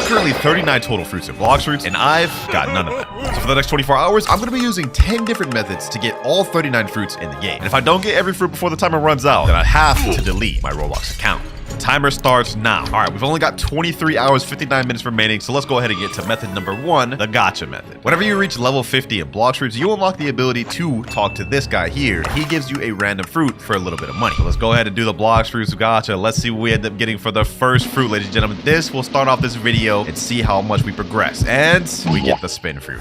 currently 39 total fruits and Blox fruits, and I've got none of them. So for the next 24 hours, I'm going to be using 10 different methods to get all 39 fruits in the game. And if I don't get every fruit before the timer runs out, then I have to delete my Roblox account. The timer starts now. All right, we've only got 23 hours, 59 minutes remaining, so let's go ahead and get to method number 1, the gotcha method. Whenever you reach level 50 in Blox fruits, you unlock the ability to talk to this guy here. He gives you a random fruit for a little bit of money. So let's go ahead and do the Blox fruits gotcha. Let's see what we end up getting for the first fruit, ladies and gentlemen. This will start off this video and see how much we progress. And we get the spin fruit.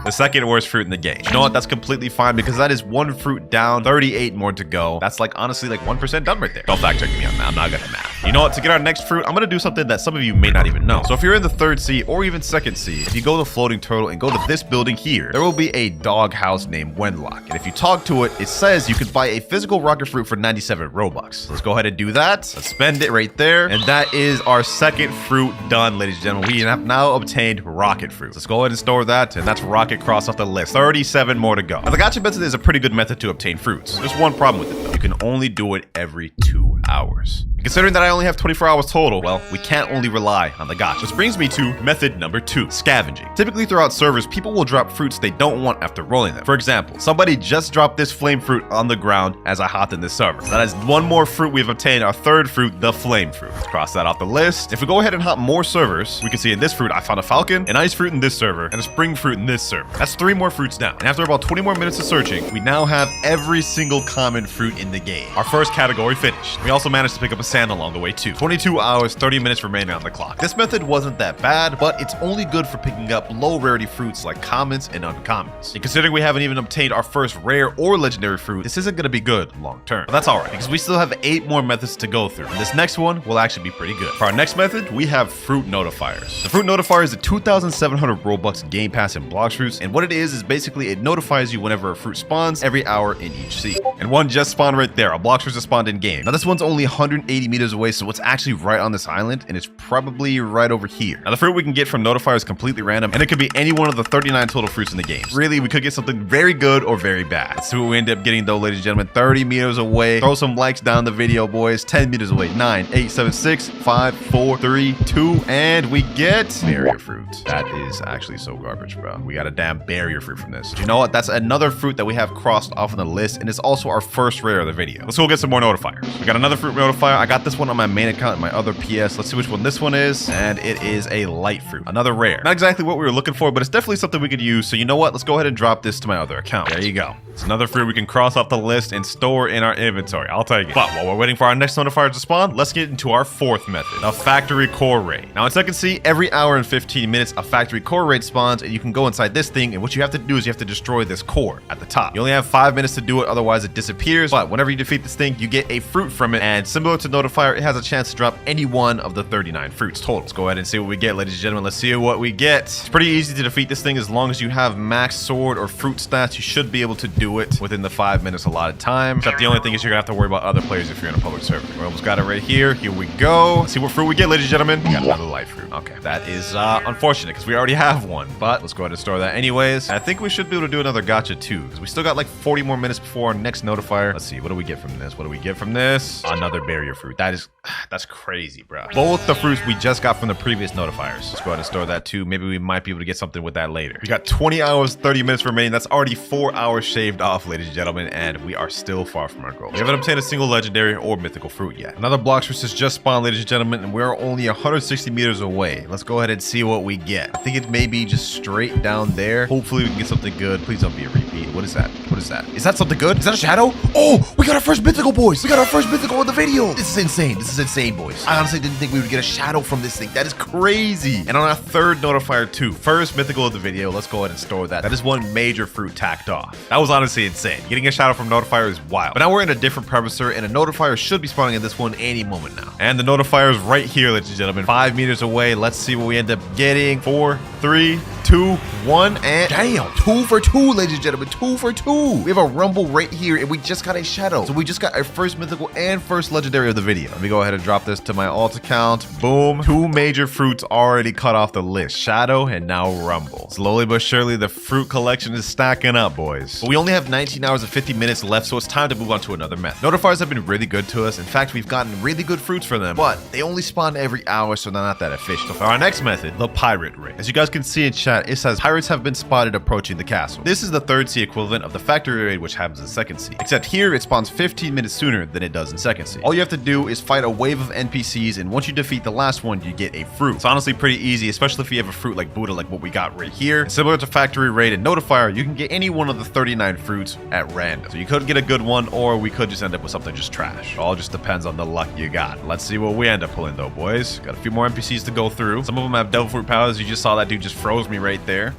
The second worst fruit in the game. You know what? That's completely fine because that is 1 fruit down, 38 more to go. That's like honestly like 1% done right there. Don't fact check me on that. I'm not good at math. You know what? To get our next fruit, I'm gonna do something that some of you may not even know. So if you're in the 3rd sea or even 2nd sea, if you go to floating turtle and go to this building here, there will be a dog house named Wenlock. And if you talk to it, it says you can buy a physical rocket fruit for 97 Robux. So let's go ahead and do that. Let's spend it right there. And that is our 2nd fruit done, ladies and gentlemen. We have now obtained rocket fruit. Let's go ahead and store that. And that's rocket crossed off the list. 37 more to go. Now the gotcha method is a pretty good method to obtain fruits. There's one problem with it though. You can only do it every 2 hours. Considering that I only have 24 hours total, well, we can't only rely on the gotcha. Which brings me to method number 2, scavenging. Typically throughout servers, people will drop fruits they don't want after rolling them. For example, somebody just dropped this flame fruit on the ground as I hopped in this server. That is 1 more fruit we've obtained, our 3rd fruit, the flame fruit. Let's cross that off the list. If we go ahead and hop more servers, we can see in this fruit, I found a falcon, an ice fruit in this server, and a spring fruit in this server. That's 3 more fruits down. And after about 20 more minutes of searching, we now have every single common fruit in the game. Our first category finished. We also managed to pick up a sand along the way too. 22 hours, 30 minutes remaining on the clock. This method wasn't that bad, but it's only good for picking up low rarity fruits like commons and uncommons. And considering we haven't even obtained our first rare or legendary fruit, this isn't going to be good long term. But that's alright, because we still have 8 more methods to go through. And this next one will actually be pretty good. For our next method, we have fruit notifiers. The fruit notifier is a 2,700 Robux game pass in Blox fruits, and what it is basically it notifies you whenever a fruit spawns every hour in each sea. And one just spawned right there. A Blox fruit just spawned in game. Now this one's only 180 meters away, so it's actually right on this island, and it's probably right over here. Now the fruit we can get from notifier is completely random, and it could be any one of the 39 total fruits in the game. Really, we could get something very good or very bad. Let's see what we end up getting though, ladies and gentlemen. 30 meters away. Throw some likes down the video, boys. 10 meters away. 9, 8, 7, 6, 5, 4, 3, 2, and we get barrier fruit. That is actually so garbage, bro. We got a damn barrier fruit from this. But you know what? That's another fruit that we have crossed off on the list, and it's also our first rare of the video. Let's go get some more notifiers. We got another fruit notifier. I got this one on my main account in my other PS. Let's see which one this one is, and it is a light fruit. Another rare. Not exactly what we were looking for, but it's definitely something we could use. So you know what? Let's go ahead and drop this to my other account. There you go. It's another fruit we can cross off the list and store in our inventory. I'll take it. But while we're waiting for our next notifier to spawn, let's get into our 4th method, the factory core raid. Now, as I can see, every hour and 15 minutes, a factory core raid spawns, and you can go inside this thing, and what you have to do is you have to destroy this core at the top. You only have 5 minutes to do it, otherwise it disappears. But whenever you defeat this thing, you get a fruit from it, and similar to notifier, it has a chance to drop any one of the 39 fruits total. Let's go ahead and see what we get, ladies and gentlemen. Let's see what we get. It's pretty easy to defeat this thing as long as you have max sword or fruit stats. You should be able to do it within the 5 minutes allotted time. Except the only thing is you're gonna have to worry about other players if you're in a public server. We almost got it right here. Here we go. Let's see what fruit we get, ladies and gentlemen. We got another light fruit. Okay, that is unfortunate because we already have one, but let's go ahead and store that anyways. I think we should be able to do another gotcha too, because we still got like 40 more minutes before our next notifier. Let's see, what do we get from this? What do we get from this? Another barrier fruit. That's crazy, bro. Both the fruits we just got from the previous notifiers. Let's go ahead and store that too. Maybe we might be able to get something with that later. We got 20 hours, 30 minutes remaining. That's already 4 hours shaved off, ladies and gentlemen, and we are still far from our goal. We haven't obtained a single legendary or mythical fruit yet. Another Blox fruit has just spawned, ladies and gentlemen, and we're only 160 meters away. Let's go ahead and see what we get. I think it may be just straight down there. Hopefully we can get something good. Please don't be a repeat. What is that? What is that? Is that something good? Is that a shadow? Oh, we got our first mythical, boys. We got our first mythical in the video. This is insane. This is insane, boys. I honestly didn't think we would get a shadow from this thing. That is crazy. And on our 3rd notifier too, first mythical of the video, let's go ahead and store that. That is one major fruit tacked off. That was honestly insane. Getting a shadow from notifier is wild. But now we're in a different premise, and a notifier should be spawning in this one any moment now. And the notifier is right here, ladies and gentlemen. 5 meters away. Let's see what we end up getting. 4, 3, 2, 1, and damn, 2 for 2, ladies and gentlemen. 2 for 2. Ooh, we have a rumble right here, and we just got a shadow. So we just got our first mythical and first legendary of the video. Let me go ahead and drop this to my alt account. Boom. 2 major fruits already cut off the list. Shadow and now rumble. Slowly but surely, the fruit collection is stacking up, boys. But we only have 19 hours and 50 minutes left, so it's time to move on to another method. Notifiers have been really good to us. In fact, we've gotten really good fruits for them, but they only spawn every hour, so they're not that efficient. So for our next method, the pirate raid. As you guys can see in chat, it says pirates have been spotted approaching the castle. This is the 3rd sea equivalent of the factory raid, which happens in 2nd sea. Except here, it spawns 15 minutes sooner than it does in 2nd sea. All you have to do is fight a wave of NPCs, and once you defeat the last one, you get a fruit. It's honestly pretty easy, especially if you have a fruit like Buddha, like what we got right here. And similar to factory raid and notifier, you can get any one of the 39 fruits at random. So you could get a good one, or we could just end up with something just trash. It all just depends on the luck you got. Let's see what we end up pulling though, boys. Got a few more NPCs to go through. Some of them have devil fruit powers. You just saw that dude just froze me right there.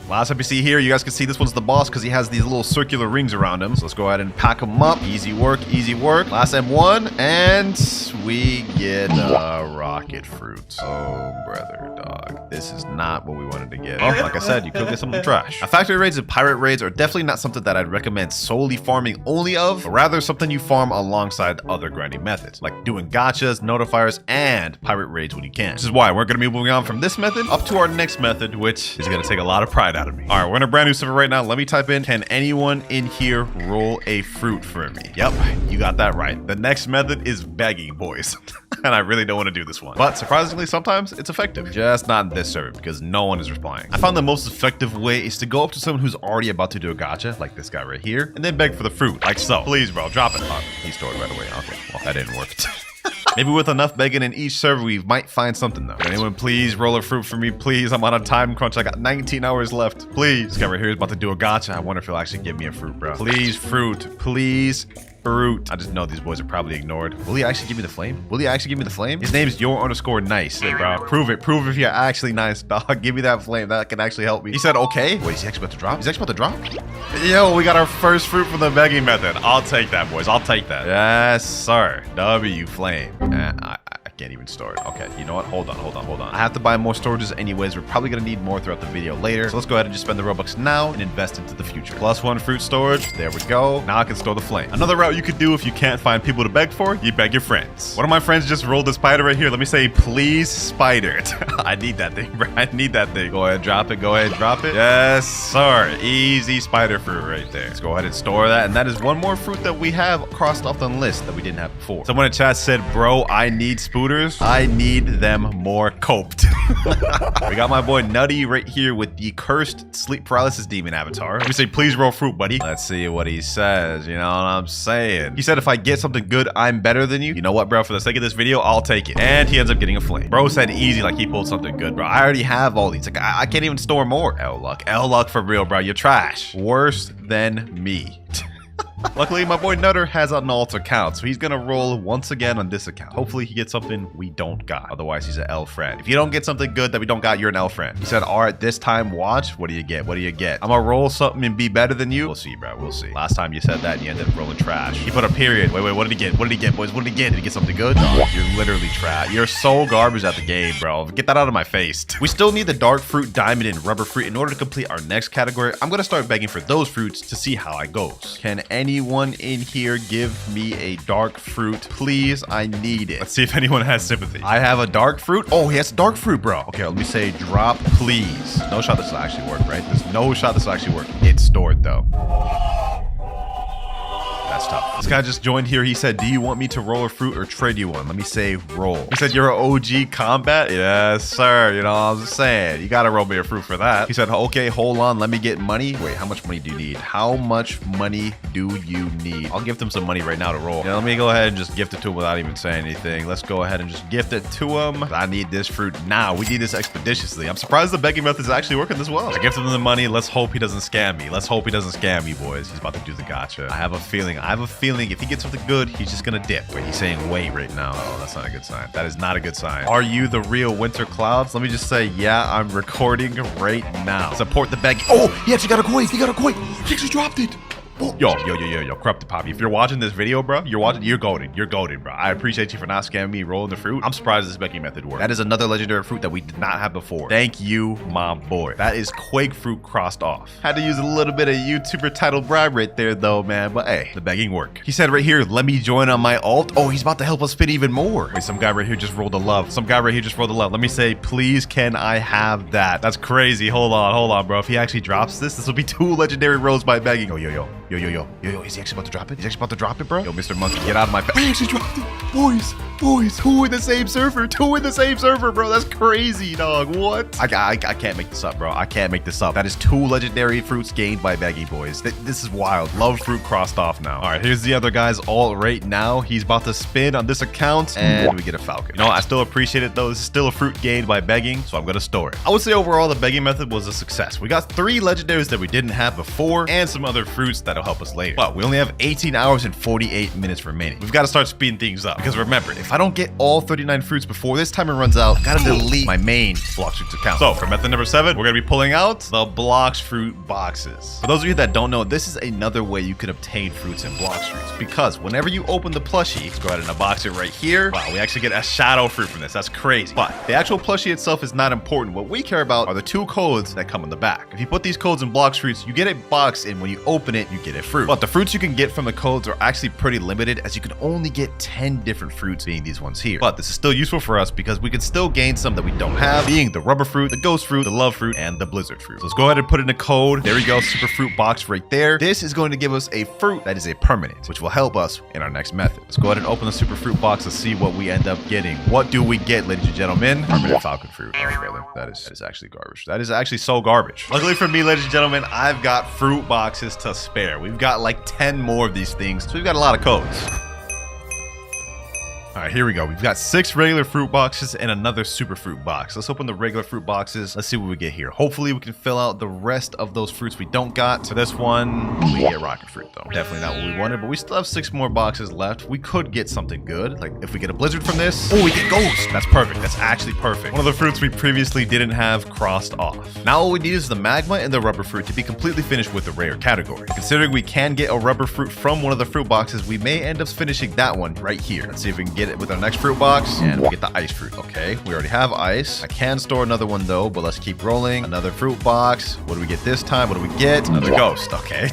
Last NPC here, you guys can see this one's the boss because he has these little circular rings around him. So let's go ahead and pack him up. Easy work, easy work. Last M1, and we get a rocket fruit. Oh, brother, dog. This is not what we wanted to get. Well, like I said, you could get something trash. Now, factory raids and pirate raids are definitely not something that I'd recommend solely farming only of, but rather something you farm alongside other grinding methods, like doing gachas, notifiers, and pirate raids when you can. This is why we're going to be moving on from this method up to our next method, which is going to take a lot of pride out of me. All right, we're in a brand new server right now. Let me type in, can anyone in here roll a fruit for me? Yep, you got that right. The next method is begging, boys. And I really don't want to do this one. But surprisingly, sometimes it's effective. Just not in this server because no one is replying. I found the most effective way is to go up to someone who's already about to do a gacha, like this guy right here, and then beg for the fruit, like so. Please, bro, drop it. Oh, he stored right away. Okay, well, that didn't work. Maybe with enough begging in each server, we might find something though. Can anyone please roll a fruit for me? Please, I'm on a time crunch. I got 19 hours left. Please. This guy right here is about to do a gacha. I wonder if he'll actually give me a fruit, bro. Please, fruit. Please. Fruit. I just know these boys are probably ignored. Will he actually give me the flame? Will he actually give me the flame? His name's your_nice. Hey, bro. Prove it. Prove if you're actually nice, dog. Give me that flame. That can actually help me. He said, okay. Wait, is he actually about to drop? He's actually about to drop? Yo, we got our first fruit from the begging method. I'll take that, boys. I'll take that. Yes, sir. W flame. I can't even store it. Okay, you know what? Hold on. I have to buy more storages anyways. We're probably going to need more throughout the video later. So let's go ahead and just spend the Robux now and invest into the future. +1 fruit storage. There we go. Now I can store the flame. Another route you could do if you can't find people to beg for, you beg your friends. One of my friends just rolled a spider right here. Let me say, please, spider. I need that thing, bro. I need that thing. Go ahead, drop it. Go ahead, drop it. Yes, sir. Easy spider fruit right there. Let's go ahead and store that. And that is one more fruit that we have crossed off the list that we didn't have before. Someone in chat said, bro, I need spooters. I need them more coped. We got my boy Nutty right here with the cursed sleep paralysis demon avatar. Let me say, please roll fruit, buddy. Let's see what he says. You know what I'm saying? He said, if I get something good, I'm better than you. You know what, bro? For the sake of this video, I'll take it. And he ends up getting a flame. Bro said easy, like he pulled something good, bro. I already have all these. Like, I can't even store more. L luck for real, bro. You're trash. Worse than me. Luckily, my boy Nutter has an alt account, so he's gonna roll once again on this account. Hopefully, he gets something we don't got. Otherwise, he's an L friend. If you don't get something good that we don't got, you're an L friend. He said, all right, this time, watch. What do you get? What do you get? I'm gonna roll something and be better than you. We'll see, bro. We'll see. Last time you said that, and you ended up rolling trash. He put a period. Wait, what did he get? What did he get, boys? What did he get? Did he get something good? No, you're literally trash. You're so garbage at the game, bro. Get that out of my face. We still need the dark fruit, diamond, and rubber fruit in order to complete our next category. I'm gonna start begging for those fruits to see how it goes. Can anyone in here give me a dark fruit, please? I need it. Let's see if anyone has sympathy. I have a dark fruit. Oh, he has dark fruit, bro. Okay, let me say drop, please. No shot this will actually work, right? There's no shot this will actually work. It's stored though. That's tough. This guy just joined here. He said, do you want me to roll a fruit or trade you one? Let me say roll. He said, you're an OG combat? Yes, sir. You know what I'm saying? You gotta roll me a fruit for that. He said, okay, hold on. Let me get money. Wait, how much money do you need? How much money do you need? I'll gift him some money right now to roll. Yeah, let me go ahead and just gift it to him without even saying anything. Let's go ahead and just gift it to him. I need this fruit now. We need this expeditiously. I'm surprised the begging method is actually working this well. I gifted him the money. Let's hope he doesn't scam me. Let's hope he doesn't scam me, boys. He's about to do the gacha. I have a feeling if he gets something good, he's just gonna dip. Wait, he's saying wait right now. Oh, that's not a good sign. That is not a good sign. Are you the real WinterKloudz? Let me just say, yeah, I'm recording right now. Support the beg. Oh, he actually got a coin. He got a coin. He actually dropped it. Yo, Corrupted Poppy. If you're watching this video, bro, you're golden. You're golden, bro. I appreciate you for not scamming me rolling the fruit. I'm surprised this begging method worked. That is another legendary fruit that we did not have before. Thank you, my boy. That is Quake fruit crossed off. Had to use a little bit of YouTuber title bribe right there, though, man. But hey, the begging worked. He said right here, let me join on my alt. Oh, he's about to help us spin even more. Wait, some guy right here just rolled a love. Let me say, please, can I have that? That's crazy. Hold on, bro. If he actually drops this will be 2 legendary rolls by begging. Yo. Is he actually about to drop it? He's actually about to drop it, bro? Yo, Mr. Monkey, get out of my face. He actually dropped it. Boys, 2 in the same server. 2 in the same server, bro. That's crazy, dog. What? I can't make this up, bro. I can't make this up. That is 2 legendary fruits gained by begging, boys. This is wild. Love fruit crossed off now. All right, here's the other guy's alt right now. He's about to spin on this account, and we get a falcon. You know, I still appreciate it, though. This is still a fruit gained by begging, so I'm going to store it. I would say overall, the begging method was a success. We got 3 legendaries that we didn't have before, and some other fruits that'll help us later. But we only have 18 hours and 48 minutes remaining. We've got to start speeding things up, because remember, if I don't get all 39 fruits before this timer runs out, I gotta delete my main Blox fruits account. So for method number 7, we're gonna be pulling out the Blox fruit boxes. For those of you that don't know, this is another way you can obtain fruits in Blox fruits, because whenever you open the plushie, let's go ahead and unbox it right here. Wow, we actually get a shadow fruit from this. That's crazy. But the actual plushie itself is not important. What we care about are the 2 codes that come in the back. If you put these codes in Blox fruits, you get a box, and when you open it, you get a fruit. But the fruits you can get from the codes are actually pretty limited, as you can only get 10 different fruits, being these ones here. But this is still useful for us because we can still gain some that we don't have, being the rubber fruit, the ghost fruit, the love fruit, and the blizzard fruit. So let's go ahead and put in a code. There we go, super fruit box right there. This is going to give us a fruit that is a permanent, which will help us in our next method. Let's go ahead and open the super fruit box to see what we end up getting. What do we get, ladies and gentlemen? Permanent falcon fruit. Oh, really? That is actually garbage. That is actually so garbage. Luckily for me, ladies and gentlemen, I've got fruit boxes to spare. We've got like 10 more of these things, so we've got a lot of codes. All right, here we go. We've got 6 regular fruit boxes and another super fruit box. Let's open the regular fruit boxes. Let's see what we get here. Hopefully we can fill out the rest of those fruits we don't got. For this one, we get rocket fruit though. Definitely not what we wanted, but we still have 6 more boxes left. We could get something good. Like if we get a blizzard from this, oh, we get ghost. That's perfect. That's actually perfect. One of the fruits we previously didn't have crossed off. Now all we need is the magma and the rubber fruit to be completely finished with the rare category. Considering we can get a rubber fruit from one of the fruit boxes, we may end up finishing that one right here. Let's see if we can get it with our next fruit box, and we get the ice fruit. Okay, we already have ice. I can store another one though, but let's keep rolling. Another fruit box. What do we get this time? What do we get? Another ghost. Okay.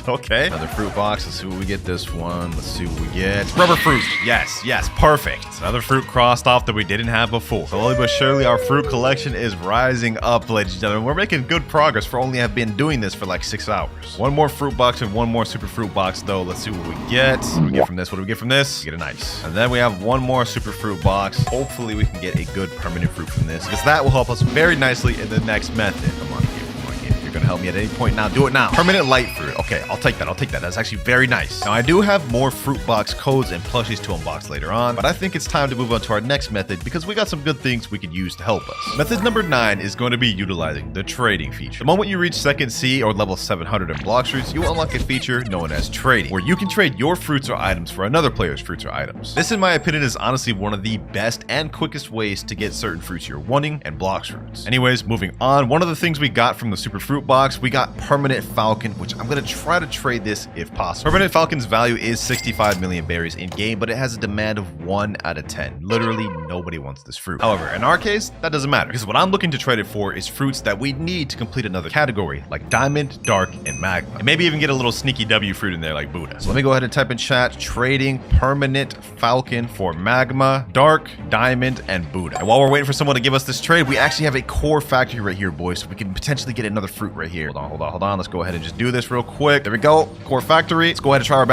Okay, another fruit box. Let's see what we get this one. Let's see what we get. Rubber fruit. Yes, perfect. Another fruit crossed off that we didn't have before. Slowly but surely our fruit collection is rising up, ladies and gentlemen. We're making good progress for only have been doing this for like 6 hours. One more fruit box and one more super fruit box though. Let's see what we get. What do we get from this? What do we get from this? We get an ice. And then we have one more super fruit box. Hopefully we can get a good permanent fruit from this, because that will help us very nicely in the next method. Come on here. If you're gonna help me at any point now, do it now. Permanent light fruit. Okay, I'll take that. That's actually very nice. Now I do have more fruit box codes and plushies to unbox later on, but I think it's time to move on to our next method because we got some good things we could use to help us. Method number 9 is going to be utilizing the trading feature. The moment you reach 2nd C or level 700 in Blox fruits, you will unlock a feature known as trading, where you can trade your fruits or items for another player's fruits or items. This, in my opinion, is honestly one of the best and quickest ways to get certain fruits you're wanting and Blox fruits. Anyways, moving on, one of the things we got from the super fruit box, we got permanent falcon, which I'm going to try to trade this if possible. Permanent falcon's value is 65 million berries in game, but it has a demand of 1 out of 10. Literally nobody wants this fruit. However, in our case, that doesn't matter, because what I'm looking to trade it for is fruits that we need to complete another category, like diamond, dark, and magma, and maybe even get a little sneaky W fruit in there like Buddha. So let me go ahead and type in chat, trading permanent falcon for magma, dark, diamond, and Buddha. And while we're waiting for someone to give us this trade, we actually have a core factory right here, boys, so we can potentially get another fruit right here. Hold on. Let's go ahead and just do this real quick. There we go. Core factory. Let's go ahead and try our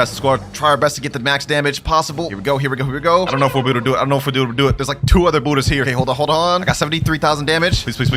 best. To get the max damage possible. Here we go. I don't know if we'll be able to do it. There's like 2 other Buddhas here. Okay, hold on. I got 73,000 damage. Please. Let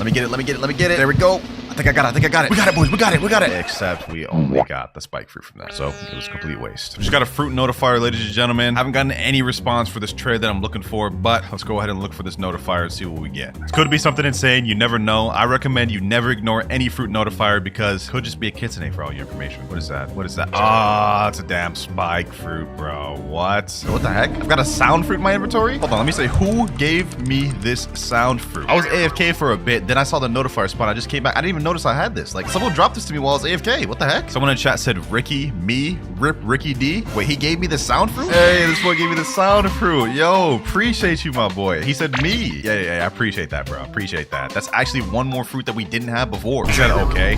me get it. There we go. I think I got it. We got it, boys. We got it. Except we only got the spike fruit from that, so it was a complete waste. Just got a fruit notifier, ladies and gentlemen. Haven't gotten any response for this trade that I'm looking for, but let's go ahead and look for this notifier and see what we get. It could be something insane. You never know. I recommend you never ignore any fruit notifier because it could just be a kitsune for all your information. What is that? Ah, it's a damn spike fruit, bro. What the heck? I've got a sound fruit in my inventory? Hold on, let me say, who gave me this sound fruit? I was AFK for a bit, then I saw the notifier spawn. I just came back. I didn't even notice I had this. Like, someone dropped this to me while I was AFK. What the heck? Someone in chat said Ricky, me, rip Ricky D. Wait, he gave me the sound fruit? Hey, this boy gave me the sound fruit. Yo, appreciate you, my boy. He said me. Yeah, I appreciate that, bro. Appreciate that. That's actually one more fruit that we didn't have before. He said okay.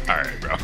All right, bro.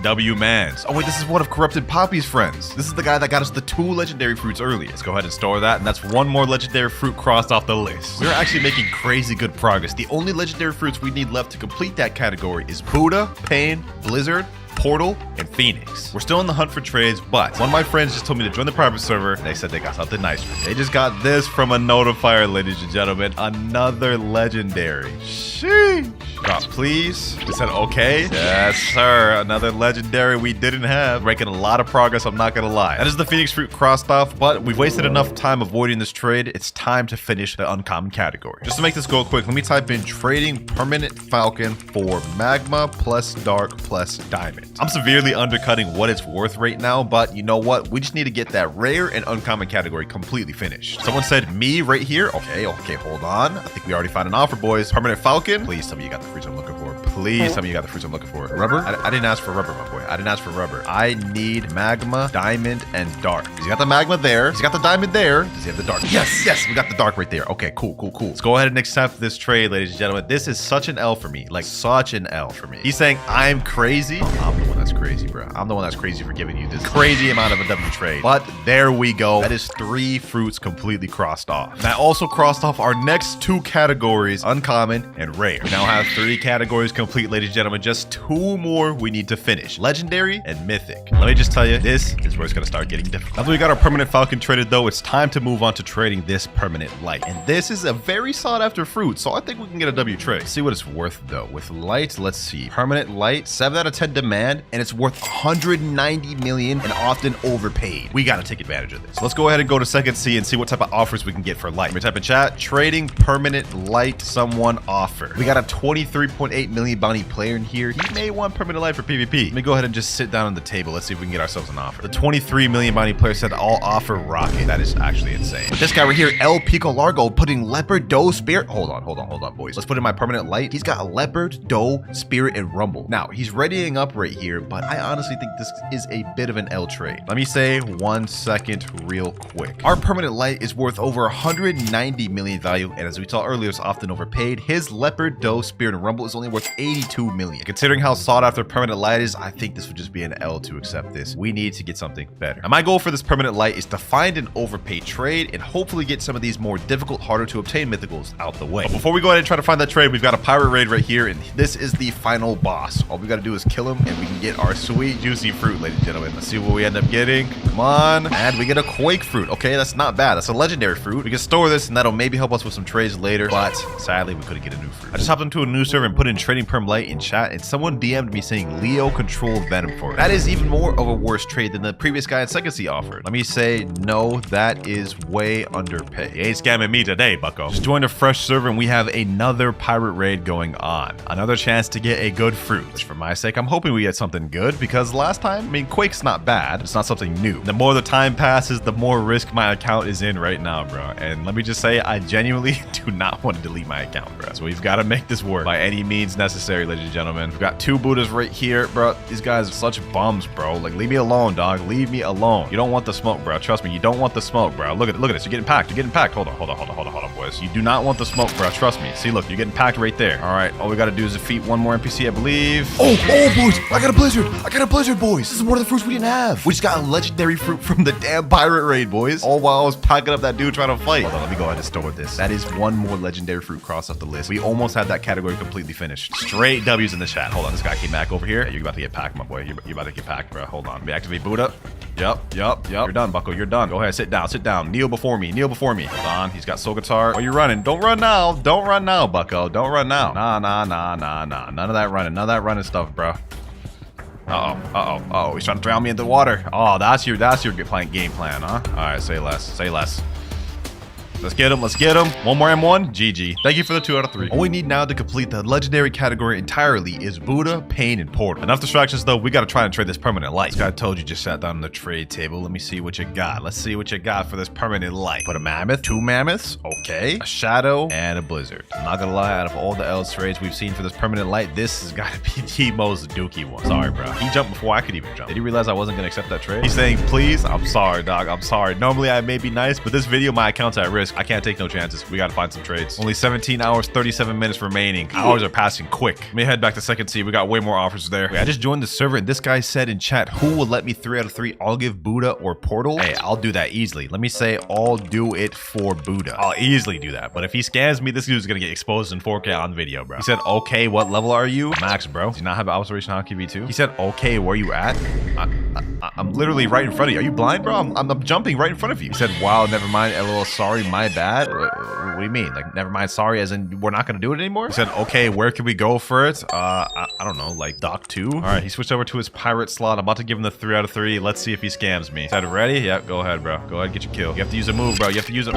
W Mans. Oh wait, this is one of Corrupted Poppy's friends. This is the guy that got us the 2 legendary fruits earlier. Let's go ahead and store that, and that's one more legendary fruit crossed off the list. We're actually making crazy good progress. The only legendary fruits we need left to complete that category is Buddha, Pain, Blizzard, Portal, and Phoenix. We're still in the hunt for trades, but one of my friends just told me to join the private server, and they said they got something nice for me. They just got this from a notifier, ladies and gentlemen. Another legendary. Sheesh. Drop, please. They said okay. Yes, sir. Another legendary we didn't have. Making a lot of progress, I'm not gonna lie. That is the Phoenix fruit crossed off, but we've wasted enough time avoiding this trade. It's time to finish the uncommon category. Just to make this go quick, let me type in trading permanent falcon for magma plus dark plus diamond. I'm severely undercutting what it's worth right now, but you know what? We just need to get that rare and uncommon category completely finished. Someone said me right here. Okay, hold on. I think we already found an offer, boys. Permanent falcon. Please tell me you got the fruits I'm looking for. Please tell me you got the fruits I'm looking for. Rubber? I didn't ask for rubber, my boy. I didn't ask for rubber. I need magma, diamond, and dark. He's got the magma there. He's got the diamond there. Does he have the dark? Yes, we got the dark right there. Okay, cool. Let's go ahead and accept this trade, ladies and gentlemen. This is such an L for me. Like, such an L for me. He's saying I'm crazy. I'm the one that's crazy, bro. I'm the one that's crazy for giving you this crazy amount of a W trade. But there we go. That is 3 fruits completely crossed off. And I also crossed off our next 2 categories, uncommon and rare. We now have 3 categories complete, ladies and gentlemen. Just 2 more we need to finish. Legendary and mythic. Let me just tell you, this is where it's going to start getting difficult. Now that we got our permanent falcon traded, though, it's time to move on to trading this permanent light. And this is a very sought after fruit, so I think we can get a W trade. Let's see what it's worth, though. With light, let's see. Permanent light, 7 out of 10 demand, and it's worth 190 million and often overpaid. We got to take advantage of this. So let's go ahead and go to second C and see what type of offers we can get for light. Let me type in chat, trading permanent light someone offer. We got a 23.8 million bounty player in here. He may want permanent light for PvP. Let me go ahead and just sit down on the table. Let's see if we can get ourselves an offer. The 23 million bounty player said all offer rocket. That is actually insane. But this guy right here, El Pico Largo, putting leopard, doe, spirit. Hold on, boys. Let's put in my permanent light. He's got a leopard, doe, spirit, and rumble. Now, he's readying up right here, but I honestly think this is a bit of an L trade. Let me say 1 second real quick. Our permanent light is worth over 190 million value, and as we saw earlier, it's often overpaid. His leopard, doe, spirit, and rumble is only worth 82 million. Considering how sought after permanent light is, I think this would just be an L to accept this. We need to get something better. Now, my goal for this permanent light is to find an overpaid trade and hopefully get some of these more difficult, harder to obtain mythicals out the way. But before we go ahead and try to find that trade, we've got a pirate raid right here, and this is the final boss. All we got to do is kill him, and we can get our sweet, juicy fruit, ladies and gentlemen. Let's see what we end up getting. Come on. And we get a quake fruit. Okay, that's not bad. That's a legendary fruit. We can store this, and that'll maybe help us with some trades later, but sadly, we couldn't get a new fruit. I just hopped into a new server and put in trading perm light in chat, and someone DM'd me saying Leo control venom for it. That is even more of a worse trade than the previous guy at Second C offered. Let me say, no, that is way underpaid. You ain't scamming me today, bucko. Just joined a fresh server, and we have another pirate raid going on. Another chance to get a good fruit, which for my sake, I'm hoping we get something good, because last time, I mean, Quake's not bad. It's not something new. The more the time passes, the more risk my account is in right now, bro. And let me just say, I genuinely do not want to delete my account, bro. So we've got to make this work by any means necessary, ladies and gentlemen. We've got 2 Buddhas right here, bro. These guys are such bums, bro. Like, leave me alone, dog. Leave me alone. You don't want the smoke, bro. Trust me, you don't want the smoke, bro. Look at this. You're getting packed. You're getting packed. Hold on, boys. You do not want the smoke, bro. Trust me. See, look, you're getting packed right there. All right, all we got to do is defeat 1 more NPC, I believe. Oh, boys. I got a blizzard, boys. This is one of the fruits we didn't have. We just got a legendary fruit from the damn pirate raid, boys. All while I was packing up that dude trying to fight. Hold on, let me go ahead and store this. That is 1 more legendary fruit crossed off the list. We almost had that category completely finished. Straight W's in the chat. Hold on, this guy came back over here. Hey, you're about to get packed, my boy. You're about to get packed, bro. Hold on. Activate Buddha. Yep. You're done, bucko. You're done. Go ahead, sit down. Kneel before me. Hold on. He's got soul guitar. Oh, you're running. Don't run now, bucko. Don't run now. Nah. None of that running stuff, bro. Uh-oh. He's trying to drown me into the water. Oh, that's your game plan, huh? All right, say less. Let's get him. Let's get him. One more M1. GG. Thank you for the 2 out of 3. All we need now to complete the legendary category entirely is Buddha, Pain, and Portal. Enough distractions though. We got to try and trade this permanent light. This guy told you just sat down on the trade table. Let me see what you got. Let's see what you got for this permanent light. Put a mammoth, 2 mammoths. Okay. A shadow and a blizzard. I'm not gonna lie, out of all the L trades we've seen for this permanent light, this has got to be the most dookie one. Sorry, bro. He jumped before I could even jump. Did he realize I wasn't gonna accept that trade? He's saying, please. I'm sorry, dog. I'm sorry. Normally I may be nice, but this video, my account's at risk. I can't take no chances. We gotta find some trades. Only 17 hours, 37 minutes remaining. Hours are passing quick. Let me head back to second seed. We got way more offers there. Wait, I just joined the server and this guy said in chat, who will let me 3 out of 3? I'll give Buddha or Portal. Hey, I'll do that easily. Let me say I'll do it for Buddha. I'll easily do that. But if he scams me, this dude's gonna get exposed in 4K on video, bro. He said, okay, what level are you? Max, bro. Do you not have Observation Hotkey V2? He said, okay, where you at? I'm literally right in front of you. Are you blind, bro? I'm jumping right in front of you. He said, wow, never mind. LOL, sorry, my bad. What do you mean? Like, never mind, sorry, as in we're not gonna do it anymore? He said, okay, where can we go for it? I don't know, like Dock 2? All right, he switched over to his pirate slot. I'm about to give him the 3 out of 3. Let's see if he scams me. He said, ready? Yep, go ahead, bro. Go ahead, get your kill. You have to use a move, bro. You have to use a...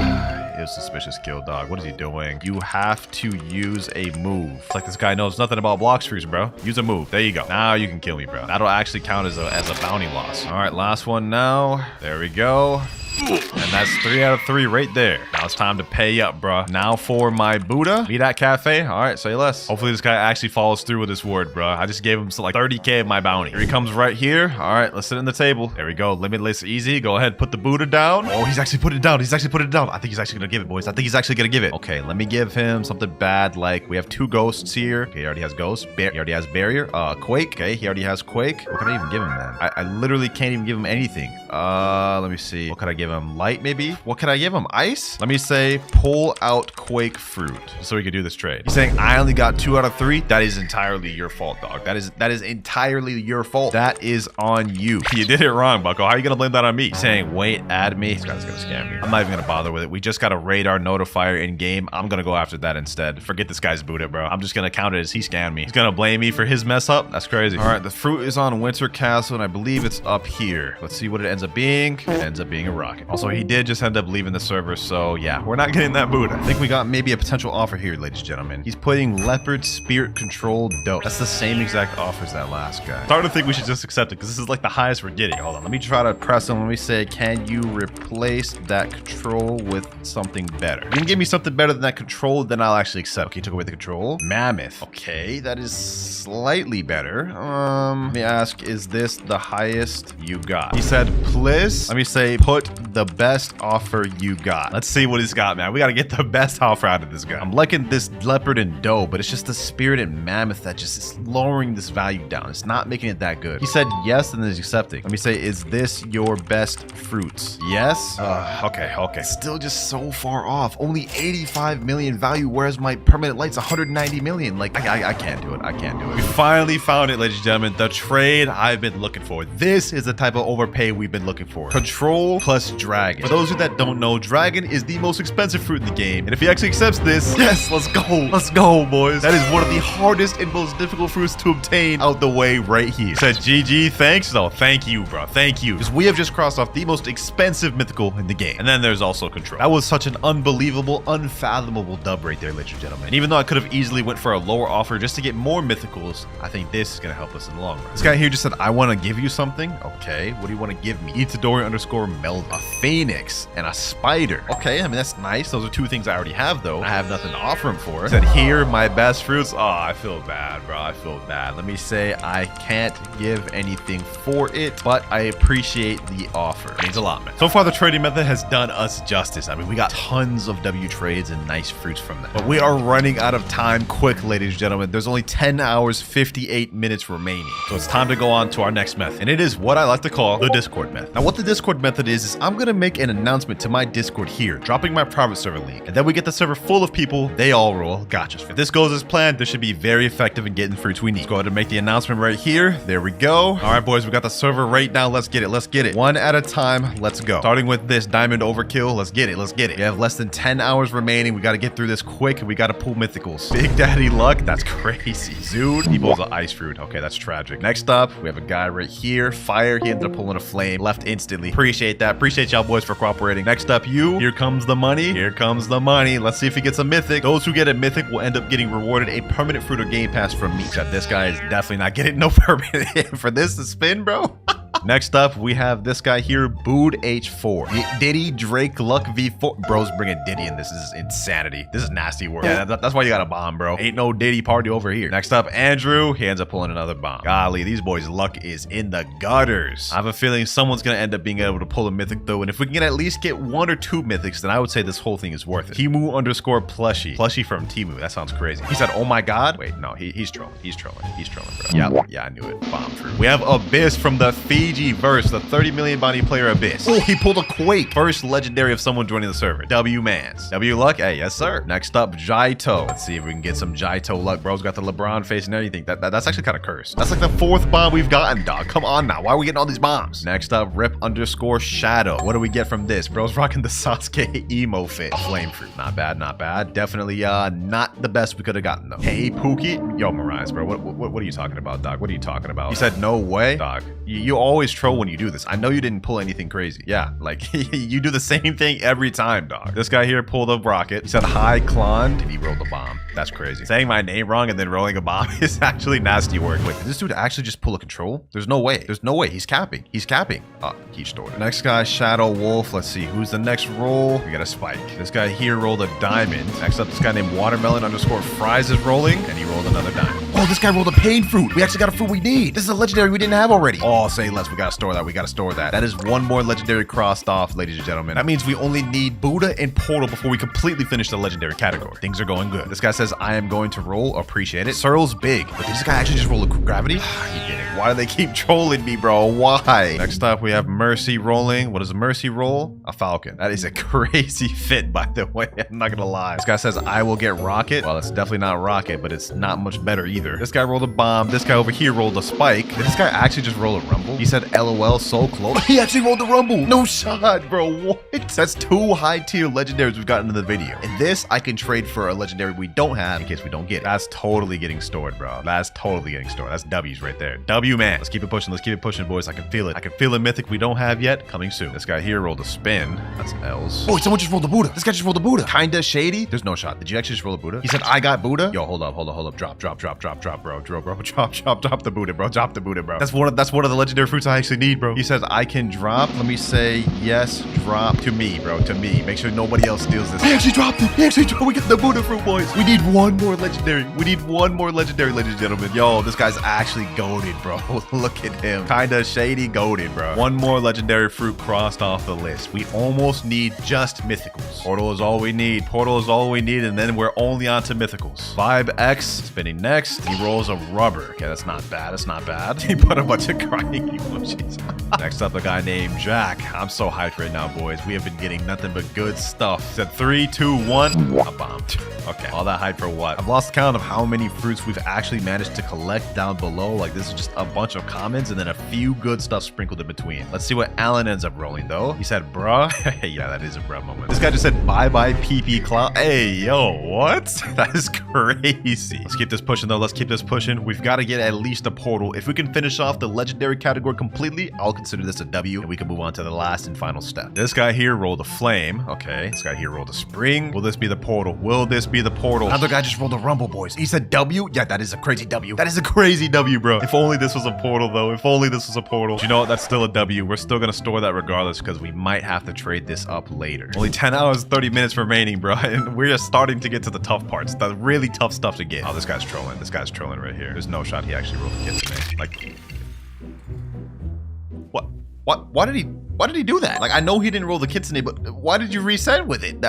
It was suspicious kill, dog. What is he doing? You have to use a move. It's like this guy knows nothing about Blox fruits, bro. Use a move. There you go. Now you can kill me, bro. That'll actually count as a bounty loss. All right, last one now. There we go. And that's 3 out of 3 right there. Now it's time to pay up, bro. Now for my Buddha. Be that cafe. All right, say less. Hopefully this guy actually follows through with his word, bro. I just gave him like 30K of my bounty. Here he comes right here. All right, let's sit in the table. There we go. Limitless easy. Go ahead, put the Buddha down. Oh, he's actually put it down. He's actually put it down. I think he's actually gonna give it, boys. I think he's actually gonna give it. Okay, let me give him something bad. Like we have 2 ghosts here. Okay, he already has ghosts. He already has barrier. Quake. Okay, he already has quake. What can I even give him, man? I literally can't even give him anything. Let me see. What can I give him? Light, maybe? What can I give him? Ice? Let me say pull out quake fruit so we could do this trade. He's saying I only got 2 out of 3. That is entirely your fault, dog. That is entirely your fault. That is on you. You did it wrong, Bucko. How are you gonna blame that on me? He's saying wait, add me. This guy's gonna scam me. I'm not even gonna bother with it. We just got a radar notifier in game. I'm gonna go after that instead. Forget this guy's Buddha, bro. I'm just gonna count it as he scammed me. He's gonna blame me for his mess up. That's crazy. All right, the fruit is on Winter Castle and I believe it's up here. Let's see what it ends up being. It ends up being a rocket. Also, he did just end up leaving the server, so yeah, we're not getting that Buddha. I think we got maybe a potential offer here, ladies and gentlemen. He's putting leopard spirit control dope. That's the same exact offer as that last guy. Starting to think we should just accept it because this is like the highest we're getting. Hold on, let me try to press him. Let me say, can you replace that control with something better? If you can give me something better than that control, then I'll actually accept. Okay, took away the control. Mammoth. Okay, that is slightly better. Let me ask, is this the highest you got? He said, please. Let me say, put the best offer you got. Let's see what he's got, man. We got to get the best offer out of this guy. I'm liking this leopard and doe, but it's just the spirit and mammoth that just is lowering this value down. It's not making it that good. He said yes, and then he's accepting. Let me say, is this your best fruits? Yes. Okay. Still just so far off. Only 85 million value, whereas my permanent light's 190 million. Like, I can't do it. I can't do it. We finally found it, ladies and gentlemen. The trade I've been looking for. This is the type of overpay we've been looking for. Control plus dragon. For those of you that don't know, dragon is the most expensive fruit in the game. And if he actually accepts this, yes, let's go. Let's go, boys. That is one of the hardest and most difficult fruits to obtain out the way right here. Said GG, thanks. No, thank you, bro. Thank you. Because we have just crossed off the most expensive mythical in the game. And then there's also control. That was such an unbelievable, unfathomable dub right there, ladies and gentlemen. And even though I could have easily went for a lower offer just to get more mythicals, I think this is going to help us in the long run. This guy here just said, I want to give you something. Okay, what do you want to give me? Itadori_Meld. A phoenix and a spider. Okay, I mean, that's nice. Those are 2 things I already have, though. I have nothing to offer him for. He said, here, my best fruits. Oh, I feel bad, bro. I feel bad. Let me say, I can't give anything for it, but I appreciate the offer. It means a lot, man. So far, the trading method has done us justice. I mean, we got tons of W trades and nice fruits from that. But we are running out of time quick, ladies and gentlemen. There's only 10 hours, 58 minutes remaining. So it's time to go on to our next method. And it is what I like to call the Discord method. Now, what the Discord method is I'm going to make an announcement to my Discord here, dropping my private server link. And then we get the server full of people. They all roll gotchas. If this goes as planned, this should be very effective in getting fruits we need. Let's go ahead and make the announcement right here. There we go. All right, boys, we got the server right now. Let's get it. Let's get it. One at a time. Let's go. Starting with this diamond overkill. Let's get it. Let's get it. We have less than 10 hours remaining. We got to get through this quick. We got to pull mythicals. Big Daddy Luck. That's crazy. Zood. He pulls an ice fruit. Okay, that's tragic. Next up, we have a guy right here. Fire. He ended up pulling a flame. left instantly. Appreciate that. Appreciate y'all boys for cooperating. Next up, you. Here comes the money. Here comes the money. Let's see if he gets a mythic. Those who get a mythic will end up getting rewarded a permanent fruit or game pass from me. This guy is definitely not getting no permanent for this to spin, bro. Next up, we have this guy here, Bood H4. Diddy, Drake, Luck V4. Bro's bringing Diddy in. This is insanity. This is nasty work. Yeah, that's why you got a bomb, bro. Ain't no Diddy party over here. Next up, Andrew. He ends up pulling another bomb. Golly, these boys' luck is in the gutters. I have a feeling someone's going to end up being able to pull a mythic, though. And if we can at least get 1 or 2 mythics, then I would say this whole thing is worth it. Timu_plushie. Plushie from Timu. That sounds crazy. He said, oh my God. Wait, no, he's trolling. He's trolling. He's trolling, bro. Yeah, I knew it. Bomb fruit. We have Abyss from the Fiji verse, the 30 million bounty player Abyss. Oh, he pulled a Quake. First legendary of someone joining the server. W-Mans. W luck? Hey, yes, sir. Next up, Jaito. Let's see if we can get some Jaito luck. Bro's got the LeBron face and everything. That's actually kind of cursed. That's like the 4th bomb we've gotten, dog. Come on now. Why are we getting all these bombs? Next up, Rip_Shadow. What do we get from this? Bro's rocking the Sasuke emo fit. A flame fruit. Not bad, not bad. Definitely not the best we could have gotten, though. Hey, Pookie. Yo, Mirage, bro. What are you talking about, dog? What are you talking about? He said, no way. Dog, you always troll when you do this. I know you didn't pull anything crazy. Yeah, like you do the same thing every time, dog. This guy here pulled a rocket. He said hi, Klon, and he rolled a bomb. That's crazy. Saying my name wrong and then rolling a bomb is actually nasty work. Wait, did this dude actually just pull a control? There's no way. There's no way. He's capping. He's capping. Oh, he stored it. Next guy, Shadow Wolf. Let's see. Who's the next roll? We got a spike. This guy here rolled a diamond. Next up, this guy named Watermelon_Fries is rolling, and he rolled another diamond. Oh, this guy rolled a pain fruit. We actually got a fruit we need. This is a legendary we didn't have already. Oh, say less. We gotta store that. We gotta store that. That is 1 more legendary crossed off, ladies and gentlemen. That means we only need Buddha and Portal before we completely finish the legendary category. Things are going good. This guy says, I am going to roll. Appreciate it. Searle's big. But did this guy actually just roll a gravity? He did it. Why do they keep trolling me, bro? Why? Next up, we have Mercy rolling. What is a Mercy roll? A Falcon. That is a crazy fit, by the way. I'm not gonna lie. This guy says, I will get Rocket. Well, it's definitely not Rocket, but it's not much better either. This guy rolled a bomb. This guy over here rolled a spike. Did this guy actually just roll a rumble? He said, LOL, so close. He actually rolled a rumble. No shot, bro. What? That's 2 high tier legendaries we've gotten in the video. And this I can trade for a legendary we don't have in case we don't get it. That's totally getting stored, bro. That's totally getting stored. That's W's right there. W, man. Let's keep it pushing. Let's keep it pushing, boys. I can feel it. I can feel a mythic we don't have yet coming soon. This guy here rolled a spin. That's L's. Oh, someone just rolled a Buddha. This guy just rolled a Buddha. Kinda shady. There's no shot. Did you actually just roll a Buddha? He said, I got Buddha. Yo, hold up. Drop, bro. Drop the Buddha, bro. Drop the Buddha, bro. That's one of the legendary fruits I actually need, bro. He says, I can drop. Let me say, yes, drop to me, bro. To me. Make sure nobody else steals this. He actually dropped it. He actually dropped. We get the Buddha fruit, boys. We need 1 more legendary. We need 1 more legendary, ladies and gentlemen. Yo, this guy's actually goated, bro. Look at him. Kinda shady goated, bro. 1 more legendary fruit crossed off the list. We almost need just mythicals. Portal is all we need. Portal is all we need, and then we're only on to mythicals. Vibe X spinning next. He rolls a rubber. Okay, that's not bad. That's not bad. He put a bunch of crying emojis. Next up, a guy named Jack. I'm so hyped right now, boys. We have been getting nothing but good stuff. He said 3, 2, 1. A bomb. Okay, all that hype for what? I've lost count of how many fruits we've actually managed to collect down below. Like, this is just a bunch of commons and then a few good stuff sprinkled in between. Let's see what Alan ends up rolling, though. He said, bruh. Yeah, that is a bruh moment. This guy just said, bye-bye, PP Hey, yo, what? That is crazy. Let's keep this pushing, though. Let's keep this pushing. We've got to get at least a portal. If we can finish off the legendary category completely, I'll consider this a W, and we can move on to the last and final step. This guy here rolled a flame. Okay. This guy here rolled a spring. Will this be the portal? Will this be the portal? Another guy just rolled a rumble, boys. He said W. Yeah, that is a crazy W. That is a crazy W, bro. If only this was a portal, though. If only this was a portal. But you know what? That's still a W. We're still gonna store that regardless because we might have to trade this up later. Only 10 hours, 30 minutes remaining, bro. And we're just starting to get to the tough parts. The really tough stuff to get. Oh, this guy's trolling. This guy's trolling right here. There's no shot he actually rolled a kid today. Like, why did he do that? Like, I know he didn't roll the kitsune, but why did you reset with it?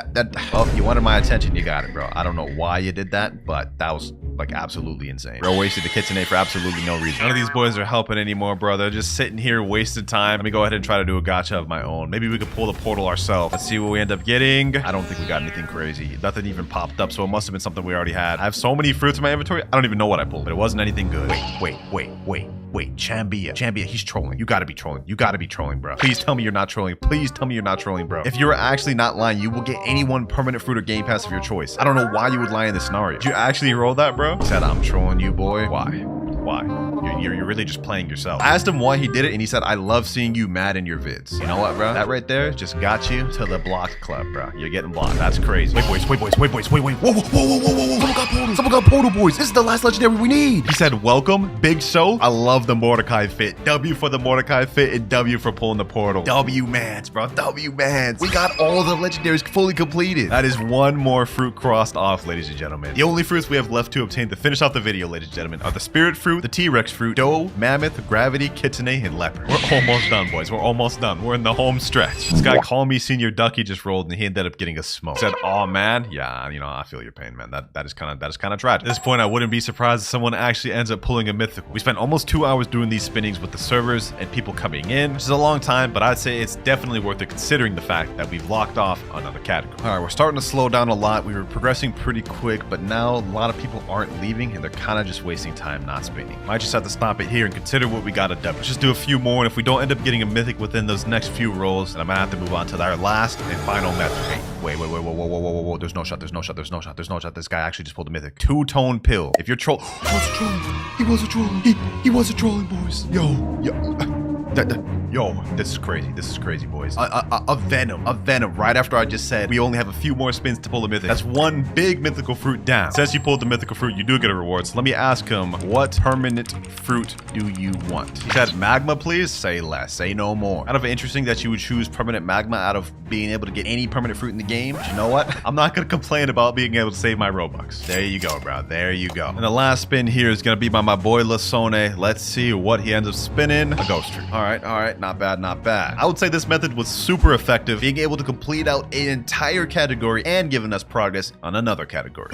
Well, you wanted my attention, you got it, bro. I don't know why you did that, but that was like absolutely insane. Bro wasted the kitsune for absolutely no reason. None of these boys are helping anymore, bro. They're just sitting here wasting time. Let me go ahead and try to do a gacha of my own. Maybe we could pull the portal ourselves. Let's see what we end up getting. I don't think we got anything crazy. Nothing even popped up, so it must have been something we already had. I have so many fruits in my inventory, I don't even know what I pulled, but it wasn't anything good. Wait, Chambia, he's trolling. You gotta be trolling, bro. Please tell me you're not trolling. Please tell me you're not trolling, bro. If you're actually not lying, you will get any 1 permanent fruit or game pass of your choice. I don't know why you would lie in this scenario. Did you actually roll that, bro? He said, I'm trolling you, boy. Why? you're really just playing yourself. I asked him why he did it, and he said, I love seeing you mad in your vids. You know what, bro? That right there just got you to the Blox club, bro. You're getting blocked. That's crazy. Wait, boys. Wait. Whoa. Someone got portal, boys. This is the last legendary we need. He said, welcome, big show. I love the Mordecai fit. W for the Mordecai fit and W for pulling the portal. W-mans, bro. W-mans. We got all the legendaries fully completed. That is one more fruit crossed off, ladies and gentlemen. The only fruits we have left to obtain to finish off the video, ladies and gentlemen, are the spirit fruit, the T-Rex fruit, doe, mammoth, gravity, kitsune, and leopard. We're almost done, boys. We're almost done. We're in the home stretch. This guy, Call Me Senior Ducky, just rolled and he ended up getting a smoke. Said, oh man, yeah, you know, I feel your pain, man. That is kind of tragic. At this point, I wouldn't be surprised if someone actually ends up pulling a mythical. We spent almost 2 hours doing these spinnings with the servers and people coming in, which is a long time, but I'd say it's definitely worth it considering the fact that we've locked off another category. All right, we're starting to slow down a lot. We were progressing pretty quick, but now a lot of people aren't leaving and they're kind of just wasting time not spinning. Might just have to stop it here and consider what we got to do. Let's just do a few more, and if we don't end up getting a mythic within those next few rolls, then I'm gonna have to move on to our last and final method. Wait, whoa. There's no shot. This guy actually just pulled a mythic. Two-tone pill. If you're troll, he was a trolling, boys. Yo, this is crazy, boys. A venom. Right after I just said we only have a few more spins to pull a mythic. That's one big mythical fruit down. Since you pulled the mythical fruit, you do get a reward. So let me ask him, what permanent fruit do you want? He said magma, please. Say less. Say no more. Kind of interesting that you would choose permanent magma out of being able to get any permanent fruit in the game. But you know what? I'm not gonna complain about being able to save my Robux. There you go, bro. There you go. And the last spin here is gonna be by my boy Lasone. Let's see what he ends up spinning. A ghost tree. All right. Not bad. I would say this method was super effective, being able to complete out an entire category and giving us progress on another category.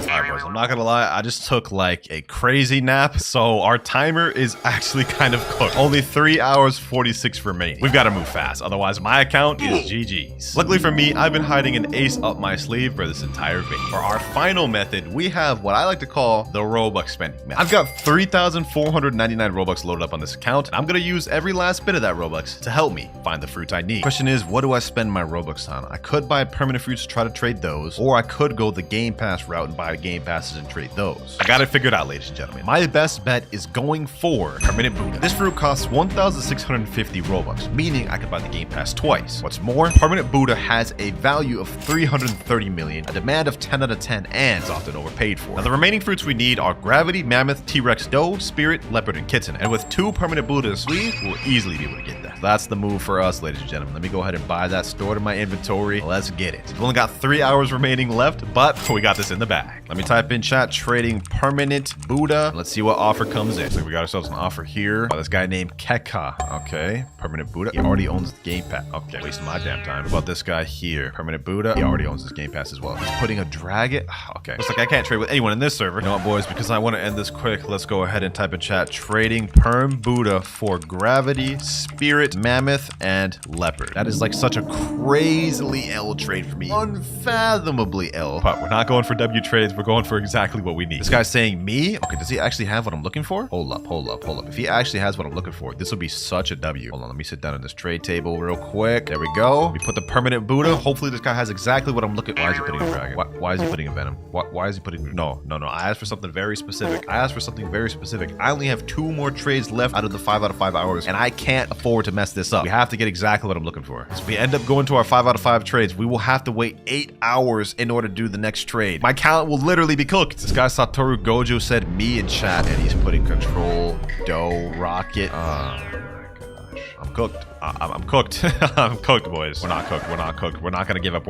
Alright, boys, I'm not gonna lie, I just took like a crazy nap, so our timer is actually kind of cooked. Only 3 hours 46 remaining. We've got to move fast, otherwise my account is GG's. Luckily for me, I've been hiding an ace up my sleeve for this entire video. For our final method, we have what I like to call the Robux spending method. I've got 3,499 Robux loaded up on this account, and I'm gonna use every last bit of that Robux to help me find the fruits I need. Question is, what do I spend my Robux on? I could buy permanent fruits to try to trade those, or I could go the Game Pass route and buy game passes and trade those. I got it figured out, ladies and gentlemen. My best bet is going for permanent Buddha. This fruit costs 1,650 Robux, meaning I could buy the game pass twice. What's more, permanent Buddha has a value of 330 million, a demand of 10 out of 10, and is often overpaid for. Now, the remaining fruits we need are gravity, mammoth, T-Rex, doe, spirit, leopard, and kitten. And with 2 permanent Buddhas, we will easily be able to get that. That's the move for us, ladies and gentlemen. Let me go ahead and buy that, stored in my inventory. Let's get it. We've only got 3 hours remaining left, but we got this in the bag. Let me type in chat, trading permanent Buddha. Let's see what offer comes in. So we got ourselves an offer here by this guy named Keka. Okay, permanent Buddha. He already owns the game pass. Okay, wasting my damn time. What about this guy here? Permanent Buddha. He already owns this game pass as well. He's putting a dragon. Okay, looks like I can't trade with anyone in this server. You know what, boys? Because I want to end this quick, let's go ahead and type in chat, trading perm Buddha for gravity, spirit, mammoth, and leopard. That is like such a crazily L trade for me. Unfathomably L. But we're not going for W trades. We're going for exactly what we need. This guy's saying me? Okay, does he actually have what I'm looking for? Hold up. If he actually has what I'm looking for, this will be such a W. Hold on, let me sit down at this trade table real quick. There we go. We put the permanent Buddha. Hopefully this guy has exactly what I'm looking for. Why is he putting a dragon? Why is he putting a venom? Why is he putting... No. I asked for something very specific. I only have 2 more trades left out of the 5 out of 5 hours, and I can't afford to mess this up. We have to get exactly what I'm looking for. So if we end up going to our 5 out of 5 trades, we will have to wait 8 hours in order to do the next trade. My account will literally be cooked. This guy Satoru Gojo said me in chat, and he's putting control, doe, rocket. Oh my gosh. I'm cooked. I'm cooked. I'm cooked, boys. We're not cooked. We're not gonna give up.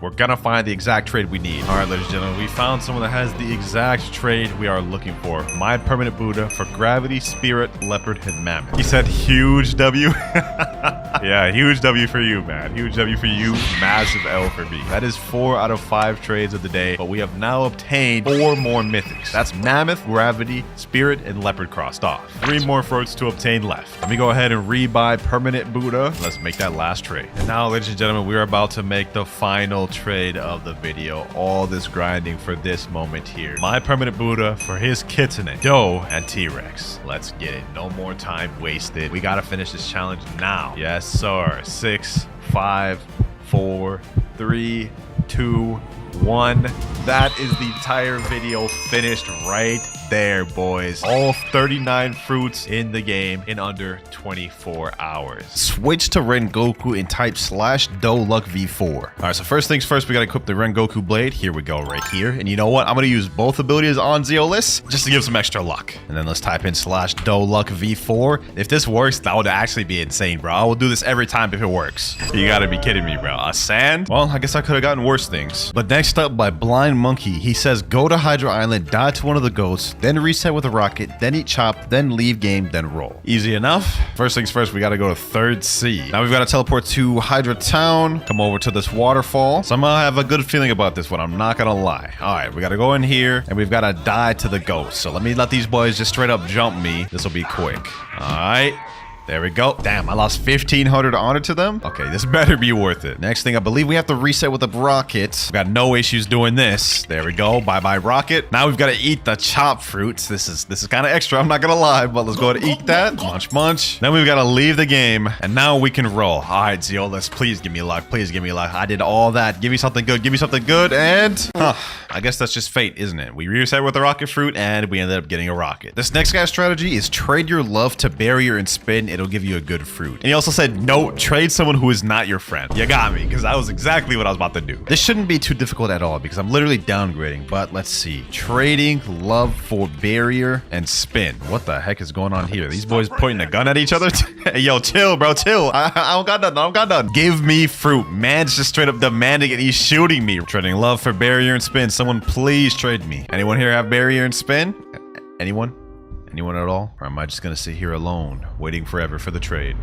We're gonna find the exact trade we need. All right, ladies and gentlemen, we found someone that has the exact trade we are looking for. My permanent Buddha for gravity, spirit, leopard, and mammoth. He said huge W. Yeah, huge W for you, man. Huge W for you. Massive L for me. That is 4 out of 5 trades of the day, but we have now obtained 4 more mythics. That's mammoth, gravity, spirit, and leopard crossed off. 3 more fruits to obtain left. Let me go ahead and rebuy permanent Buddha. Let's make that last trade. And now, ladies and gentlemen, we are about to make the final trade of the video. All this grinding for this moment here. My permanent Buddha for his kitsune, doe, and T-Rex. Let's get it. No more time wasted. We gotta finish this challenge now. Yes, sir. 6, 5, 4, 3, 2, 1. That is the entire video finished right there, boys. All 39 fruits in the game in under 24 hours. Switch to Rengoku and type /DoLuck V4. All right, so first things first, we gotta equip the Rengoku blade. Here we go, right here. And you know what? I'm gonna use both abilities on Zeolus just to give some extra luck. And then let's type in /DoLuck V4. If this works, that would actually be insane, bro. I will do this every time if it works. You gotta be kidding me, bro. A sand? Well, I guess I could have gotten worse things. But next up, by Blind Monkey, he says go to Hydra Island, die to one of the goats, then reset with a rocket, then eat chop, then leave game, then roll. Easy enough. First things first, we gotta go to 3rd Sea. Now we've got to teleport to Hydra Town, come over to this waterfall. Somehow I have a good feeling about this one, I'm not gonna lie. All right, we gotta go in here and we've gotta die to the ghost. So let me let these boys just straight up jump me. This will be quick. All right. There we go. Damn, I lost 1,500 honor to them. Okay, this better be worth it. Next thing, I believe we have to reset with a rocket. We've got no issues doing this. There we go. Bye-bye rocket. Now we've got to eat the chop fruits. This is kind of extra, I'm not gonna lie, but let's go ahead and eat that. Munch, munch. Then we've got to leave the game, and now we can roll. All right, Zeolus, please give me luck. Please give me luck. I did all that. Give me something good. Give me something good, and I guess that's just fate, isn't it? We reset with the rocket fruit, and we ended up getting a rocket. This next guy's strategy is trade your love to barrier and spin. It'll give you a good fruit. And he also said, no, trade someone who is not your friend. You got me, because that was exactly what I was about to do. This shouldn't be too difficult at all, because I'm literally downgrading, but let's see. Trading love for barrier and spin. What the heck is going on here? These boys pointing a gun at each other? Hey, yo, chill, bro, chill. I don't got nothing. I don't got nothing. Give me fruit. Man's just straight up demanding it. He's shooting me. Trading love for barrier and spin. Someone please trade me. Anyone here have barrier and spin? Anyone? Anyone at all? Or am I just gonna sit here alone, waiting forever for the trade?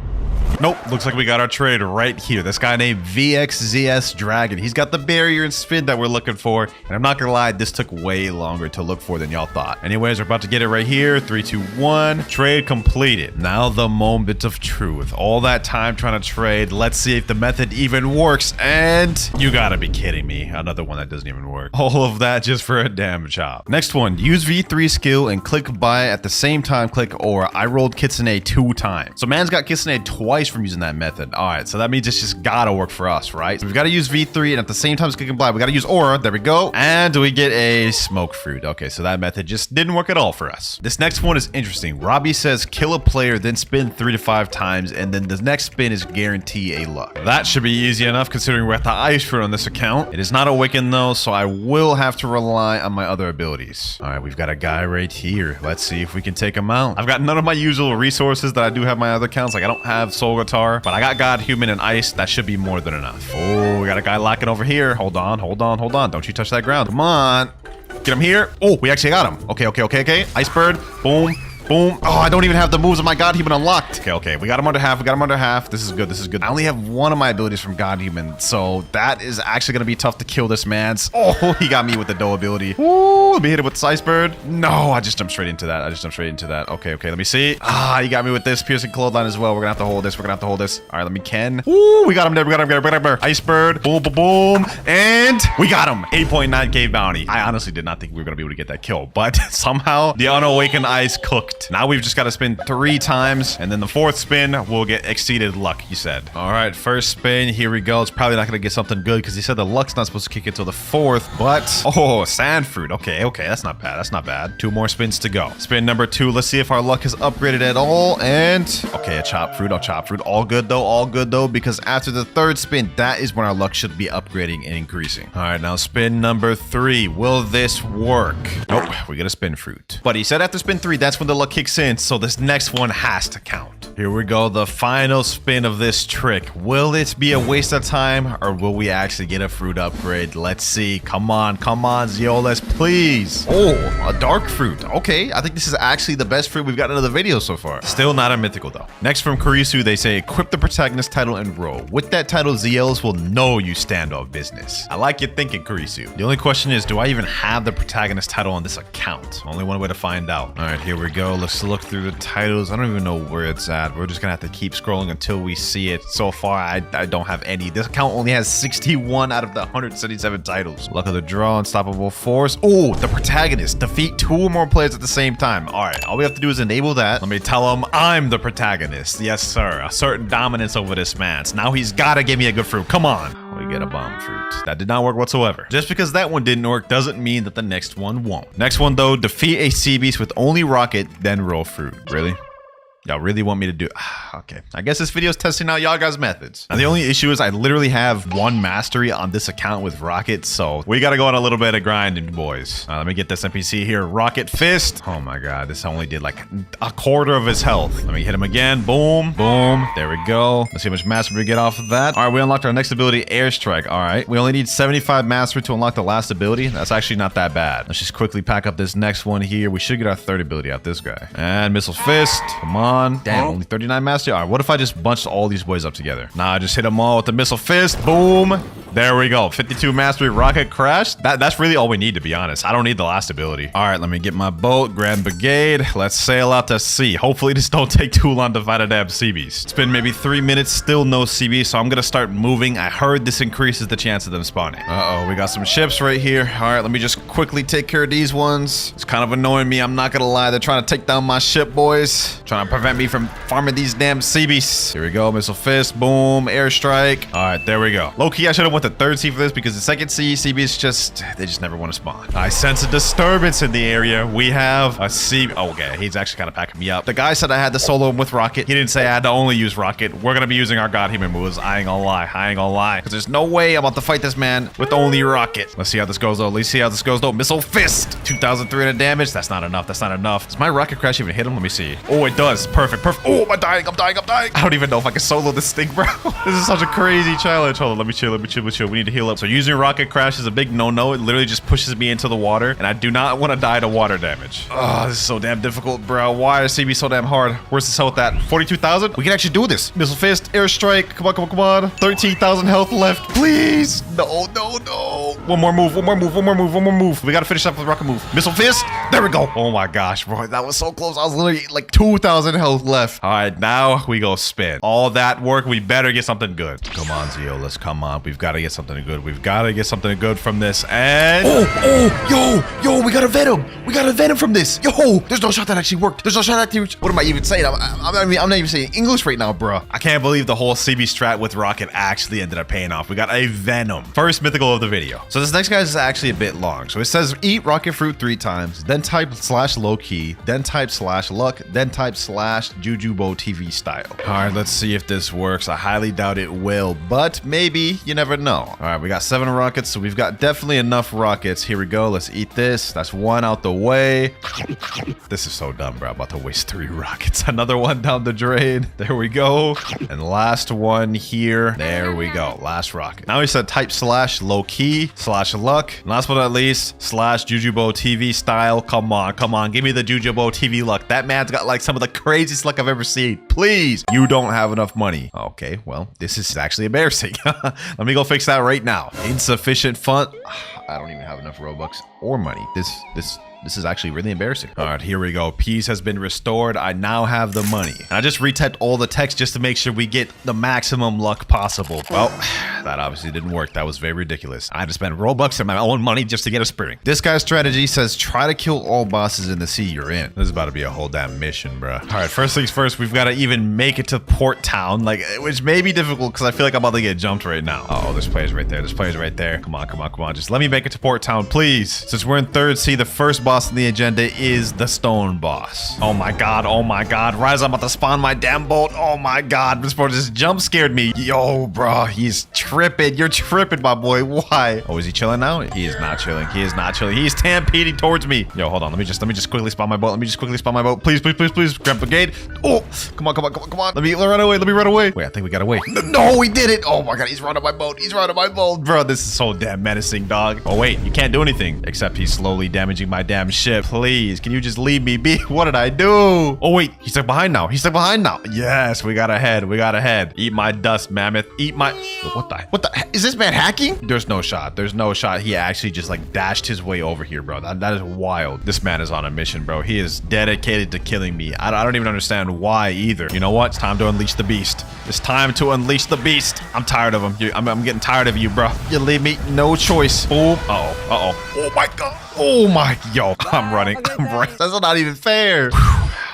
Nope, looks like we got our trade right here. This guy named VXZS Dragon. He's got the barrier and spin that we're looking for. And I'm not gonna lie, this took way longer to look for than y'all thought. Anyways, we're about to get it right here. 3, 2, 1. Trade completed. Now the moment of truth. All that time trying to trade. Let's see if the method even works. And you gotta be kidding me. Another one that doesn't even work. All of that just for a damn chop. Next one, use V3 skill and click buy at the same time click aura. I rolled Kitsune 2 times. So man's got Kitsune twice from using that method. All right, so that means it's just gotta work for us, right? So we've got to use V3 and at the same time as click and buy, we got to use aura. There we go. And we get a smoke fruit. Okay, so that method just didn't work at all for us. This next one is interesting. Robbie says kill a player, then spin 3 to 5 times, and then the next spin is guarantee a luck. That should be easy enough considering we're at the ice fruit on this account. It is not awakened though, so I will have to rely on my other abilities. All right, we've got a guy right here. Let's see if we can take him out. I've got none of my usual resources that I do have my other accounts. Like I don't have soul guitar, but I got God, human, and ice. That should be more than enough. Oh, we got a guy locking over here. Hold on, hold on, hold on. Don't you touch that ground. Come on. Get him here. Oh, we actually got him. Okay, okay, okay, okay. Ice bird. Boom. Boom. Oh, I don't even have the moves of my God Human unlocked. Okay, okay. We got him under half. We got him under half. This is good. This is good. I only have one of my abilities from God Human, so that is actually going to be tough to kill this man's. Oh, he got me with the dough ability. Ooh, let me hit it with Ice Bird. No, I just jumped straight into that. I just jumped straight into that. Okay, okay. Let me see. Ah, he got me with this piercing clothesline as well. We're going to have to hold this. We're going to have to hold this. All right, let me Ken. Ooh, we got him there. We got him there. We got him there. Ice Bird. Boom, boom, boom. And we got him. 8.9k bounty. I honestly did not think we were going to be able to get that kill, but somehow the unawakened ice cooked. Now we've just got to spin 3 times, and then the 4th spin will get exceeded luck, he said. All right, first spin, here we go. It's probably not gonna get something good because he said the luck's not supposed to kick until the 4th, but oh, sand fruit. Okay, okay, that's not bad. That's not bad. 2 more spins to go. Spin number 2. Let's see if our luck has upgraded at all. And okay, a chop fruit. A chop fruit. All good though. All good though, because after the 3rd spin, that is when our luck should be upgrading and increasing. All right, now spin number 3. Will this work? Nope, we get a spin fruit. But he said after spin 3, that's when the luck kicks in. So this next one has to count. Here we go, the final spin of this trick. Will it be a waste of time, or will we actually get a fruit upgrade? Let's see. Come on, Zeolus, please. Oh, a dark fruit. Okay, I think this is actually the best fruit we've gotten in the video so far. Still not a mythical though. Next from Kurisu, they say equip the protagonist title and roll. With that title, Zeolus will know you stand on business. I like your thinking, Kurisu. The only question is, do I even have the protagonist title on this account? Only one way to find out. All right, here we go. Let's look through the titles. I don't even know where it's at. We're just gonna have to keep scrolling until we see it. So far, I don't have any. This account only has 61 out of the 177 titles. Luck of the draw, unstoppable force. Oh, the protagonist. Defeat 2 or more players at the same time. All right, all we have to do is enable that. Let me tell him I'm the protagonist. Yes, sir. A certain dominance over this man. So now he's gotta give me a good fruit. Come on. We we get a bomb fruit. That did not work whatsoever. Just because that one didn't work doesn't mean that the next one won't. Next one though, defeat a sea beast with only rocket, then roll fruit. Really? Y'all really want me to do... Okay. I guess this video is testing out y'all guys' methods. Now, the only issue is I literally have 1 mastery on this account with Rocket, so we gotta go on a little bit of grinding, boys. Let me get this NPC here. Rocket Fist. Oh my god, this only did like a quarter of his health. Let me hit him again. Boom. Boom. There we go. Let's see how much mastery we get off of that. All right, we unlocked our next ability, Airstrike. All right. We only need 75 mastery to unlock the last ability. That's actually not that bad. Let's just quickly pack up this next one here. We should get our third ability out this guy. And Missile Fist. Come on. Damn, only 39 mastery. All right, what if I just bunched all these boys up together? Nah, I just hit them all with the Missile Fist. Boom. There we go. 52 mastery, Rocket Crash. That's really all we need, to be honest. I don't need the last ability. All right, let me get my boat, Grand Brigade. Let's sail out to sea. Hopefully this don't take too long to fight a damn sea beast. It's been maybe 3 minutes, still no sea beast, so I'm gonna start moving. I heard this increases the chance of them spawning. Uh-oh, we got some ships right here. All right, let me just quickly take care of these ones. It's kind of annoying me, I'm not gonna lie. They're trying to take down my ship, boys. Trying to prevent me from farming these damn sea beasts. Here we go, Missile Fist, boom, Airstrike. All right, there we go. Low-key, I should have went to third sea for this because the second sea beasts they just never want to spawn. I sense a disturbance in the area. We have a sea... Oh, okay, he's actually kind of packing me up. The guy said I had to solo him with Rocket. He didn't say I had to only use Rocket. We're gonna be using our God Human moves. I ain't gonna lie. Because there's no way I'm about to fight this man with only Rocket. Let's see how this goes though. Missile Fist. 2,300 damage. That's not enough. Does my Rocket Crash even hit him? Let me see. Oh, it does. Perfect. Oh, I'm dying. I don't even know if I can solo this thing, bro. This is such a crazy challenge. Hold on, let me chill. We need to heal up. So using Rocket Crash is a big no-no. It literally just pushes me into the water, and I do not want to die to water damage. Oh, this is so damn difficult, bro. Why is CB so damn hard? Where's this health at? 42,000? We can actually do this. Missile Fist, Airstrike. Come on. 13,000 health left. Please. No. One more move. We gotta finish up with Rocket move. Missile Fist. There we go. Oh my gosh, bro. That was so close. I was literally like 2,000 health left. All right, now we go spin. All that work, we better get something good. Come on, Zeolus. Come on. We've got to get something good. We've got to get something good from this. And... Yo, we got a Venom from this. Yo, there's no shot that actually worked. What am I even saying? I'm not even saying English right now, bro. I can't believe the whole CB strat with Rocket actually ended up paying off. We got a Venom. First mythical of the video. So this next guy is actually a bit long. So it says eat Rocket Fruit 3 times, then type /low-key, then type /luck, then type /Jujubo TV style. All right, let's see if this works. I highly doubt it will, but maybe. You never know. All right, we got 7 rockets, so we've got definitely enough rockets. Here we go. Let's eat this. That's 1 out the way. This is so dumb, bro. I'm about to waste 3 rockets. Another one down the drain. There we go. And last one here. There we go. Last rocket. Now he said type /low-key, /luck. And last but not least, /Jujubo TV style. Come on. Give me the Jujubo TV luck. That man's got like some of the craziest luck I've ever seen. Please. You don't have enough money. Okay, well, this is actually embarrassing. Let me go fix that right now. Insufficient fund. I don't even have enough Robux or money. This is actually really embarrassing. All right, here we go. Peace has been restored. I now have the money. And I just retyped all the text just to make sure we get the maximum luck possible. Well, that obviously didn't work. That was very ridiculous. I had to spend Robux and my own money just to get a spring. This guy's strategy says try to kill all bosses in the sea you're in. This is about to be a whole damn mission, bro. All right, first things first, we've got to even make it to Port Town, like, which may be difficult because I feel like I'm about to get jumped right now. Oh, there's players right there. Come on. Just let me make it to Port Town, please. Since we're in third sea, the first boss in the agenda is the stone boss. Oh my god. Rise, I'm about to spawn my damn boat. Oh my god, this boat just jump scared me. Yo, bro, he's tripping. You're tripping, my boy. Why? Oh, is he chilling now? He is not chilling. He's stampeding towards me. Yo, hold on. Let me just quickly spawn my boat. Please. Grab brigade. Oh, come on. Let me run away. Wait, I think we got away. No, we did it. Oh my god, he's running my boat. Bro, this is so damn menacing, dog. Oh wait, you can't do anything except he's slowly damaging my damn ship. Please, can you just leave me be? What did I do? Oh wait, he's stuck behind now. Yes, we got ahead. Eat my dust, mammoth. Eat my... What the... Is this man hacking? There's no shot. He actually just like dashed his way over here, bro. That is wild. This man is on a mission, bro. He is dedicated to killing me. I don't even understand why either. You know what? It's time to unleash the beast. I'm tired of him. I'm getting tired of you, bro. You leave me no choice. Boom. Oh my god. Oh my... Yo, I'm running. That's not even fair.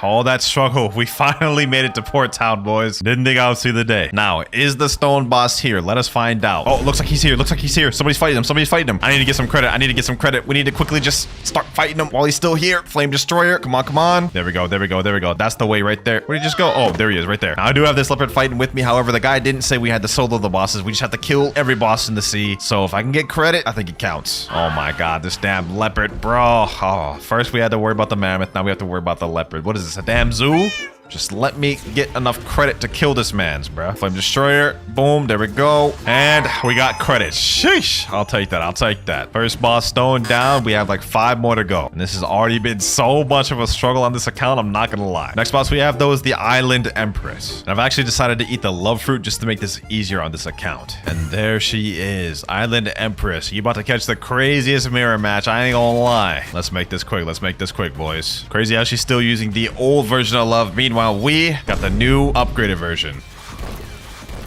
all that struggle, we finally made it to Port Town, boys. Didn't think I would see the day. Now, is the stone boss here? Let us find out. Oh, looks like he's here. Looks like he's here. Somebody's fighting him. Somebody's fighting him. I need to get some credit. I need to get some credit. We need to quickly just start fighting him while he's still here. Flame Destroyer. Come on, come on. There we go. There we go. There we go. That's the way right there. Where'd he just go? Oh, there he is right there. Now, I do have this leopard fighting with me. However, the guy didn't say we had to solo the bosses. We just have to kill every boss in the sea. So if I can get credit, I think it counts. Oh my God, this damn leopard, bro. Oh, first we had to worry about the mammoth. Now we have to worry about the leopard. What is this, a damn zoo? Just let me get enough credit to kill this man's, bro. Flame Destroyer. Boom. There we go. And we got credit. Sheesh. I'll take that. I'll take that. First boss stone down. We have like 5 more to go. And this has already been so much of a struggle on this account. I'm not going to lie. Next boss we have, though, is the Island Empress. And I've actually decided to eat the love fruit just to make this easier on this account. And there she is. Island Empress. You about to catch the craziest mirror match. I ain't gonna lie. Let's make this quick. Let's make this quick, boys. Crazy how she's still using the old version of love. Meanwhile, we got the new upgraded version.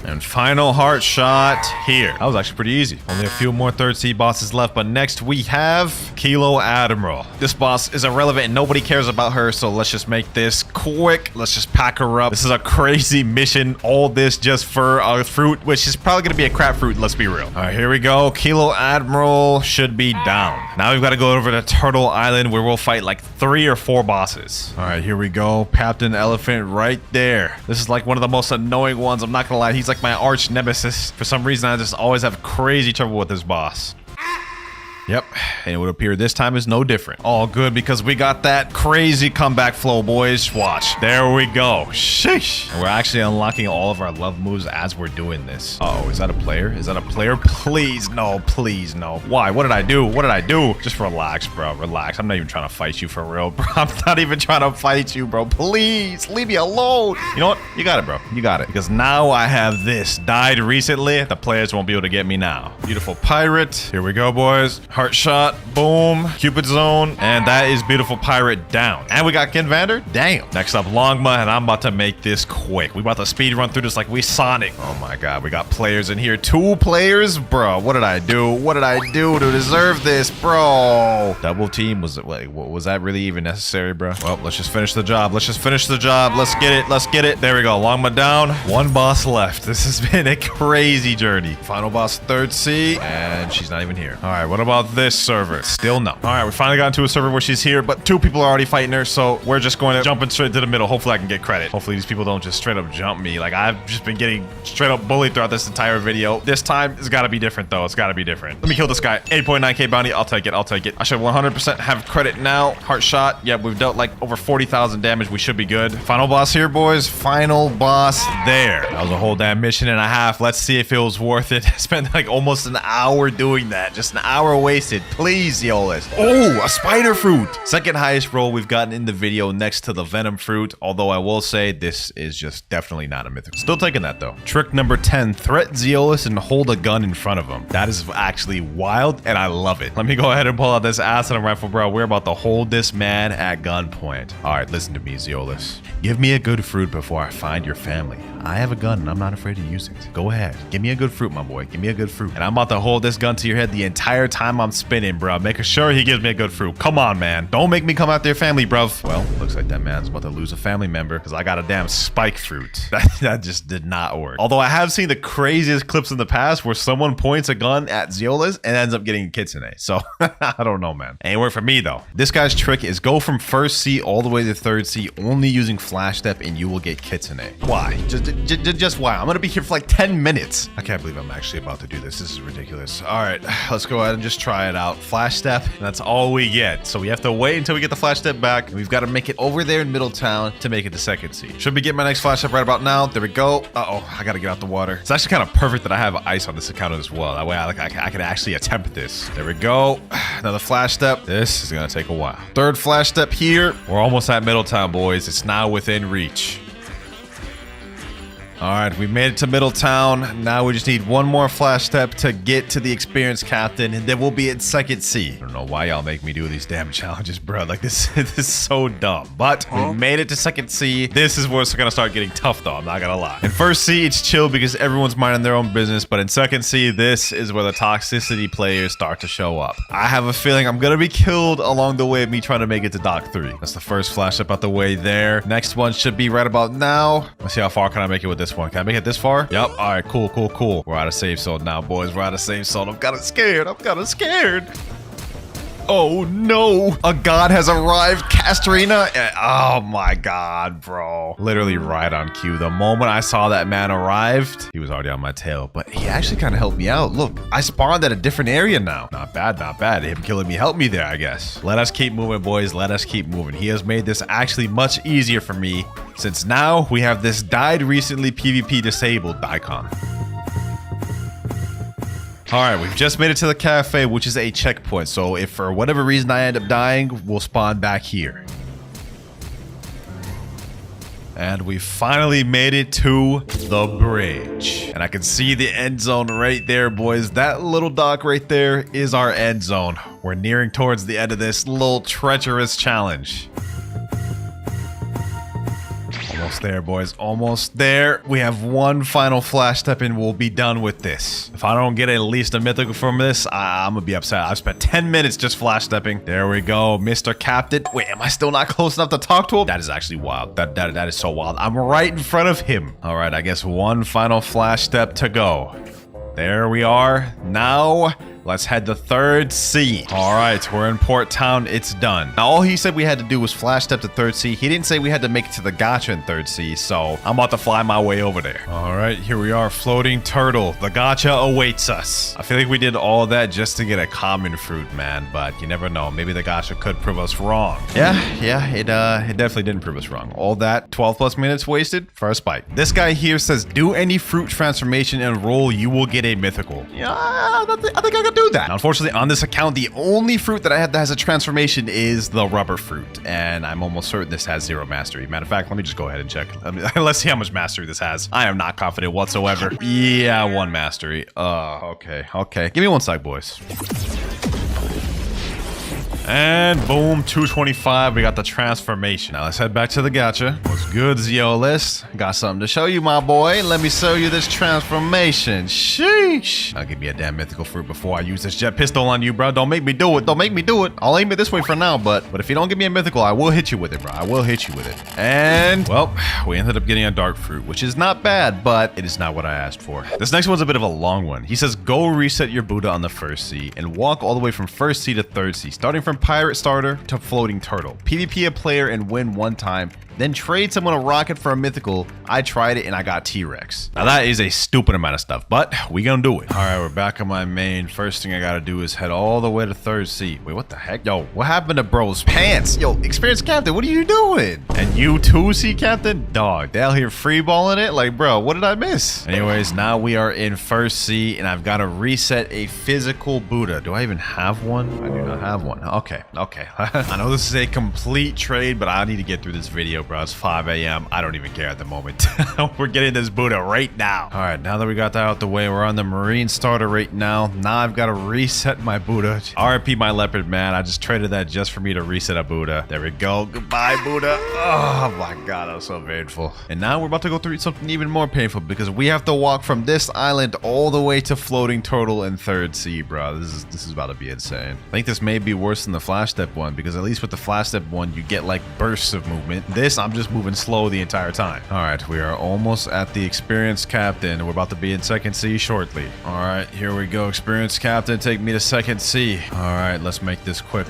And final heart shot here. That was actually pretty easy. Only a few more third sea bosses left, but next we have Kilo Admiral. This boss is irrelevant and nobody cares about her, so let's just make this quick. Let's just pack her up. This is a crazy mission. All this just for a fruit, which is probably gonna be a crap fruit, let's be real. All right, here we go. Kilo Admiral should be down. Now we've got to go over to Turtle Island where we'll fight like 3 or 4 bosses. All right, here we go. Captain Elephant right there. This is like one of the most annoying ones. I'm not gonna lie. He's like my arch nemesis. For some reason, I just always have crazy trouble with this boss. Yep, and it would appear this time is no different. All good because we got that crazy comeback flow, boys. Watch. There we go. Sheesh. And we're actually unlocking all of our love moves as we're doing this. Uh-oh, is that a player? Is that a player? Please, no. Please, no. Why? What did I do? What did I do? Just relax, bro. Relax. I'm not even trying to fight you for real, bro. I'm not even trying to fight you, bro. Please, leave me alone. You know what? You got it, bro. You got it. Because now I have this. Died recently. The players won't be able to get me now. Beautiful pirate. Here we go, boys. Heart shot, boom, Cupid zone, and that is beautiful pirate down. And we got Ken Vander, damn. Next up, Longma, and I'm about to make this quick. We about to speed run through this like we Sonic. Oh my God, we got players in here. 2 players, bro. What did I do? What did I do to deserve this, bro? Double team, was that really even necessary, bro? Well, let's just finish the job. Let's just finish the job. Let's get it. Let's get it. There we go. Longma down. 1 boss left. This has been a crazy journey. Final boss, third sea, and she's not even here. All right, what about this server? Still no. All right, we finally got into a server where she's here, but 2 people are already fighting her, so we're just going to jump in straight to the middle. Hopefully I can get credit. Hopefully these people don't just straight up jump me. Like I've just been getting straight up bullied throughout this entire video. This time it's got to be different though. It's got to be different. Let me kill this guy. 8.9k bounty. I'll take it. I'll take it. I should 100% have credit now. Heart shot. Yep, we've dealt like over 40,000 damage. We should be good. Final boss here, boys. Final boss there. That was a whole damn mission and a half. Let's see if it was worth it. I spent like almost an hour doing that. Just an hour wasted. Please, Zeolus. Oh, a spider fruit. Second highest roll we've gotten in the video next to the venom fruit. Although I will say this is just definitely not a mythical. Still taking that though. Trick number 10. Threat Zeolus and hold a gun in front of him. That is actually wild and I love it. Let me go ahead and pull out this acid rifle, bro. We're about to hold this man at gunpoint. All right, listen to me, Zeolus. Give me a good fruit before I find your family. I have a gun and I'm not afraid to use it. Go ahead. Give me a good fruit, my boy. Give me a good fruit. And I'm about to hold this gun to your head the entire time I'm spinning, bro. Making sure he gives me a good fruit. Come on, man. Don't make me come out their family, bruv. Well, looks like that man's about to lose a family member because I got a damn spike fruit. That just did not work. Although I have seen the craziest clips in the past where someone points a gun at Zeolus and ends up getting a kitsune. So I don't know, man. Ain't work for me, though. This guy's trick is go from first sea all the way to third sea only using flash step and you will get kitsune. Why? Just why? I'm gonna be here for like 10 minutes. I can't believe I'm actually about to do this. This is ridiculous. All right, let's go ahead and just try it out. Flash step, and that's all we get. So we have to wait until we get the flash step back. And we've got to make it over there in Middletown to make it to second sea. Should be getting my next flash step right about now. There we go. Uh-oh, I gotta get out the water. It's actually kind of perfect that I have ice on this account as well. That way I can actually attempt this. There we go. Another flash step. This is gonna take a while. Third flash step here. We're almost at Middletown, boys. It's now within reach. All right, we made it to Middletown. Now we just need one more flash step to get to the experienced captain, and then we'll be at second C. I don't know why y'all make me do these damn challenges, bro. Like, this is so dumb. But we made it to second C. This is where it's gonna start getting tough, though. I'm not gonna lie. In first C, it's chill because everyone's minding their own business. But in second C, this is where the toxicity players start to show up. I have a feeling I'm gonna be killed along the way of me trying to make it to Dock 3. That's the first flash step out the way there. Next one should be right about now. Let's see how far can I make it with this one. Can I make it this far? Yep. All right, cool. We're out of safe zone now, boys. We're out of safe zone. I'm kind of scared. Oh no, a god has arrived, Castrina. Oh my god, bro. Literally right on cue. The moment I saw that man arrived, he was already on my tail, but he actually kind of helped me out. Look, I spawned at a different area now. Not bad. Him killing me helped me there, I guess. Let us keep moving, boys. Let us keep moving. He has made this actually much easier for me since now we have this died recently PvP disabled icon. All right, we've just made it to the cafe, which is a checkpoint. So if for whatever reason I end up dying, we'll spawn back here. And we finally made it to the bridge. And I can see the end zone right there, boys. That little dock right there is our end zone. We're nearing towards the end of this little treacherous challenge. Almost there, boys. Almost there. We have one final flash step and we'll be done with this. If I don't get at least a mythical from this, I'm gonna be upset. I've spent 10 minutes just flash stepping. There we go, Mr. Captain. Wait, am I still not close enough to talk to him? That is actually wild. That is so wild. I'm right in front of him. All right, I guess one final flash step to go. There we are. Now, let's head to third C. All right, we're in Port Town. It's done. Now, all he said we had to do was flash step to third C. He didn't say we had to make it to the gacha in third C, so I'm about to fly my way over there. All right, here we are, floating turtle. The gacha awaits us. I feel like we did all of that just to get a common fruit, man, but you never know. Maybe the gacha could prove us wrong. Yeah, it definitely didn't prove us wrong. All that 12 plus minutes wasted for a spike. This guy here says, do any fruit transformation and roll, you will get a mythical. Yeah, I think I could do that. Now, unfortunately, on this account, the only fruit that I have that has a transformation is the rubber fruit, and I'm almost certain this has 0 mastery. Matter of fact, let me just go ahead and check. Let's see how much mastery this has. I am not confident whatsoever. Yeah, 1 mastery. Okay. Give me 1 sec, boys. And boom, 225. We got the transformation. Now let's head back to the gacha. What's good, Zeolus? Got something to show you, my boy. Let me show you this transformation. Sheesh. Now give me a damn mythical fruit before I use this jet pistol on you, bro. Don't make me do it. I'll aim it this way for now, but if you don't give me a mythical, I will hit you with it, bro. I will hit you with it. And, well, we ended up getting a dark fruit, which is not bad, but it is not what I asked for. This next one's a bit of a long one. He says, go reset your Buddha on the first C and walk all the way from first C to third C, starting from pirate starter to floating turtle. PvP a player and win 1 time, then trade someone a rocket for a mythical. I tried it and I got T-Rex. Now that is a stupid amount of stuff, but we gonna do it. All right, we're back on my main. First thing I gotta do is head all the way to third C. Wait, what the heck? Yo, what happened to bro's pants? Yo, experienced captain, what are you doing? And you too, C captain? Dog, they out here freeballing it? Like, bro, what did I miss? Anyways, now we are in first C and I've got to reset a physical Buddha. Do I even have one? I do not have one. Okay. I know this is a complete trade, but I need to get through this video, bro. It's 5 a.m. I don't even care at the moment. We're getting this Buddha right now. All right, now that we got that out the way, we're on the marine starter right now. Now I've got to reset my Buddha. RIP my leopard, man. I just traded that just for me to reset a Buddha. There we go. Goodbye, Buddha. Oh my God, that was so painful. And now we're about to go through something even more painful because we have to walk from this island all the way to floating turtle in third sea, bro. This is about to be insane. I think this may be worse than the flash step one because at least with the flash step one, you get like bursts of movement. This, I'm just moving slow the entire time. All right, we are almost at the experienced captain. We're about to be in second C shortly. All right, here we go. Experienced captain, take me to second C. All right, let's make this quick.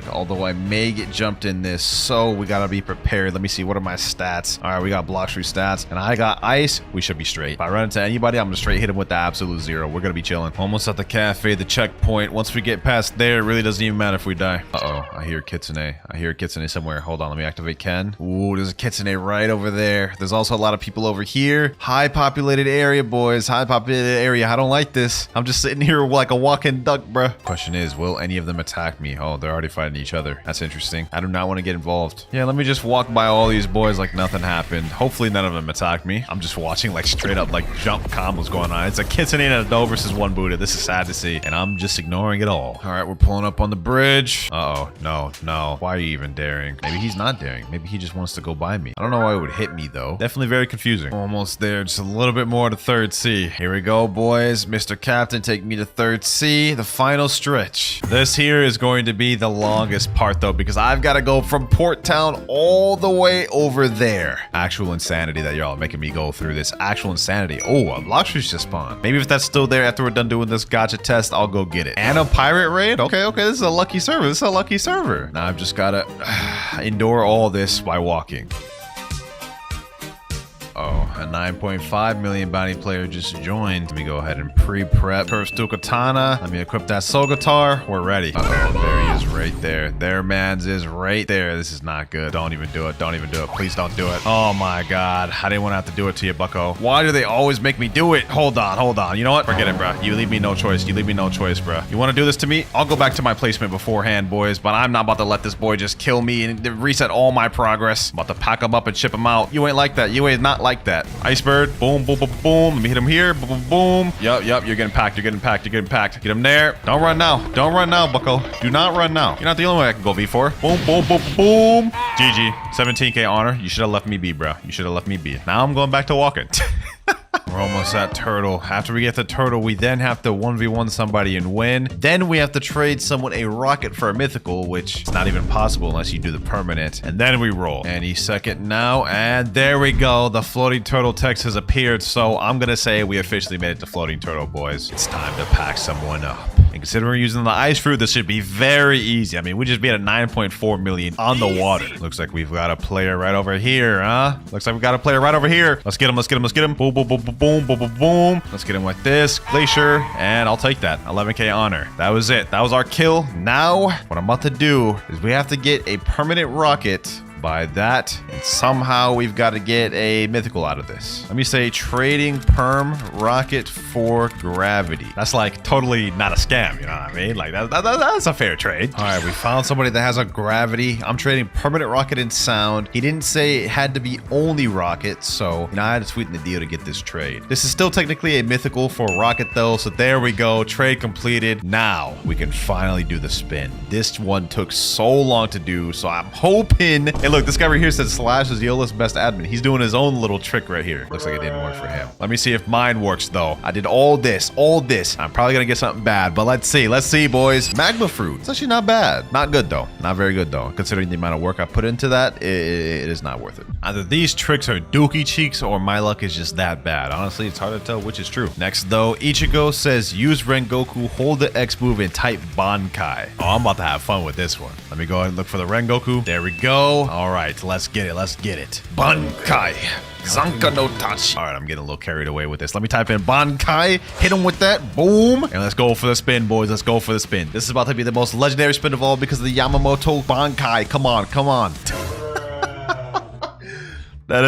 Although I may get jumped in this, so we gotta be prepared. Let me see, what are my stats? All right, we got Blox stats, and I got ice. We should be straight. If I run into anybody, I'm gonna straight hit him with the absolute 0. We're gonna be chilling. Almost at the cafe, the checkpoint. Once we get past there, it really doesn't even matter if we die. Uh-oh, I hear Kitsune. I hear Kitsune somewhere. Hold on, let me activate Ken. one. Ooh, there's a kitsune right over there. There's also a lot of people over here. High populated area, boys. High populated area. I don't like this. I'm just sitting here like a walking duck, bruh. Question is, will any of them attack me? Oh, they're already fighting each other. That's interesting. I do not want to get involved. Yeah, let me just walk by all these boys like nothing happened. Hopefully none of them attack me. I'm just watching like straight up like jump combos going on. It's a kitsune and a doe versus one Buddha. This is sad to see, and I'm just ignoring it all. All right, we're pulling up on the bridge. Uh-oh, no. Why are you even daring? Maybe he's not daring. Maybe he just wants to go by me. I don't know why it would hit me though. Definitely very confusing. Almost there, just a little bit more to third C. Here we go, boys. Mr. Captain, take me to third C, the final stretch. This here is going to be the longest part though, because I've got to go from Port Town all the way over there. Actual insanity that y'all are making me go through this. Actual insanity. Oh, a Blox just spawned. Maybe if that's still there after we're done doing this gacha test, I'll go get it. And a pirate raid? Okay, this is a lucky server. This is a lucky server. Now I've just got to endure all this by walking. Oh, a 9.5 million bounty player just joined. Let me go ahead and pre-prep. First to katana. Let me equip that soul guitar. We're ready. Uh-oh, there he is right there. There mans is right there. This is not good. Don't even do it. Don't even do it. Please don't do it. Oh my god. I didn't want to have to do it to you, bucko. Why do they always make me do it? Hold on. You know what? Forget it, bro. You leave me no choice. Bro. You want to do this to me? I'll go back to my placement beforehand, boys, but I'm not about to let this boy just kill me and reset all my progress. I'm about to pack him up and ship him out. You ain't like that. You ain't not like that. Icebird. Boom. Let me hit him here. Boom. Yup. You're getting packed. Get him there. Don't run now, bucko. Do not run now. You're not the only one I can go V for. Boom. GG. 17k honor. You should have left me be, bro. Now I'm going back to walking. We're almost at turtle. After we get the turtle, we then have to 1v1 somebody and win. Then we have to trade someone a rocket for a mythical, which is not even possible unless you do the permanent. And then we roll. Any second now. And there we go. The floating turtle text has appeared. So I'm going to say we officially made it to floating turtle, boys. It's time to pack someone up. And considering we're using the ice fruit, this should be very easy. I mean, we just beat a 9.4 million on the water. Looks like we've got a player right over here, huh? Let's get him. Boom. Let's get him like this. Glacier. And I'll take that. 11k honor. That was it. That was our kill. Now, what I'm about to do is we have to get a permanent rocket by that, and somehow we've got to get a mythical out of this. Let me say trading perm rocket for gravity. That's like totally not a scam, you know what I mean? Like that's a fair trade. All right, we found somebody that has a gravity. I'm trading permanent rocket and sound. He didn't say it had to be only rocket, so you know, I had to sweeten the deal to get this trade. This is still technically a mythical for rocket though, so there we go. Trade completed. Now we can finally do the spin. This one took so long to do, so I'm hoping. Hey, look, this guy right here says Slash is Yola's best admin. He's doing his own little trick right here. Looks like it didn't work for him. Let me see if mine works though. I did all this. I'm probably gonna get something bad, but let's see, boys. Magma fruit. It's actually not bad. Not good though. Not very good though. Considering the amount of work I put into that, it is not worth it. Either these tricks are dookie cheeks or my luck is just that bad. Honestly, it's hard to tell which is true. Next though, Ichigo says use Rengoku, hold the X move and type Bankai. Oh, I'm about to have fun with this one. Let me go ahead and look for the Rengoku. There we go. All right, let's get it. Bankai. Zanka no Tachi. All right, I'm getting a little carried away with this. Let me type in Bankai, hit him with that, boom, and let's go for the spin, boys. Let's go for the spin. This is about to be the most legendary spin of all because of the Yamamoto Bankai. Come on. That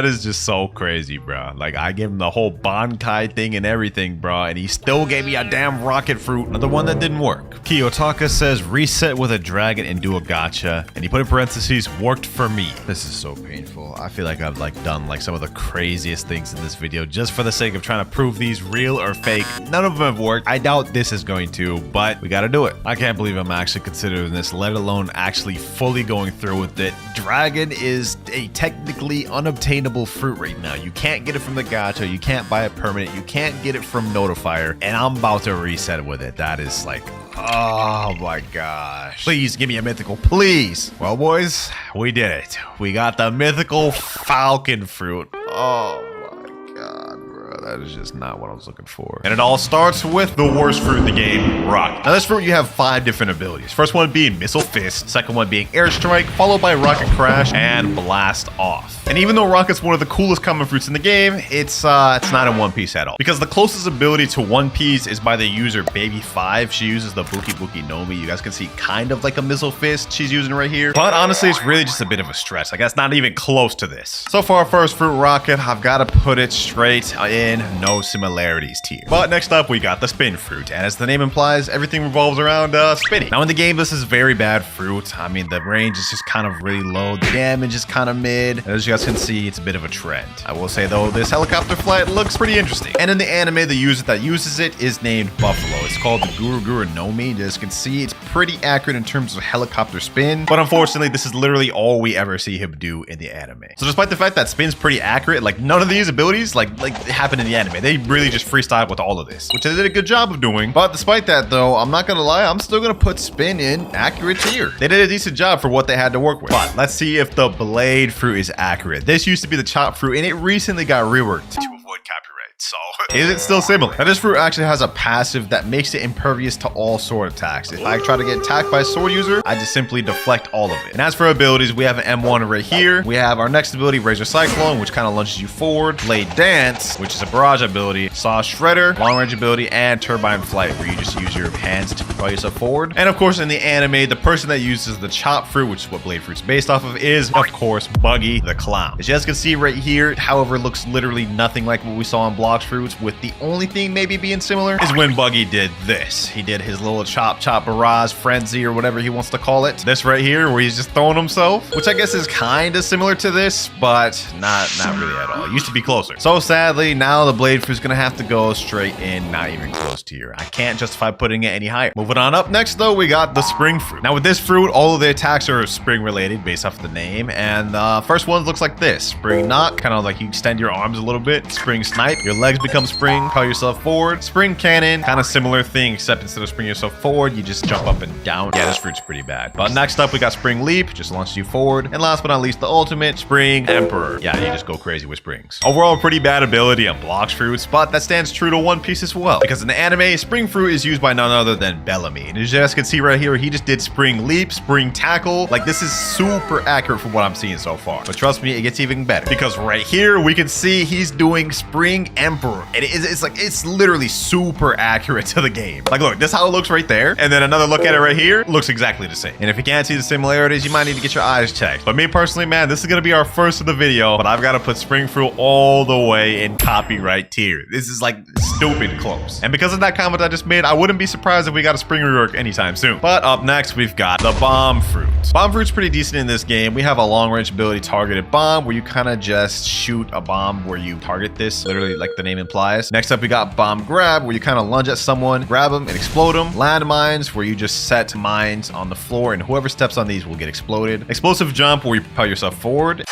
is just so crazy, bro. Like, I gave him the whole Bankai thing and everything, bro, and he still gave me a damn rocket fruit. Another one that didn't work. Kiyotaka says reset with a dragon and do a gacha, and he put in parentheses worked for me. This is so painful. I feel like I've done some of the craziest things in this video just for the sake of trying to prove these real or fake. None of them have worked. I doubt this is going to, but we gotta do it. I can't believe I'm actually considering this, let alone actually fully going through with it. Dragon is a technically unobtainable fruit right now. You can't get it from the gacha. You can't buy it permanent. You can't get it from Notifier, and I'm about to reset with it. That is like, oh my gosh. Please give me a mythical, please. Well, boys, we did it. We got the mythical falcon fruit. Oh my god, bro. that is just not what I was looking for. And it all starts with the worst fruit in the game, Rocket. Now this fruit, you have 5 different abilities. First one being Missile Fist, second one being Airstrike, followed by Rocket Crash and Blast Off. And even though Rocket's one of the coolest common fruits in the game, it's not in One Piece at all. Because the closest ability to One Piece is by the user Baby5. She uses the Buki Buki Nomi. You guys can see kind of like a Missile Fist she's using right here. But honestly, it's really just a bit of a stretch. Like, that's not even close to this. So for our first fruit, Rocket, I've got to put it straight in no similarities tier. But next up, we got the Spin Fruit. And as the name implies, everything revolves around spinning. Now in the game, this is very bad fruit. I mean, the range is just kind of really low. The damage is kind of mid. As you guys can see, it's a bit of a trend. I will say though, this helicopter flight looks pretty interesting. And in the anime, the user that uses it is named Buffalo. It's called the Guru Guru Nomi. As you can see, it's pretty accurate in terms of helicopter spin. But unfortunately, this is literally all we ever see him do in the anime. So despite the fact that spin's pretty accurate, like none of these abilities like happen in the anime. They really just freestyle with all of this, which they did a good job of doing. But despite that though, I'm not gonna lie, I'm still gonna put spin in accurate tier. They did a decent job for what they had to work with. But let's see if the blade fruit is accurate. This used to be the chop fruit and it recently got reworked to avoid copyright. So, is it still similar? Now, this fruit actually has a passive that makes it impervious to all sword attacks. If I try to get attacked by a sword user, I just simply deflect all of it. And as for abilities, we have an M1 right here. We have our next ability, Razor Cyclone, which kind of launches you forward. Blade Dance, which is a barrage ability. Saw Shredder, long range ability, and Turbine Flight, where you just use your hands to propel yourself forward. And of course, in the anime, the person that uses the chop fruit, which is what Blade Fruit's based off of, is, of course, Buggy the Clown. As you guys can see right here, however, looks literally nothing like what we saw in Blox fruits, with the only thing maybe being similar is when Buggy did this. He did his little chop barrage frenzy or whatever he wants to call it. This right here where he's just throwing himself, which I guess is kind of similar to this, but not really at all. It used to be closer. So sadly, now the Blade Fruit's gonna have to go straight in, not even close to here. I can't justify putting it any higher. Moving on up next though, we got the Spring Fruit. Now with this fruit, all of the attacks are spring related based off the name, and the first one looks like this. Spring Knock, kind of like you extend your arms a little bit. Spring Snipe, your legs become spring, propel yourself forward. Spring Cannon, kind of similar thing, except instead of springing yourself forward, you just jump up and down. Yeah, this fruit's pretty bad. But next up, we got Spring Leap, just launches you forward. And last but not least, the ultimate, Spring Emperor. Yeah, you just go crazy with springs. Overall, pretty bad ability on Blox fruits, but that stands true to One Piece as well. Because in the anime, Spring Fruit is used by none other than Bellamy. And as you guys can see right here, he just did Spring Leap, Spring Tackle. Like, this is super accurate from what I'm seeing so far. But trust me, it gets even better. Because right here, we can see he's doing Spring Emperor. And it's literally super accurate to the game. Like, look, this is how it looks right there. And then another look at it right here, looks exactly the same. And if you can't see the similarities, you might need to get your eyes checked. But me personally, man, this is gonna be our first of the video, but I've got to put Spring Fruit all the way in copyright tier. This is like stupid close. And because of that comment I just made, I wouldn't be surprised if we got a spring rework anytime soon. But up next, we've got the Bomb Fruit. Bomb Fruit's pretty decent in this game. We have a long range ability, Targeted Bomb, where you kind of just shoot a bomb where you target this, literally like the name implies. Next up, we got Bomb Grab, where you kind of lunge at someone, grab them and explode them. Landmines, where you just set mines on the floor and whoever steps on these will get exploded. Explosive Jump, where you propel yourself forward.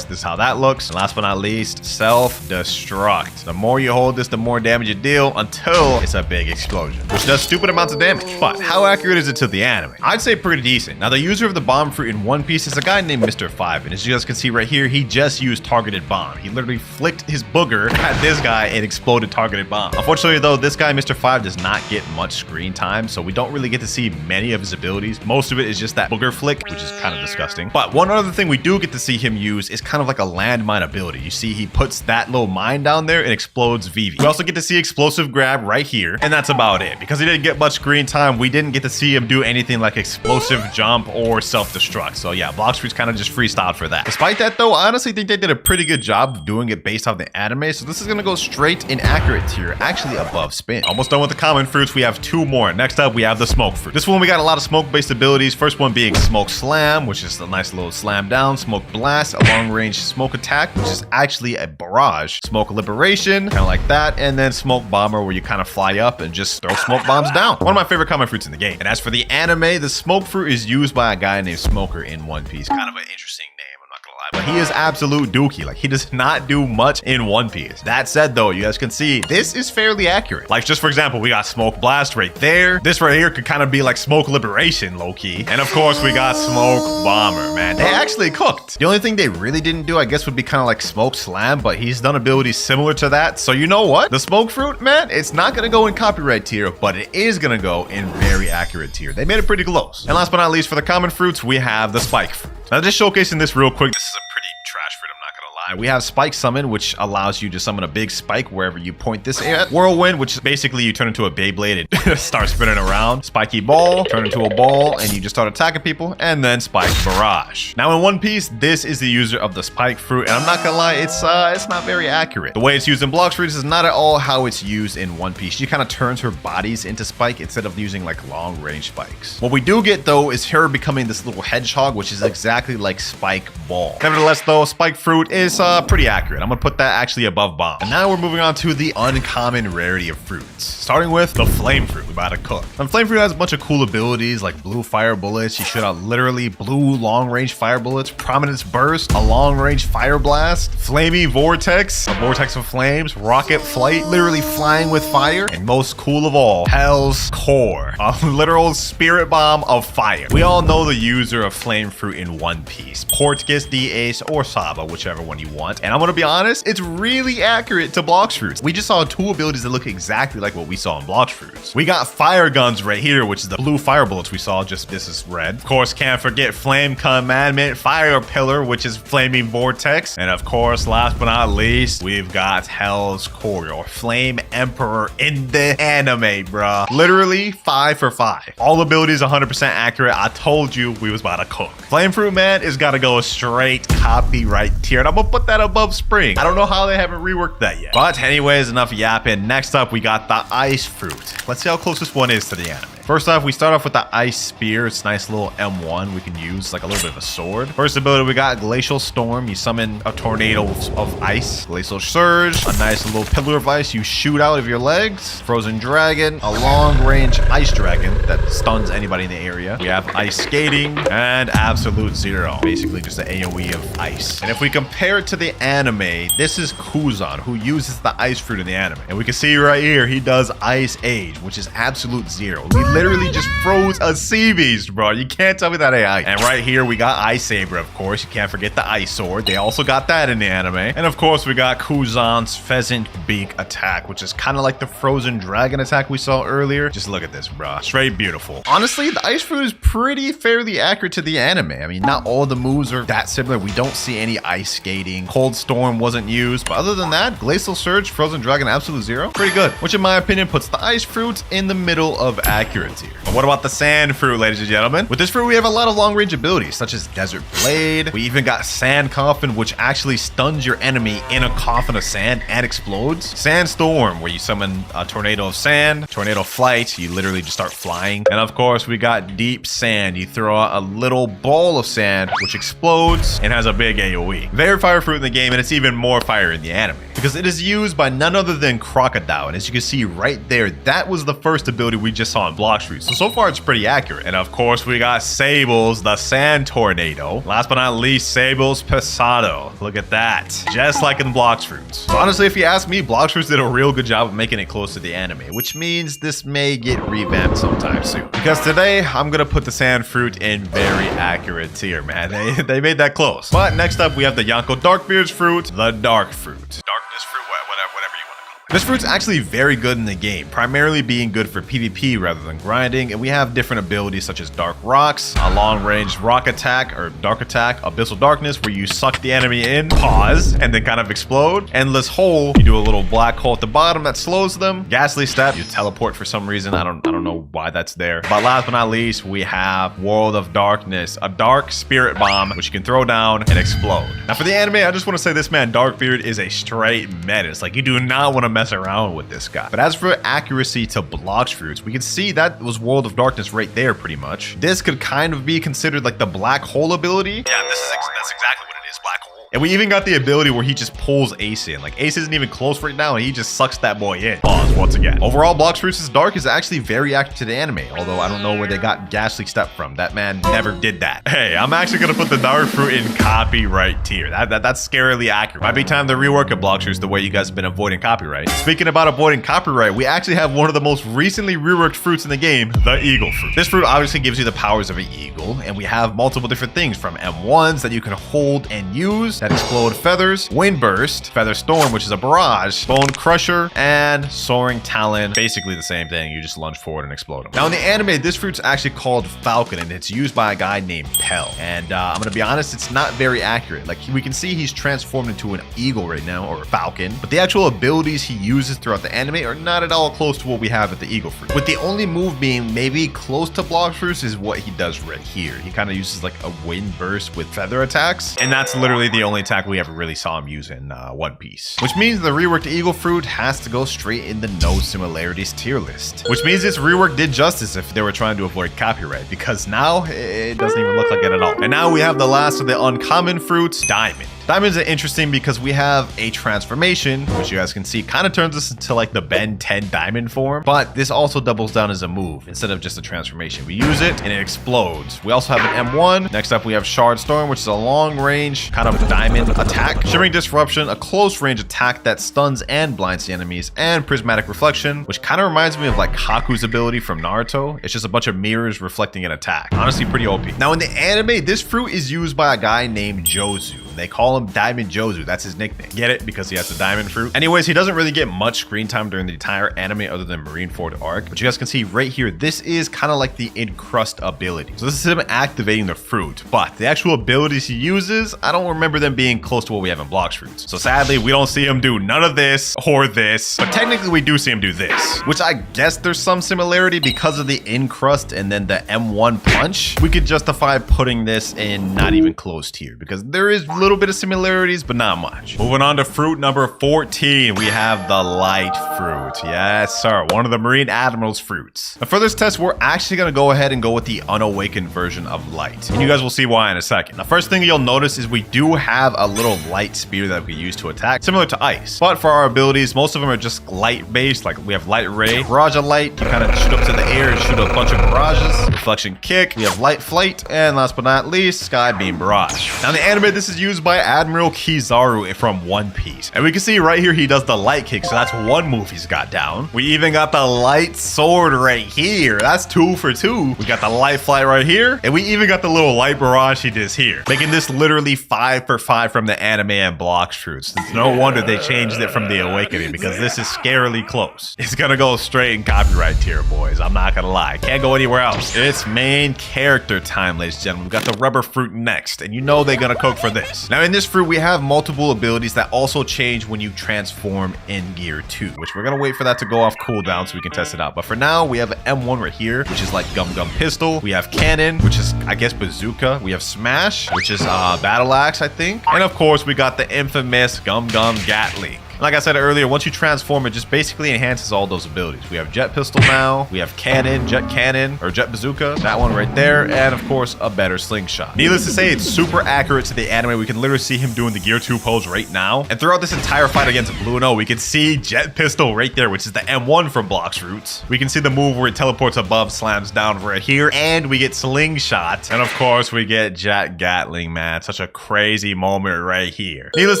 This is how that looks. And last but not least, self-destruct. The more you hold this, the more damage you deal until it's a big explosion, which does stupid amounts of damage. But how accurate is it to the anime? I'd say pretty decent. Now, the user of the Bomb Fruit in One Piece is a guy named Mr. 5. And as you guys can see right here, he just used Targeted Bomb. He literally flicked his booger at this guy and exploded Targeted Bomb. Unfortunately, though, this guy, Mr. 5, does not get much screen time, so we don't really get to see many of his abilities. Most of it is just that booger flick, which is kind of disgusting. But one other thing we do get to see him use is kind of like a landmine ability. You see, he puts that little mine down there and explodes Vivi. We also get to see Explosive Grab right here, and that's about it. Because he didn't get much screen time, we didn't get to see him do anything like Explosive Jump or Self-Destruct. So yeah, Blox Fruit's kind of just freestyled for that. Despite that though, I honestly think they did a pretty good job of doing it based off the anime, so this is gonna go straight in accurate tier, actually above Spin. Almost done with the common fruits, we have 2 more. Next up, we have the Smoke Fruit. This one, we got a lot of smoke-based abilities. First one being Smoke Slam, which is a nice little slam down. Smoke Blast, a long-range smoke attack, which is actually a barrage. Smoke Liberation, kind of like that. And then Smoke Bomber, where you kind of fly up and just throw smoke bombs down. One of my favorite common fruits in the game. And as for the anime, the Smoke Fruit is used by a guy named Smoker in One Piece. Kind of an interesting name, I'm not gonna lie. But he is absolute dookie. Like, he does not do much in One Piece. That said though, you guys can see this is fairly accurate. Like, just for example, we got Smoke Blast right there. This right here could kind of be like Smoke Liberation, low-key. And of course, we got Smoke Bomber, man. They actually cooked. The only thing they really didn't do, I guess, would be kind of like Smoke Slam, but he's done abilities similar to that. So you know what? The Smoke Fruit, man, it's not going to go in copyright tier, but it is going to go in very accurate tier. They made it pretty close. And last but not least, for the common fruits, we have the Spike Fruit. Now, just showcasing this real quick, this is a pretty trash fruit, I'm not gonna lie. We have Spike Summon, which allows you to summon a big spike wherever you point this at. Whirlwind, which is basically you turn into a Beyblade and start spinning around. Spiky Ball, turn into a ball, and you just start attacking people. And then Spike Barrage. Now, in One Piece, this is the user of the Spike Fruit, and I'm not gonna lie, it's not very accurate. The way it's used in Blox Fruits is not at all how it's used in One Piece. She kind of turns her bodies into Spike instead of using like long-range spikes. What we do get, though, is her becoming this little hedgehog, which is exactly like Spike Ball. Nevertheless, though, Spike Fruit is pretty accurate. I'm gonna put that actually above Bomb. And now we're moving on to the uncommon rarity of fruits, starting with the Flame Fruit. We're about to cook. And Flame Fruit has a bunch of cool abilities like blue fire bullets. You shoot out literally blue long-range fire bullets, Prominence Burst, a long-range fire blast, Flamey Vortex, a vortex of flames, rocket flight, literally flying with fire, and most cool of all, Hell's Core, a literal spirit bomb of fire. We all know the user of Flame Fruit in One Piece, Portgas, D-Ace, or Saba, whichever one you want. And I'm gonna be honest, it's really accurate to Blox Fruits. We just saw two abilities that look exactly like what we saw in Blox Fruits. We got fire guns right here, which is the blue fire bullets we saw, just this is red. Of course, can't forget Flame Commandment, Fire Pillar, which is Flaming Vortex. And of course, last but not least, we've got Hell's Core, or Flame Emperor in the anime, bruh. Literally 5 for 5. All abilities 100% accurate. I told you we was about to cook. Flame Fruit, man, is gotta go straight copyright tier, and I'm gonna put that above Spring. I don't know how they haven't reworked that yet. But anyways, enough yapping. Next up, we got the Ice Fruit. Let's see how close this one is to the anime. First off, we start off with the Ice Spear. It's a nice little M1 we can use, like a little bit of a sword. First ability, we got Glacial Storm. You summon a tornado of ice. Glacial Surge, a nice little pillar of ice you shoot out of your legs. Frozen Dragon, a long-range ice dragon that stuns anybody in the area. We have Ice Skating and Absolute Zero, basically just an AoE of ice. And if we compare it to the anime, this is Kuzan, who uses the Ice Fruit in the anime. And we can see right here, he does Ice Age, which is Absolute Zero. He literally just froze a sea beast, bro. You can't tell me that ain't ice. And right here, we got Ice Saber, of course. You can't forget the Ice Sword. They also got that in the anime. And of course, we got Kuzan's Pheasant Beak attack, which is kind of like the Frozen Dragon attack we saw earlier. Just look at this, bro. Straight beautiful. Honestly, the Ice Fruit is pretty fairly accurate to the anime. I mean, not all the moves are that similar. We don't see any ice skating. Cold Storm wasn't used. But other than that, Glacial Surge, Frozen Dragon, Absolute Zero, pretty good. Which in my opinion puts the Ice Fruit in the middle of accurate tier. But what about the Sand Fruit, ladies and gentlemen? With this fruit, we have a lot of long-range abilities, such as Desert Blade. We even got Sand Coffin, which actually stuns your enemy in a coffin of sand and explodes. Sandstorm, where you summon a tornado of sand. Tornado Flight, you literally just start flying. And of course, we got Deep Sand. You throw out a little ball of sand, which explodes and has a big AoE. Very fire fruit in the game, and it's even more fire in the anime, because it is used by none other than Crocodile. And as you can see right there, that was the first ability we just saw in Blox Fruits. So far, it's pretty accurate. And of course, we got Sables, the Sand Tornado. Last but not least, Sables Pesado. Look at that. Just like in Blox Fruits. So honestly, if you ask me, Blox Fruits did a real good job of making it close to the anime, which means this may get revamped sometime soon. Because today, I'm gonna put the Sand Fruit in very accurate tier, man. They made that close. But next up, we have the Yonko Darkbeard's Fruit, the Dark Fruit. Darkness Fruit, whatever you want to call it. This fruit's actually very good in the game, primarily being good for PvP rather than grinding, and we have different abilities such as Dark Rocks, a long-range rock attack, or dark attack, Abyssal Darkness, where you suck the enemy in, pause, and then kind of explode. Endless Hole, you do a little black hole at the bottom that slows them. Ghastly Step, you teleport for some reason, I don't know why that's there. But last but not least, we have World of Darkness, a dark spirit bomb, which you can throw down and explode. Now for the anime, I just want to say this man, Darkbeard, is a straight menace. Like, you do not want to mess around with this guy. But as for accuracy to Blox Fruits, we can see that was World of Darkness right there pretty much. This could kind of be considered like the black hole ability. Yeah, that's exactly what it is, black hole. And we even got the ability where he just pulls Ace in. Like Ace isn't even close right now and he just sucks that boy in. Pause once again. Overall, Blox Fruits' Dark is actually very accurate to the anime, although I don't know where they got Ghastly Step from. That man never did that. Hey, I'm actually gonna put the Dark Fruit in copyright tier. That's scarily accurate. Might be time to rework a Blox Fruits the way you guys have been avoiding copyright. Speaking about avoiding copyright, we actually have one of the most recently reworked fruits in the game, the Eagle Fruit. This fruit obviously gives you the powers of an eagle, and we have multiple different things from M1s that you can hold and use that explode feathers, Wind Burst, Feather Storm, which is a barrage, Bone Crusher, and Soaring Talon. Basically the same thing, you just lunge forward and explode them. Now in the anime, this fruit's actually called Falcon, and it's used by a guy named Pell. And I'm gonna be honest, it's not very accurate. Like we can see he's transformed into an eagle right now, or a falcon, but the actual abilities he uses throughout the anime are not at all close to what we have at the Eagle Fruit. With the only move being maybe close to Blox Fruits is what he does right here. He kind of uses like a Wind Burst with feather attacks, and that's literally the only attack we ever really saw him use in One Piece. Which means the reworked Eagle Fruit has to go straight in the no similarities tier list. Which means this rework did justice if they were trying to avoid copyright, because now it doesn't even look like it at all. And now we have the last of the uncommon fruits, Diamond. Diamonds are interesting because we have a transformation, which you guys can see kind of turns us into like the Ben 10 diamond form, but this also doubles down as a move instead of just a transformation. We use it and it explodes. We also have an M1. Next up, we have Shard Storm, which is a long range kind of diamond attack. Shimmering Disruption, a close range attack that stuns and blinds the enemies, and Prismatic Reflection, which kind of reminds me of like Haku's ability from Naruto. It's just a bunch of mirrors reflecting an attack. Honestly, pretty OP. Now in the anime, this fruit is used by a guy named Jozu. They call him Diamond Jozu. That's his nickname. Get it? Because he has the diamond fruit. Anyways, he doesn't really get much screen time during the entire anime other than Marineford arc. But you guys can see right here, this is kind of like the Encrust ability. So this is him activating the fruit. But the actual abilities he uses, I don't remember them being close to what we have in Blox Fruits. So sadly, we don't see him do none of this or this. But technically, we do see him do this. Which I guess there's some similarity because of the Encrust and then the M1 punch. We could justify putting this in not even close tier because there is a little bit of similarities, but not much. Moving on to fruit number 14, we have the Light Fruit. Yes, sir. One of the Marine Admiral's fruits. Now for this test, we're actually going to go ahead and go with the unawakened version of Light. And you guys will see why in a second. The first thing you'll notice is we do have a little light spear that we use to attack, similar to ice. But for our abilities, most of them are just light based. Like we have Light Ray, Barrage of Light. You kind of shoot up to the air and shoot a bunch of barrages. Reflection Kick. We have Light Flight. And last but not least, Sky Beam Barrage. Now in the anime, this is used by Admiral Kizaru from One Piece. And we can see right here, he does the light kick. So that's one move he's got down. We even got the light sword right here. That's 2 for 2. We got the light flight right here. And we even got the little light barrage he does here. Making this literally 5 for 5 from the anime and Blox Fruits. It's no wonder they changed it from the Awakening because this is scarily close. It's gonna go straight in copyright tier, boys. I'm not gonna lie. Can't go anywhere else. It's main character time, ladies and gentlemen. We've got the rubber fruit next. And you know they're gonna cook for this. Now in this fruit, we have multiple abilities that also change when you transform in Gear 2, which we're gonna wait for that to go off cooldown so we can test it out. But for now, we have an M1 right here, which is like Gum Gum Pistol. We have Cannon, which is, I guess, Bazooka. We have Smash, which is Battle Axe, I think. And of course, we got the infamous Gum Gum Gatling. Like I said earlier, once you transform, it just basically enhances all those abilities. We have Jet Pistol now, we have Cannon, Jet Cannon, or Jet Bazooka, that one right there, and of course, a better Slingshot. Needless to say, it's super accurate to the anime. We can literally see him doing the Gear 2 pose right now. And throughout this entire fight against Blue No, we can see Jet Pistol right there, which is the M1 from Blox Fruits. We can see the move where it teleports above, slams down right here, and we get Slingshot. And of course, we get Jet Gatling, man. Such a crazy moment right here. Needless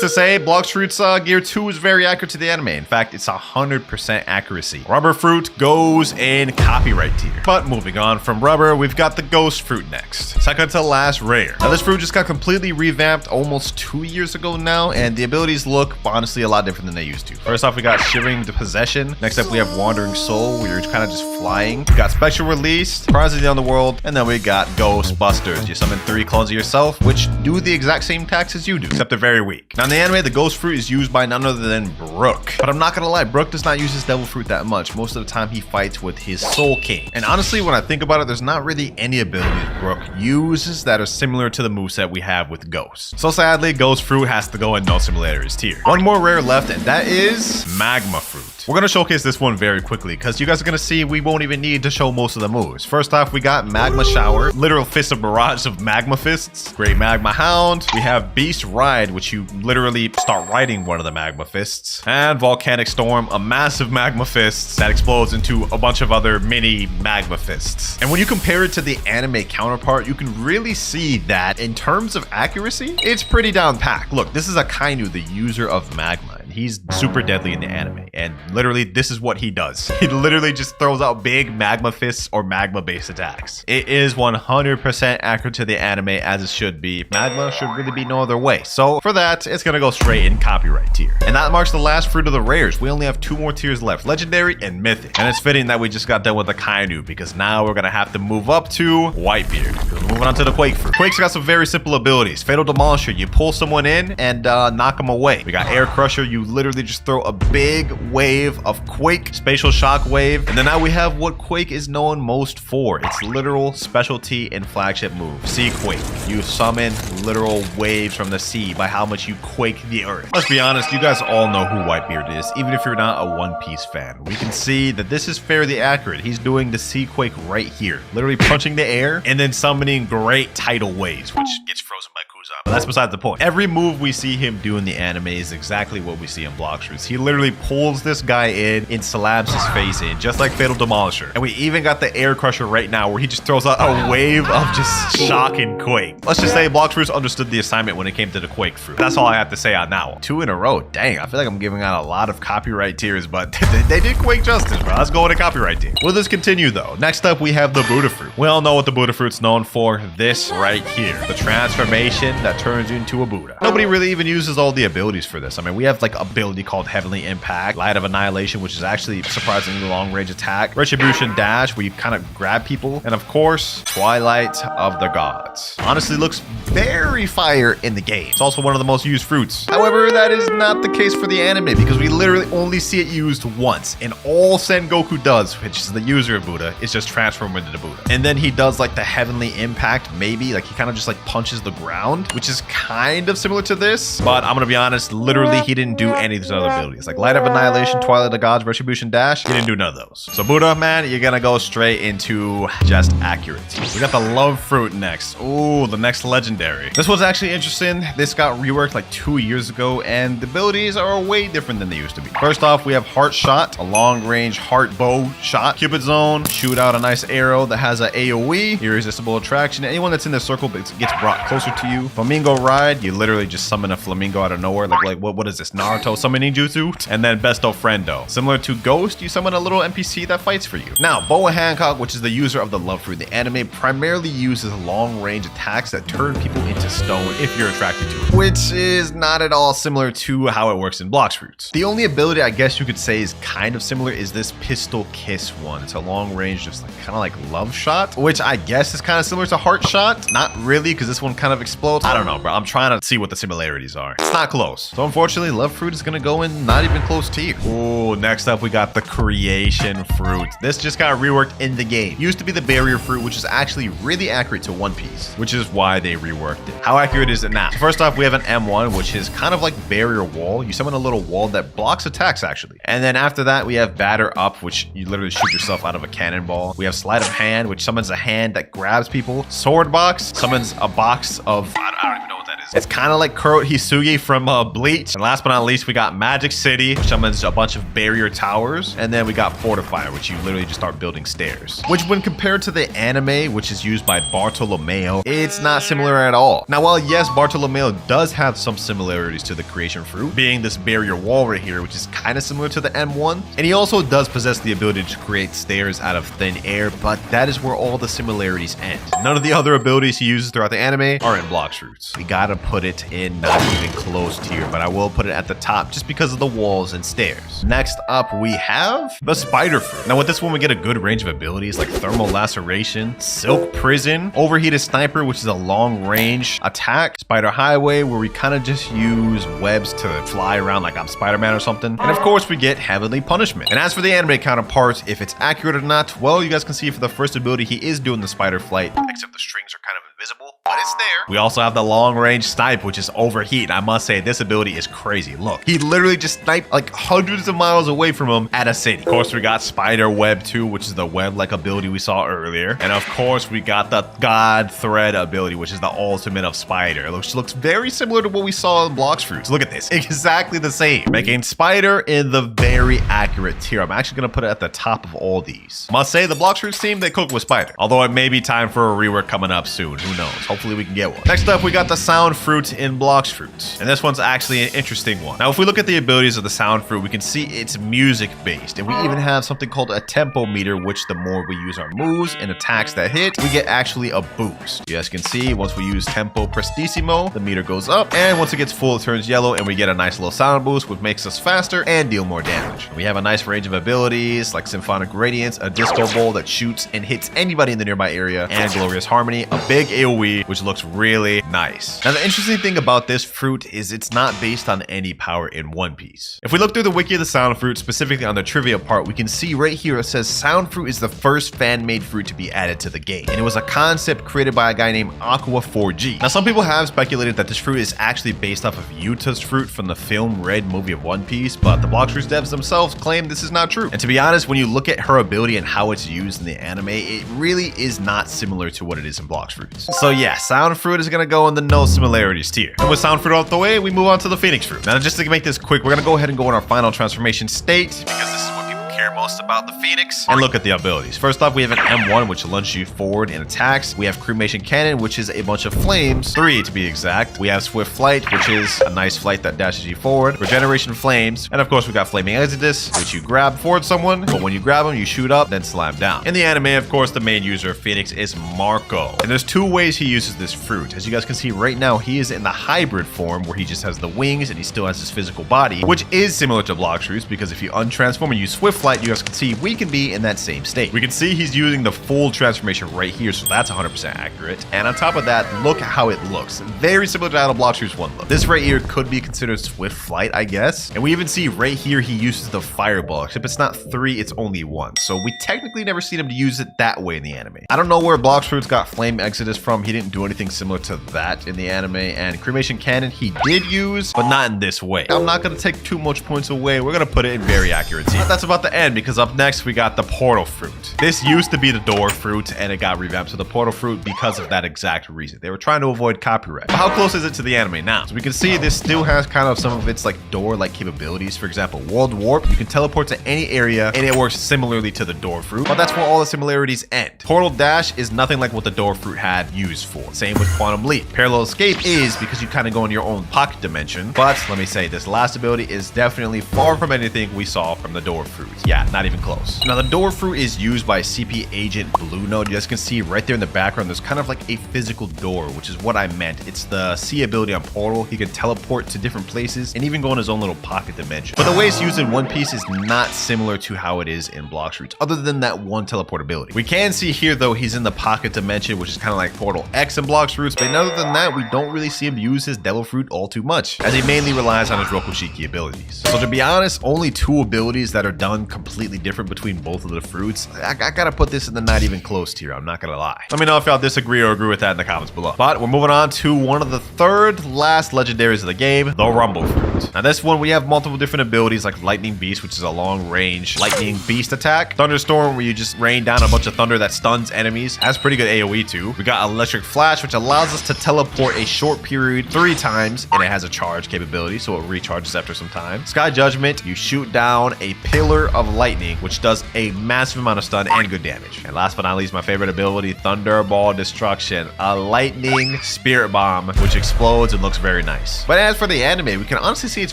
to say, Blox Fruits Gear 2 is very accurate to the anime. In fact, it's 100% accuracy. Rubber Fruit goes in copyright tier. But moving on from Rubber, we've got the Ghost Fruit next. Second to last rare. Now this fruit just got completely revamped almost 2 years ago now, and the abilities look honestly a lot different than they used to. First off, we got Shivering Possession. Next up, we have Wandering Soul, where you're kind of just flying. We got Spectral Release, Surprises the Underworld, and then we got Ghostbusters. You summon 3 clones of yourself, which do the exact same attacks as you do, except they're very weak. Now in the anime, the Ghost Fruit is used by none other than than Brook. But I'm not gonna lie, Brook does not use his devil fruit that much. Most of the time he fights with his Soul King. And honestly, when I think about it, there's not really any abilities Brook uses that are similar to the moveset we have with Ghost. So sadly, Ghost fruit has to go in no similarities tier. One more rare left, and that is Magma fruit. We're gonna showcase this one very quickly because you guys are gonna see we won't even need to show most of the moves. First off, we got Magma Shower, literal fist of barrage of magma fists. Great Magma Hound. We have Beast Ride, which you literally start riding one of the magma fists. And Volcanic Storm, a massive magma fist that explodes into a bunch of other mini magma fists. And when you compare it to the anime counterpart, you can really see that in terms of accuracy, it's pretty down packed. Look, this is Akainu, the user of magma. He's super deadly in the anime, and literally this is what he does. He literally just throws out big magma fists or magma based attacks. It is 100% accurate to the anime as it should be. Magma should really be no other way. So for that, it's gonna go straight in copyright tier. And that marks the last fruit of the rares. We only have 2 more tiers left, legendary and mythic. And it's fitting that we just got done with the Akainu because now we're gonna have to move up to Whitebeard. Moving on to the Quake fruit. Quake's got some very simple abilities. Fatal Demolisher, you pull someone in and knock them away. We got Air Crusher, you literally just throw a big wave of Quake, Spatial Shock Wave, and then now we have what Quake is known most for. Its literal specialty and flagship move, Sea Quake. You summon literal waves from the sea by how much you quake the earth. Let's be honest, you guys all know who Whitebeard is, even if you're not a One Piece fan. We can see that this is fairly accurate. He's doing the Sea Quake right here, literally punching the air and then summoning great tidal waves, which gets frozen by Kuzan. But that's beside the point. Every move we see him do in the anime is exactly what we see in Blox. He literally pulls this guy in and slams his face in, just like Fatal Demolisher. And we even got the Air Crusher right now, where he just throws out a wave of just shock and quake. Let's just say Blox Fruits understood the assignment when it came to the Quake fruit. That's all I have to say on that one. 2 in a row. Dang, I feel like I'm giving out a lot of copyright tiers, but they did Quake justice, bro. Let's go with a copyright tier. Will this continue though? Next up, we have the Buddha fruit. We all know what the Buddha fruit's known for. This right here, the transformation that turns you into a Buddha. Nobody really even uses all the abilities for this. I mean, we have like ability called Heavenly Impact, Light of Annihilation, which is actually surprisingly long range attack, Retribution Dash, where you kind of grab people, and of course, Twilight of the Gods. Honestly, looks very fire in the game. It's also one of the most used fruits. However, that is not the case for the anime because we literally only see it used once, and all Sengoku does, which is the user of Buddha, is just transform into the Buddha. And then he does like the Heavenly Impact, maybe, like he kind of just like punches the ground, which is kind of similar to this, but I'm gonna be honest, literally he didn't do any of these other abilities. Like Light of Annihilation, Twilight of the Gods, Retribution Dash, he didn't do none of those. So Buddha, man, you're gonna go straight into just accuracy. We got the Love Fruit next. Ooh, the next legendary. This was actually interesting. This got reworked like 2 years ago, and the abilities are way different than they used to be. First off, we have Heart Shot, a long-range heart bow shot. Cupid Zone, shoot out a nice arrow that has a AoE, irresistible attraction. Anyone that's in the circle gets brought closer to you. Flamingo Ride, you literally just summon a flamingo out of nowhere. Like what is this, Naruto summoning jutsu? And then Besto Friendo. Similar to Ghost, you summon a little NPC that fights for you. Now, Boa Hancock, which is the user of the Love Fruit, the anime primarily uses long-range attacks that turn people into stone if you're attracted to it, which is not at all similar to how it works in Blox Fruits. The only ability I guess you could say is kind of similar is this Pistol Kiss one. It's a long-range, just like kind of like love shot, which I guess is kind of similar to Heart Shot. Not really, because this one kind of explodes. I don't know, bro. I'm trying to see what the similarities are. It's not close. So unfortunately, Love Fruit is gonna go in not even close to you. Oh, next up we got the Creation Fruit. This just got reworked in the game. Used to be the Barrier Fruit, which is actually really accurate to One Piece, which is why they reworked it. How accurate is it now? So first off, we have an M1, which is kind of like Barrier Wall. You summon a little wall that blocks attacks actually. And then after that, we have Batter Up, which you literally shoot yourself out of a cannonball. We have Sleight of Hand, which summons a hand that grabs people. Sword Box summons a box of, I don't even know what that is. It's kind of like Kuro Hisugi from Bleach. And last but not least, we got Magic City, which summons a bunch of barrier towers. And then we got Fortifier, which you literally just start building stairs. Which when compared to the anime, which is used by Bartolomeo, it's not similar at all. Now, while yes, Bartolomeo does have some similarities to the Creation Fruit, being this barrier wall right here, which is kind of similar to the M1. And he also does possess the ability to create stairs out of thin air, but that is where all the similarities end. None of the other abilities he uses throughout the anime are in Blox Fruits. We got gonna put it in not even close tier, but I will put it at the top just because of the walls and stairs. Next up, we have the spider fruit. Now with this one, we get a good range of abilities like thermal laceration, silk prison, overheated sniper, which is a long range attack, spider highway, where we kind of just use webs to fly around like I'm Spider-Man or something. And of course, we get heavenly punishment. And as for the anime counterpart, if it's accurate or not, well, you guys can see for the first ability, he is doing the spider flight, except the strings are kind of invisible, but it's there. We also have the long range snipe, which is overheat. I must say, this ability is crazy. Look, he literally just sniped like hundreds of miles away from him at a city. Of course, we got spider web 2, which is the web-like ability we saw earlier. And of course, we got the god thread ability, which is the ultimate of spider, which looks very similar to what we saw in Blox fruits. Look at this, exactly the same, making spider in the very accurate tier. I'm actually gonna put it at the top of all these. Must say, the Blox fruits team, they cook with spider. Although it may be time for a rework coming up soon. Who knows? Hopefully we can get one. Next up, we got the sound fruit in Blox fruits. And this one's actually an interesting one. Now, if we look at the abilities of the sound fruit, we can see it's music based. And we even have something called a tempo meter, which the more we use our moves and attacks that hit, we get actually a boost. You guys can see once we use tempo prestissimo, the meter goes up. And once it gets full, it turns yellow and we get a nice little sound boost, which makes us faster and deal more damage. We have a nice range of abilities like symphonic radiance, a disco ball that shoots and hits anybody in the nearby area, and glorious harmony, a big AoE, which looks really nice. Now, the interesting thing about this fruit is it's not based on any power in One Piece. If we look through the wiki of the sound fruit, specifically on the trivia part, we can see right here it says sound fruit is the first fan-made fruit to be added to the game, and it was a concept created by a guy named Aqua 4G. Now, some people have speculated that this fruit is actually based off of Yuta's fruit from the film Red movie of One Piece, but the Blox Fruits devs themselves claim this is not true. And to be honest, when you look at her ability and how it's used in the anime, it really is not similar to what it is in Blox Fruits. So yeah, sound fruit is gonna go in the no similarities tier. And with sound fruit out the way, we move on to the phoenix fruit. Now, just to make this quick, we're gonna go ahead and go in our final transformation state, because this is what people care most about the phoenix, and look at the abilities. First off, we have an M1, which lunges you forward in attacks. We have cremation cannon, which is a bunch of flames, 3 to be exact. We have swift flight, which is a nice flight that dashes you forward. Regeneration flames, and of course we got flaming exodus, which you grab forward someone, but when you grab them, you shoot up, then slam down. In the anime, of course, the main user of phoenix is Marco, and there's 2 ways he uses this fruit. As you guys can see right now, he is in the hybrid form, where he just has the wings and he still has his physical body, which is similar to Blox fruits, because if you untransform and use swift flight, you guys can see we can be in that same state. We can see he's using the full transformation right here, so that's 100% accurate. And on top of that, look at how it looks. Very similar to how the Blox fruits 1 look. This right here could be considered swift flight, I guess. And we even see right here he uses the fireball, except it's not 3, it's only 1. So we technically never seen him to use it that way in the anime. I don't know where Blox fruits got flame exodus from. He didn't do anything similar to that in the anime. And cremation cannon he did use, but not in this way. I'm not gonna take too much points away. We're gonna put it in very accurate tier. But that's about the end, because up next we got the portal fruit. This used to be the door fruit and it got revamped to the portal fruit because of that exact reason. They were trying to avoid copyright. But how close is it to the anime now? So we can see this still has kind of some of its like door-like capabilities. For example, world warp, you can teleport to any area and it works similarly to the door fruit, but that's where all the similarities end. Portal dash is nothing like what the door fruit had used for. Same with quantum leap. Parallel escape is because you kind of go in your own pocket dimension, but let me say this last ability is definitely far from anything we saw from the door fruit. Yeah, not even close. Now, the door fruit is used by CP agent Blue Note. You guys can see right there in the background, there's kind of like a physical door, which is what I meant. It's the C ability on Portal. He can teleport to different places and even go in his own little pocket dimension. But the way it's used in One Piece is not similar to how it is in Blox fruits, other than that one teleport ability. We can see here though, he's in the pocket dimension, which is kind of like Portal X in Blox fruits, but other than that, we don't really see him use his Devil Fruit all too much, as he mainly relies on his Rokushiki abilities. So to be honest, only 2 abilities that are done completely different between both of the fruits. I gotta put this in the not even close tier, I'm not gonna lie. Let me know if y'all disagree or agree with that in the comments below. But we're moving on to one of the 3rd last legendaries of the game, the Rumble Fruit. Now this one, we have multiple different abilities like Lightning Beast, which is a long range lightning beast attack. Thunderstorm, where you just rain down a bunch of thunder that stuns enemies. Has pretty good AoE too. We got Electric Flash, which allows us to teleport a short period 3 times, and it has a charge capability, so it recharges after some time. Sky Judgment, you shoot down a pillar of lightning, which does a massive amount of stun and good damage. And last but not least, my favorite ability, Thunderball Destruction, a lightning spirit bomb, which explodes and looks very nice. But as for the anime, we can honestly see it's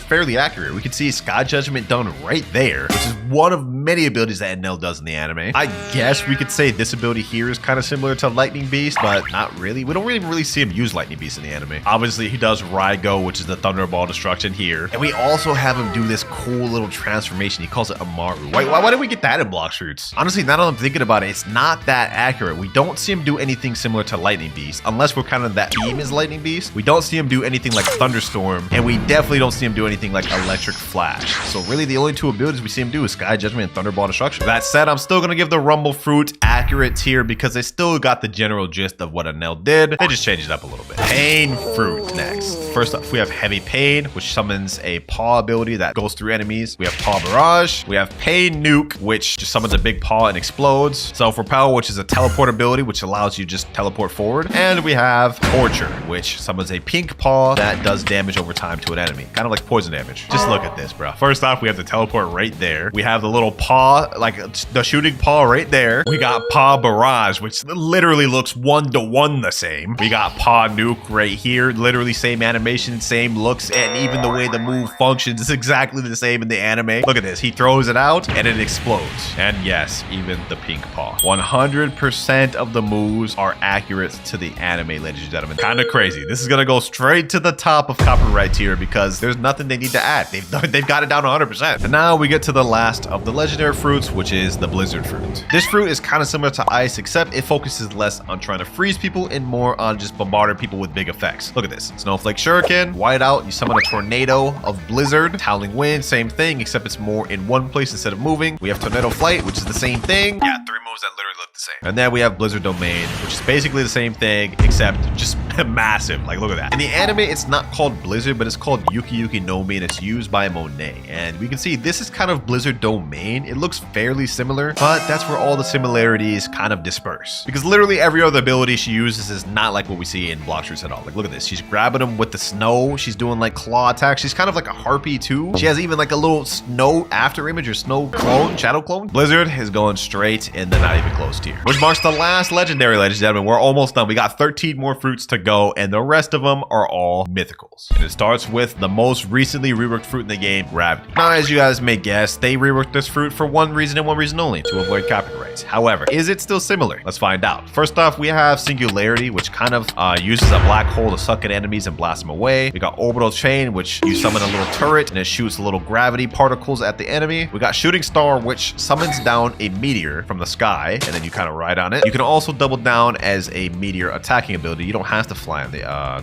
fairly accurate. We can see Sky Judgment done right there, which is one of many abilities that Enel does in the anime. I guess we could say this ability here is kind of similar to Lightning Beast, but not really. We don't really see him use Lightning Beast in the anime. Obviously, he does Raigo, which is the Thunderball Destruction here. And we also have him do this cool little transformation. He calls it Amaru. Why did we get that in Blox Fruits? Honestly, now that I'm thinking about it, it's not that accurate. We don't see him do anything similar to Lightning Beast, unless we're kind of that team is Lightning Beast. We don't see him do anything like Thunderstorm, and we definitely don't see him do anything like Electric Flash. So really, the only two abilities we see him do is Sky Judgment and Thunderball Destruction. That said, I'm still gonna give the Rumble Fruit accurate tier because they still got the general gist of what Enel did. They just changed it up a little bit. Pain Fruit next. First up, we have Heavy Pain, which summons a paw ability that goes through enemies. We have Paw Barrage. We have Pain Nuke, which just summons a big paw and explodes. Self-Repel, which is a teleport ability, which allows you just teleport forward. And we have Torture, which summons a pink paw that does damage over time to an enemy. Kind of like poison damage. Just look at this, bro. First off, we have the teleport right there. We have the little paw, like the shooting paw right there. We got Paw Barrage, which literally looks 1-to-1 the same. We got Paw Nuke right here. Literally same animation, same looks, and even the way the move functions is exactly the same in the anime. Look at this. He throws it out and it explodes. And yes, even the pink paw. 100% of the moves are accurate to the anime, ladies and gentlemen. Kind of crazy. This is gonna go straight to the top of copyright tier because there's nothing they need to add. They've got it down to 100%. And now we get to the last of the legendary fruits, which is the Blizzard Fruit. This fruit is kind of similar to Ice, except it focuses less on trying to freeze people and more on just bombarding people with big effects. Look at this. Snowflake Shuriken, Whiteout, you summon a tornado of Blizzard. Howling Wind, same thing, except it's more in one place instead of moving. We have Tornado Flight, which is the same thing. Yeah, 3 moves that literally look the same. And then we have Blizzard Domain, which is basically the same thing, except just massive. Like, look at that. In the anime, it's not called Blizzard, but it's called Yuki Yuki no Mi, and it's used by Monet. And we can see this is kind of Blizzard Domain. It looks fairly similar, but that's where all the similarities kind of disperse. Because literally every other ability she uses is not like what we see in Blox Fruits at all. Like, look at this. She's grabbing them with the snow. She's doing like claw attacks. She's kind of like a harpy too. She has even like a little snow after image or snow clone, shadow clone. Blizzard is going straight and they're not even close to here. Which marks the last legendary, ladies and gentlemen. We're almost done. We got 13 more fruits to go and the rest of them are all mythicals. And it starts with the most recently reworked fruit in the game, Gravity. Now, as you guys may guess, they reworked this fruit for one reason and one reason only, to avoid copyrights. However, is it still similar? Let's find out. First off, we have Singularity, which kind of uses a black hole to suck at enemies and blast them away. We got Orbital Chain, which you summon a little turret and it shoots little gravity particles at the enemy. We got Shooting Star, which summons down a meteor from the sky and then you kind of ride on it. You can also double down as a meteor attacking ability. You don't have to fly on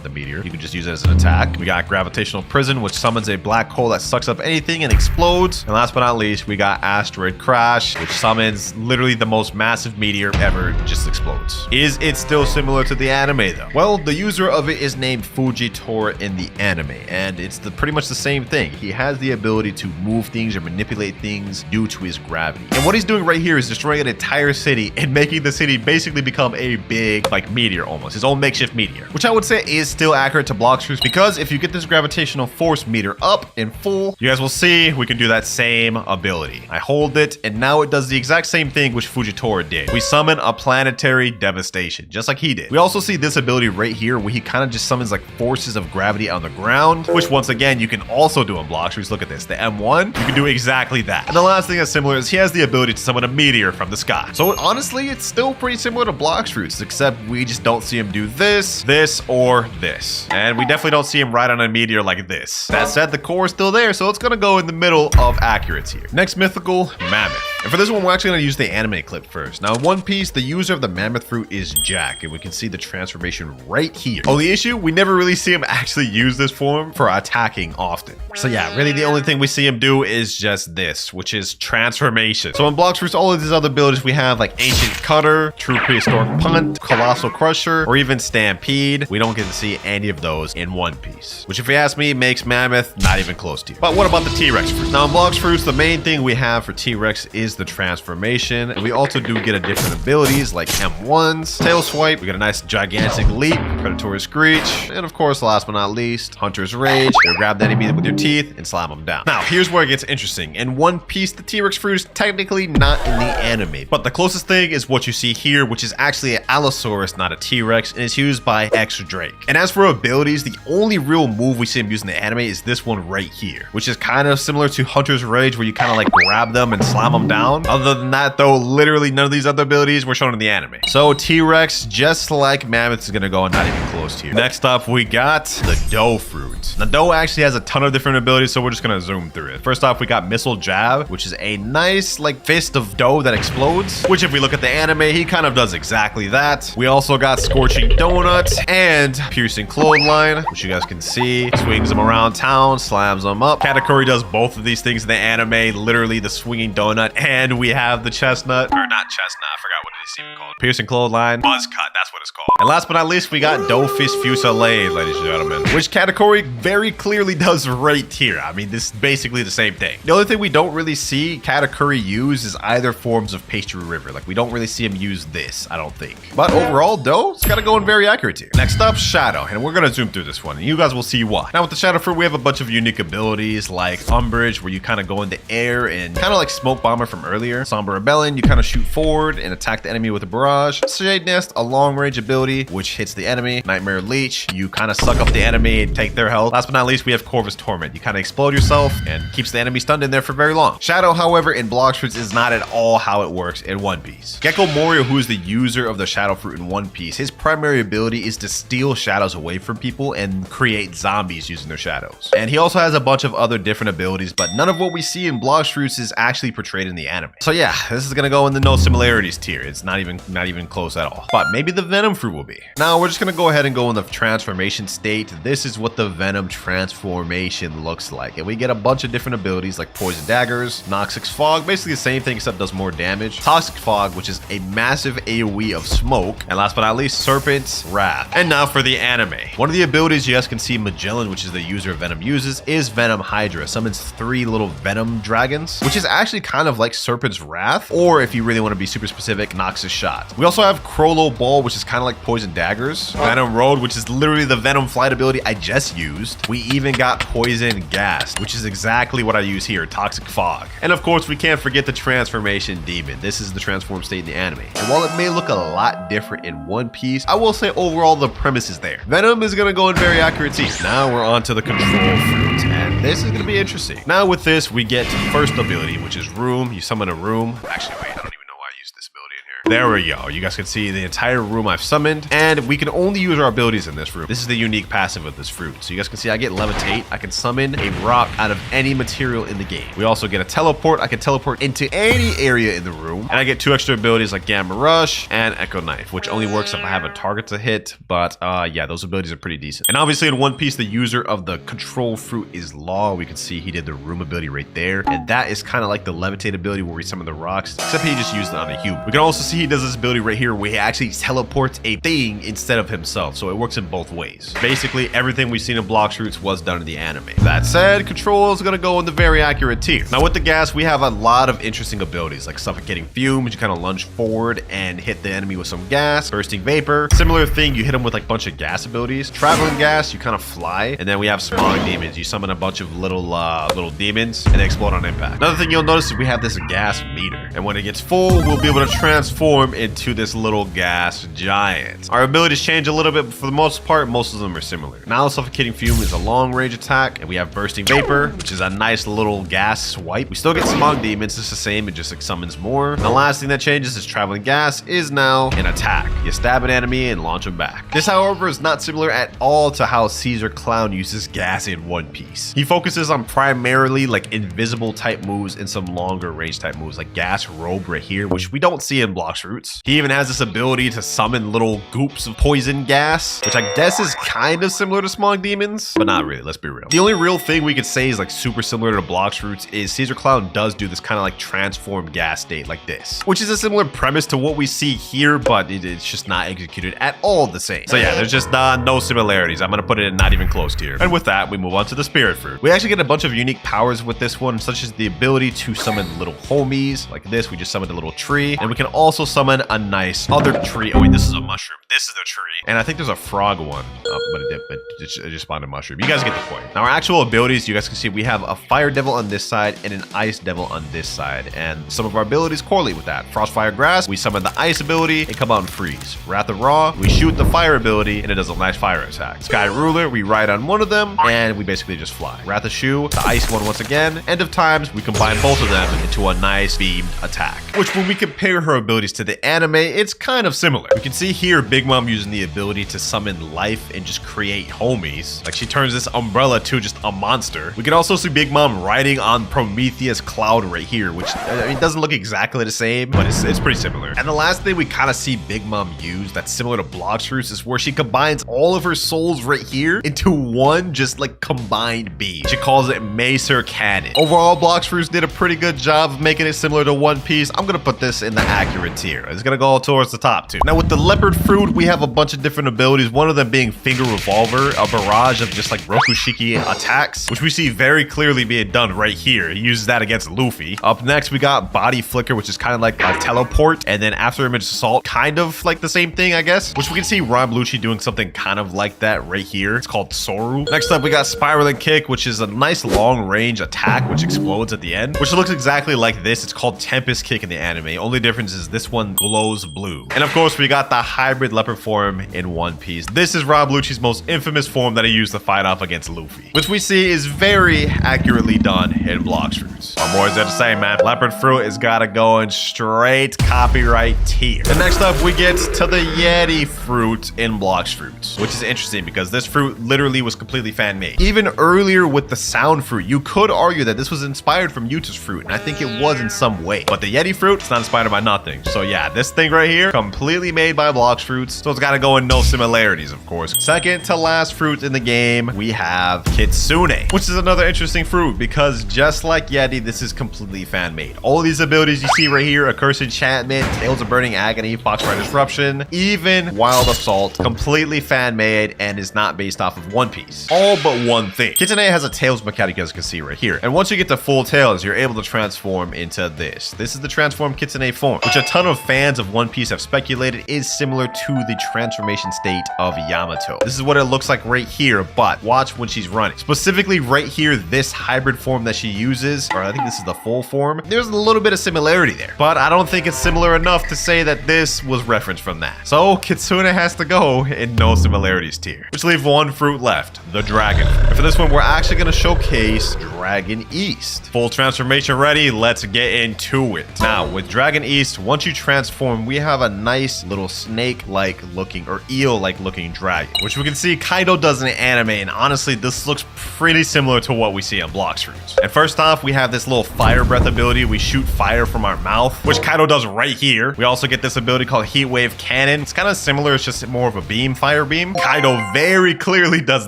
the meteor. You can just use it as an attack. We got Gravitational Prison, which summons a black hole that sucks up anything and explodes. And last but not least, we got Asteroid Crash, which summons literally the most massive meteor ever, just explodes. Is it still similar to the anime though? Well, the user of it is named Fujitora in the anime, and it's pretty much the same thing. He has the ability to move things or manipulate things due to his gravity. And what he's doing right here is destroying an entire city and making the city basically become a big, like, meteor almost. His own makeshift meteor, which I would say is still accurate to Blox Fruits because if you get this gravitational force meter up in full, you guys will see we can do that same ability. I hold it, and now it does the exact same thing which Fujitora did. We summon a planetary devastation, just like he did. We also see this ability right here where he kind of just summons like forces of gravity on the ground, which once again, you can also do in Blox Fruits. Look at this, the M1, you can do exactly that. And the last thing that's similar is he has the ability to summon a meteor from the sky. So honestly, it's still pretty similar to Blox Fruits, except we just don't see him do this, this, or this. And we definitely don't see him ride on a meteor like this. That said, the core is still there, so it's gonna go in the middle of accuracy here. Next mythical, Mammoth. And for this one, we're actually gonna use the anime clip first. Now in One Piece, the user of the Mammoth Fruit is Jack, and we can see the transformation right here. Only issue, we never really see him actually use this form for attacking often. So yeah, really the only thing we see him do is just this, which is transformation. So in Blox Fruits, all of these other abilities we have like Ancient Cutter, True Prehistoric Punt, Colossal Crusher, or even Stampede. We don't get to see any of those in One Piece, which if you ask me, makes Mammoth not even close to you. But what about the T-Rex fruit? Now in Blox Fruits, the main thing we have for T-Rex is the transformation, and we also do get a different abilities like M1s, Tail Swipe, we got a nice gigantic leap, Predatory Screech, and of course, last but not least, Hunter's Rage. You grab the enemy with your teeth and slam them down. Now, here's where it gets interesting. In One Piece, the T-Rex fruit is technically not in the anime, but the closest thing is what you see here, which is actually an Allosaurus, not a T-Rex, and it's used by X Drake. And as for abilities, the only real move we see him using in the anime is this one right here, which is kind of similar to Hunter's Rage, where you kind of like grab them and slam them down down. Other than that, though, literally none of these other abilities were shown in the anime. So T-Rex, just like Mammoth, is gonna go not even close to you. Next up, we got the Dough fruit. Now, Dough actually has a ton of different abilities, so we're just gonna zoom through it. First off, we got Missile Jab, which is a nice like fist of dough that explodes, which if we look at the anime, he kind of does exactly that. We also got Scorching Donut and Piercing Clothesline, which you guys can see. Swings them around town, slams them up. Katakuri does both of these things in the anime, literally the Swinging Donut, and we have the Chestnut, or not Chestnut, I forgot what it's even called. Piercing Clothesline, Buzz Cut, that's what it's called. And last but not least, we got Dough Fist Fusillade, ladies and gentlemen, which Katakuri very clearly does right here. I mean, this is basically the same thing. The only thing we don't really see Katakuri use is either forms of Pastry River. Like, we don't really see him use this, I don't think. But overall, Dough, it's kind of going very accurate here. Next up, Shadow, and we're gonna zoom through this one, and you guys will see why. Now, with the Shadow Fruit, we have a bunch of unique abilities like Umbrage, where you kind of go in the air and kind of like Smoke Bomber from earlier. Somber Rebellion, you kind of shoot forward and attack the enemy with a barrage. Shade Nest, a long range ability, which hits the enemy. Nightmare Leech, you kind of suck up the enemy and take their health. Last but not least, we have Corvus Torment. You kind of explode yourself and keeps the enemy stunned in there for very long. Shadow, however, in Blox Fruits is not at all how it works in One Piece. Gecko Moria, who is the user of the Shadow Fruit in One Piece, his primary ability is to steal shadows away from people and create zombies using their shadows. And he also has a bunch of other different abilities, but none of what we see in Blox Fruits is actually portrayed in the anime. So yeah, this is gonna go in the no similarities tier. It's not even close at all. But maybe the Venom Fruit will be. Now we're just gonna go ahead and go in the transformation state. This is what the Venom transformation looks like. And we get a bunch of different abilities like Poison Daggers, Noxic Fog, basically the same thing except does more damage. Toxic Fog, which is a massive AoE of smoke. And last but not least, Serpent's Wrath. And now for the anime. One of the abilities you guys can see Magellan, which is the user of Venom, uses is Venom Hydra. Summons 3 little Venom dragons, which is actually kind of like Serpent's Wrath, or if you really want to be super specific, Nox's Shot. We also have Crollo Ball, which is kind of like Poison Daggers. Venom Road, which is literally the Venom flight ability I just used. We even got Poison Gas, which is exactly what I use here, Toxic Fog. And of course, we can't forget the Transformation Demon. This is the transform state in the anime. And while it may look a lot different in One Piece, I will say overall the premise is there. Venom is gonna go in very accurate too. Now we're on to the Control Fruit, and this is gonna be interesting. Now with this, we get first ability, which is Room. You summon a room. Actually, wait, I don't even know why I used this ability in here. There we go. You guys can see the entire room I've summoned, and we can only use our abilities in this room. This is the unique passive of this fruit. So you guys can see I get Levitate. I can summon a rock out of any material in the game. We also get a Teleport. I can teleport into any area in the room, and I get 2 extra abilities like Gamma Rush and Echo Knife, which only works if I have a target to hit. But yeah, those abilities are pretty decent. And obviously in One Piece, the user of the Control Fruit is Law. We can see he did the room ability right there, and that is kind of like the Levitate ability where we summon the rocks, except he just used it on a human. We can also see he does this ability right here where he actually teleports a thing instead of himself, so it works in both ways. Basically, everything we've seen in Blox Fruits was done in the anime. That said, Control is gonna go in the very accurate tier. Now with the gas, we have a lot of interesting abilities like Suffocating Fume, which you kind of lunge forward and hit the enemy with some gas. Bursting Vapor, similar thing, you hit him with like a bunch of gas abilities. Traveling Gas, you kind of fly. And then we have Smog Demons. You summon a bunch of little demons and they explode on impact. Another thing you'll notice is we have this gas meter, and when it gets full, we'll be able to transform into this little gas giant. Our abilities change a little bit, but for the most part, most of them are similar. Now Suffocating Fume is a long range attack, and we have Bursting Vapor, which is a nice little gas swipe. We still get Smog Demons, it's the same, it just like summons more. And the last thing that changes is Traveling Gas is now an attack. You stab an enemy and launch them back. This, however, is not similar at all to how Caesar Clown uses gas in One Piece. He focuses on primarily like invisible type moves and some longer range type moves like Gas Robe right here, which we don't see in Blox Fruits. He even has this ability to summon little goops of poison gas, which I guess is kind of similar to Smog Demons, but not really, let's be real. The only real thing we could say is like super similar to Blox Fruits is Caesar Clown does do this kind of like transform gas state like this, which is a similar premise to what we see here, but it's just not executed at all the same. So yeah, there's just no similarities. I'm gonna put it in not even close tier. And with that, we move on to the Spirit Fruit. We actually get a bunch of unique powers with this one, such as the ability to summon little homies like this. We just summoned a little tree, and we can also summon a nice other tree. Oh wait, this is a mushroom. This this is the tree. And I think there's a frog one, but it just spawned a mushroom. You guys get the point. Now, our actual abilities, you guys can see we have a fire devil on this side and an ice devil on this side. And some of our abilities correlate with that. Frost, fire, grass, we summon the ice ability and come out and freeze. Wrath of Ra, we shoot the fire ability and it does a nice fire attack. Sky Ruler, we ride on one of them and we basically just fly. Wrath of Shu, the ice one once again. End of Times, we combine both of them into a nice beamed attack. Which when we compare her abilities to the anime, it's kind of similar. We can see here Big Mom using the ability to summon life and just create homies. Like she turns this umbrella to just a monster. We can also see Big Mom riding on Prometheus Cloud right here, which I mean, doesn't look exactly the same, but it's pretty similar. And the last thing we kind of see Big Mom use that's similar to Blox Fruits is where she combines all of her souls right here into one just like combined beam. She calls it Macer Cannon. Overall, Blox Fruits did a pretty good job of making it similar to One Piece. I'm gonna put this in the accurate tier. It's gonna go towards the top too. Now with the leopard fruit, we have a bunch of different abilities. One of them being Finger Revolver, a barrage of just like Rokushiki attacks, which we see very clearly being done right here. He uses that against Luffy. Up next, we got Body Flicker, which is kind of like a teleport. And then After Image Assault, kind of like the same thing, I guess, which we can see Ron Blucci doing something kind of like that right here. It's called Soru. Next up, we got Spiraling Kick, which is a nice long range attack, which explodes at the end, which looks exactly like this. It's called Tempest Kick in the anime. Only difference is this one glows blue. And of course, we got the hybrid leopard form in One Piece. This is Rob Lucci's most infamous form that he used to fight off against Luffy, which we see is very accurately done in Blox Fruits. What more is there to say, man? Leopard Fruit has got to go in straight copyright tier. And next up, we get to the Yeti Fruit in Blox Fruits, which is interesting because this fruit literally was completely fan-made. Even earlier with the Sound Fruit, you could argue that this was inspired from Yuta's fruit, and I think it was in some way. But the Yeti Fruit, it's not inspired by nothing. So yeah, this thing right here, completely made by Blox Fruits, so it's got to go in no similarities, of course. Second to last fruit in the game, we have Kitsune, which is another interesting fruit because just like Yeti, this is completely fan-made. All these abilities you see right here, Accursed Enchantment, Tales of Burning Agony, Foxfire Disruption, even Wild Assault, completely fan-made and is not based off of One Piece. All but one thing. Kitsune has a Tails mechanic, as you can see right here. And once you get to full Tails, you're able to transform into this. This is the transformed Kitsune form, which a ton of fans of One Piece have speculated is similar to the transformation state of Yamato. This is what it looks like right here, but watch when she's running. Specifically right here, this hybrid form that she uses, or I think this is the full form, there's a little bit of similarity there, but I don't think it's similar enough to say that this was referenced from that. So Kitsune has to go in no similarities tier, which leave one fruit left, the dragon fruit. And for this one, we're actually going to showcase Dragon East. Full transformation ready, let's get into it. Now with Dragon East, once you transform, we have a nice little snake-like looking or eel-like looking dragon, which we can see Kaido does in the anime, and honestly this looks pretty similar to what we see on Blox Fruits. And first off, we have this little fire breath ability. We shoot fire from our mouth, which Kaido does right here. We also get this ability called Heat Wave Cannon. It's kind of similar, it's just more of a beam, fire beam. Kaido very clearly does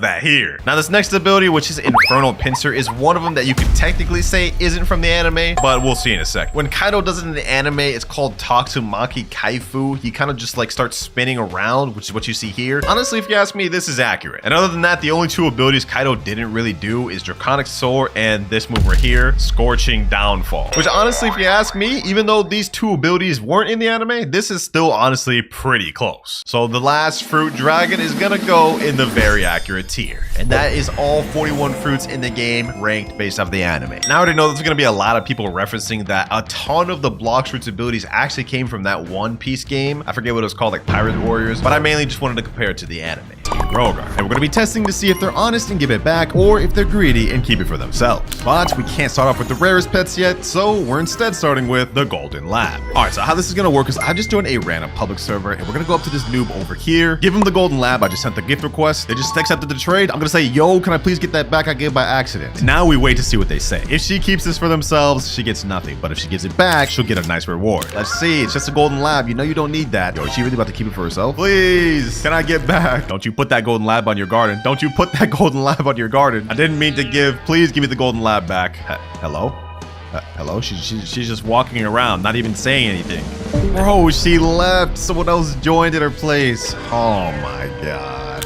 that here. Now this next ability, which is Infernal Pincer, is one of them that you could technically say isn't from the anime, but we'll see in a sec. When Kaido does it in the anime, it's called Tatsumaki Kaifu. He kind of just like starts spinning around, which is what you see here. Honestly, if you ask me, this is accurate. And other than that, the only two abilities Kaido didn't really do is Draconic Soar and this move right here, Scorching Downfall. Which honestly, if you ask me, even though these two abilities weren't in the anime, this is still honestly pretty close. So the last fruit dragon is gonna go in the very accurate tier. And that is all 41 fruits in the game ranked based off the anime. Now I already know there's gonna be a lot of people referencing that a ton of the Blox Fruits abilities actually came from that One Piece game. I forget what it was called, like Pirate Warriors, but I mainly just wanted to compare it to the anime. Rogar. And we're going to be testing to see if they're honest and give it back, or if they're greedy and keep it for themselves. But we can't start off with the rarest pets yet, so we're instead starting with the Golden Lab. Alright, so how this is going to work is I just joined a random public server, and we're going to go up to this noob over here, give him the Golden Lab. I just sent the gift request. They just accepted the trade. I'm going to say, yo, can I please get that back I gave by accident? Now we wait to see what they say. If she keeps this for themselves, she gets nothing. But if she gives it back, she'll get a nice reward. Let's see. It's just a Golden Lab. You know you don't need that. Yo, is she really about to keep it for herself? Please, can I get back? Don't you put that Golden Lab on your garden. Don't you put that Golden Lab on your garden. I didn't mean to give. Please give me the Golden Lab back. Hello? Hello? She's just walking around, not even saying anything. Bro, she left. Someone else joined in her place. Oh my god.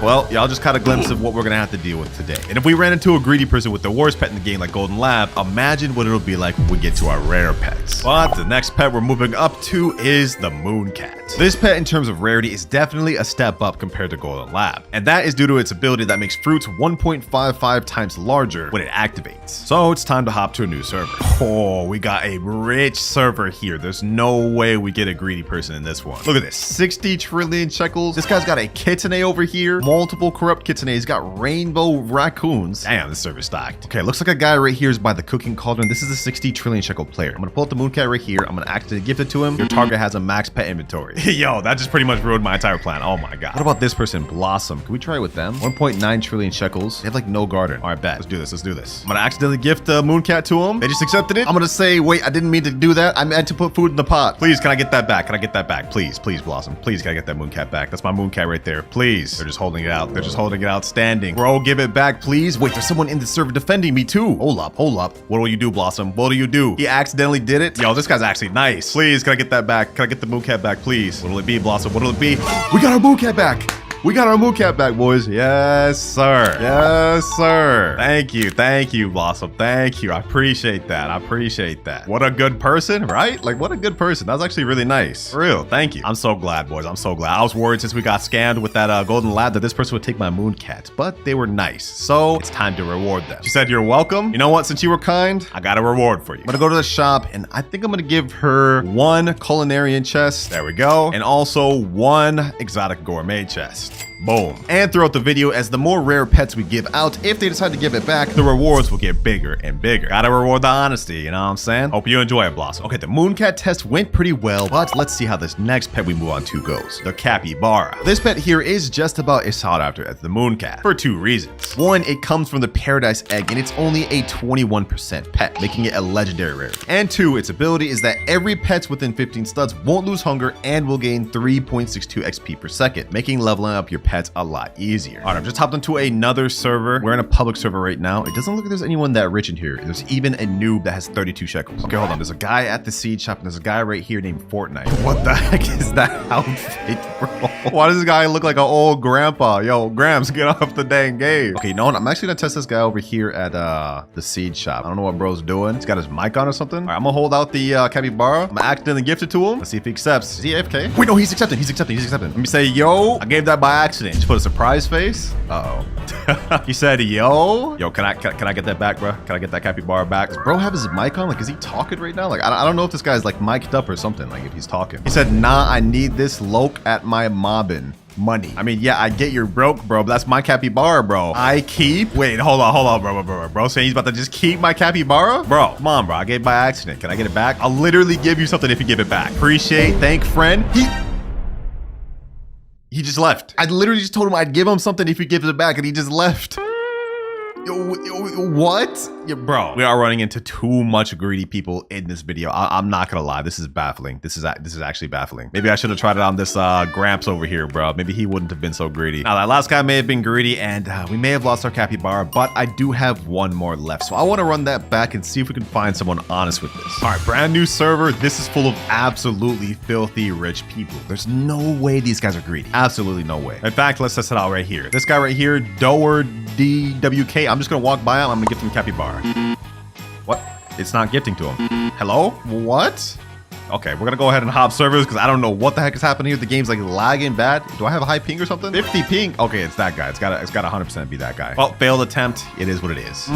Well, y'all just caught a glimpse of what we're gonna have to deal with today. And if we ran into a greedy person with the worst pet in the game like Golden Lab, imagine what it'll be like when we get to our rare pets. But the next pet we're moving up to is the Moon Cat. This pet in terms of rarity is definitely a step up compared to Golden Lab. And that is due to its ability that makes fruits 1.55 times larger when it activates. So it's time to hop to a new server. Oh, we got a rich server here. There's no way we get a greedy person in this one. Look at this, 60 trillion shekels. This guy's got a kitsune over here, multiple corrupt kitsune. He's got rainbow raccoons. Damn, this server's stacked. Okay, looks like a guy right here is by the cooking cauldron. This is a 60 trillion shekel player. I'm gonna pull up the Moon Cat right here. I'm gonna activate gift it to him. Your target has a max pet inventory. Yo, that just pretty much ruined my entire plan. Oh my god. What about this person, Blossom? Can we try it with them? 1.9 trillion shekels. They have like no garden. All right, bet. Let's do this. Let's do this. I'm gonna accidentally gift the Moon Cat to him. They just accepted it. I'm gonna say, wait, I didn't mean to do that. I meant to put food in the pot. Please, can I get that back? Can I get that back? Please, please, Blossom. Please, can I get that Moon Cat back? That's my Moon Cat right there. Please. They're just holding it out. They're just holding it out standing. Bro, give it back, please. Wait, there's someone in the server defending me too. Hold up, hold up. What will you do, Blossom? What do you do? He accidentally did it. Yo, this guy's actually nice. Please, can I get that back? Can I get the Moon Cat back, please? What'll it be, Blossom? What'll it be? We got our Moon Cat back. We got our Moon Cat back, boys. Yes, sir. Yes, sir. Thank you, Blossom. Thank you. I appreciate that. I appreciate that. What a good person, right? Like, what a good person. That was actually really nice. For real. Thank you. I'm so glad, boys. I'm so glad. I was worried since we got scammed with that Golden Lab that this person would take my Moon Cat, but they were nice. So it's time to reward them. She said, you're welcome. You know what? Since you were kind, I got a reward for you. I'm gonna go to the shop and I think I'm gonna give her one culinarian chest. There we go. And also one exotic gourmet chest. Boom. And throughout the video, as the more rare pets we give out, if they decide to give it back, the rewards will get bigger and bigger. Gotta reward the honesty, you know what I'm saying? Hope you enjoy it, Blossom. Okay, the Moon Cat test went pretty well, but let's see how this next pet we move on to goes. The Capybara. This pet here is just about as sought after as the Moon Cat for two reasons. One, it comes from the Paradise Egg and it's only a 21% pet, making it a legendary rarity. And two, its ability is that every pet within 15 studs won't lose hunger and will gain 3.62 XP per second, making leveling up your pets a lot easier. All right, I've just hopped into another server. We're in a public server right now. It doesn't look like there's anyone that rich in here. There's even a noob that has 32 shekels. Okay, hold on. There's a guy at the seed shop and there's a guy right here named Fortnite. What the heck is that outfit, bro? Why does this guy look like an old grandpa? Yo, Grams, get off the dang game. Okay, you know what? I'm actually gonna test this guy over here at the seed shop. I don't know what bro's doing. He's got his mic on or something. All right, I'm gonna hold out the Capybara. I'm gonna accidentally gift it to him. Let's see if he accepts. Is he AFK? Wait, no, he's accepting. He's accepting. He's accepting. Let me say, yo, I gave that by accident. Just put a surprise face. Uh-oh. He said, yo, can I get that back, bro? Can I get that Capybara back? Does bro have his mic on? Like, is he talking right now? Like, I don't know if this guy's like mic'd up or something, like if he's talking. He said, nah, I need this loke at my mobbin. Money. I mean, yeah, I get you're broke, bro, but that's my Capybara, bro. I keep. Wait, hold on, bro. Bro saying he's about to just keep my Capybara? Bro, come on, bro. I gave it by accident. Can I get it back? I'll literally give you something if you give it back. Appreciate, thank friend. He just left. I literally just told him I'd give him something if he gives it back, and he just left. Yo, what? Yeah, bro, we are running into too much greedy people in this video. I'm not gonna lie, this is baffling. This is actually baffling. Maybe I should have tried it on this Gramps over here, bro. Maybe he wouldn't have been so greedy. Now, that last guy may have been greedy, and we may have lost our Capybara, but I do have one more left. So I want to run that back and see if we can find someone honest with this. All right, brand new server. This is full of absolutely filthy rich people. There's no way these guys are greedy. Absolutely no way. In fact, let's test it out right here. This guy right here, Doer DWK. I'm just gonna walk by him. I'm gonna give him Capybara. What? It's not gifting to him. Hello? What? Okay, we're gonna go ahead and hop servers because I don't know what the heck is happening here. The game's like lagging bad. Do I have a high ping or something? 50 ping. Okay, it's that guy. It's got 100% be that guy. Well, failed attempt. It is what it is.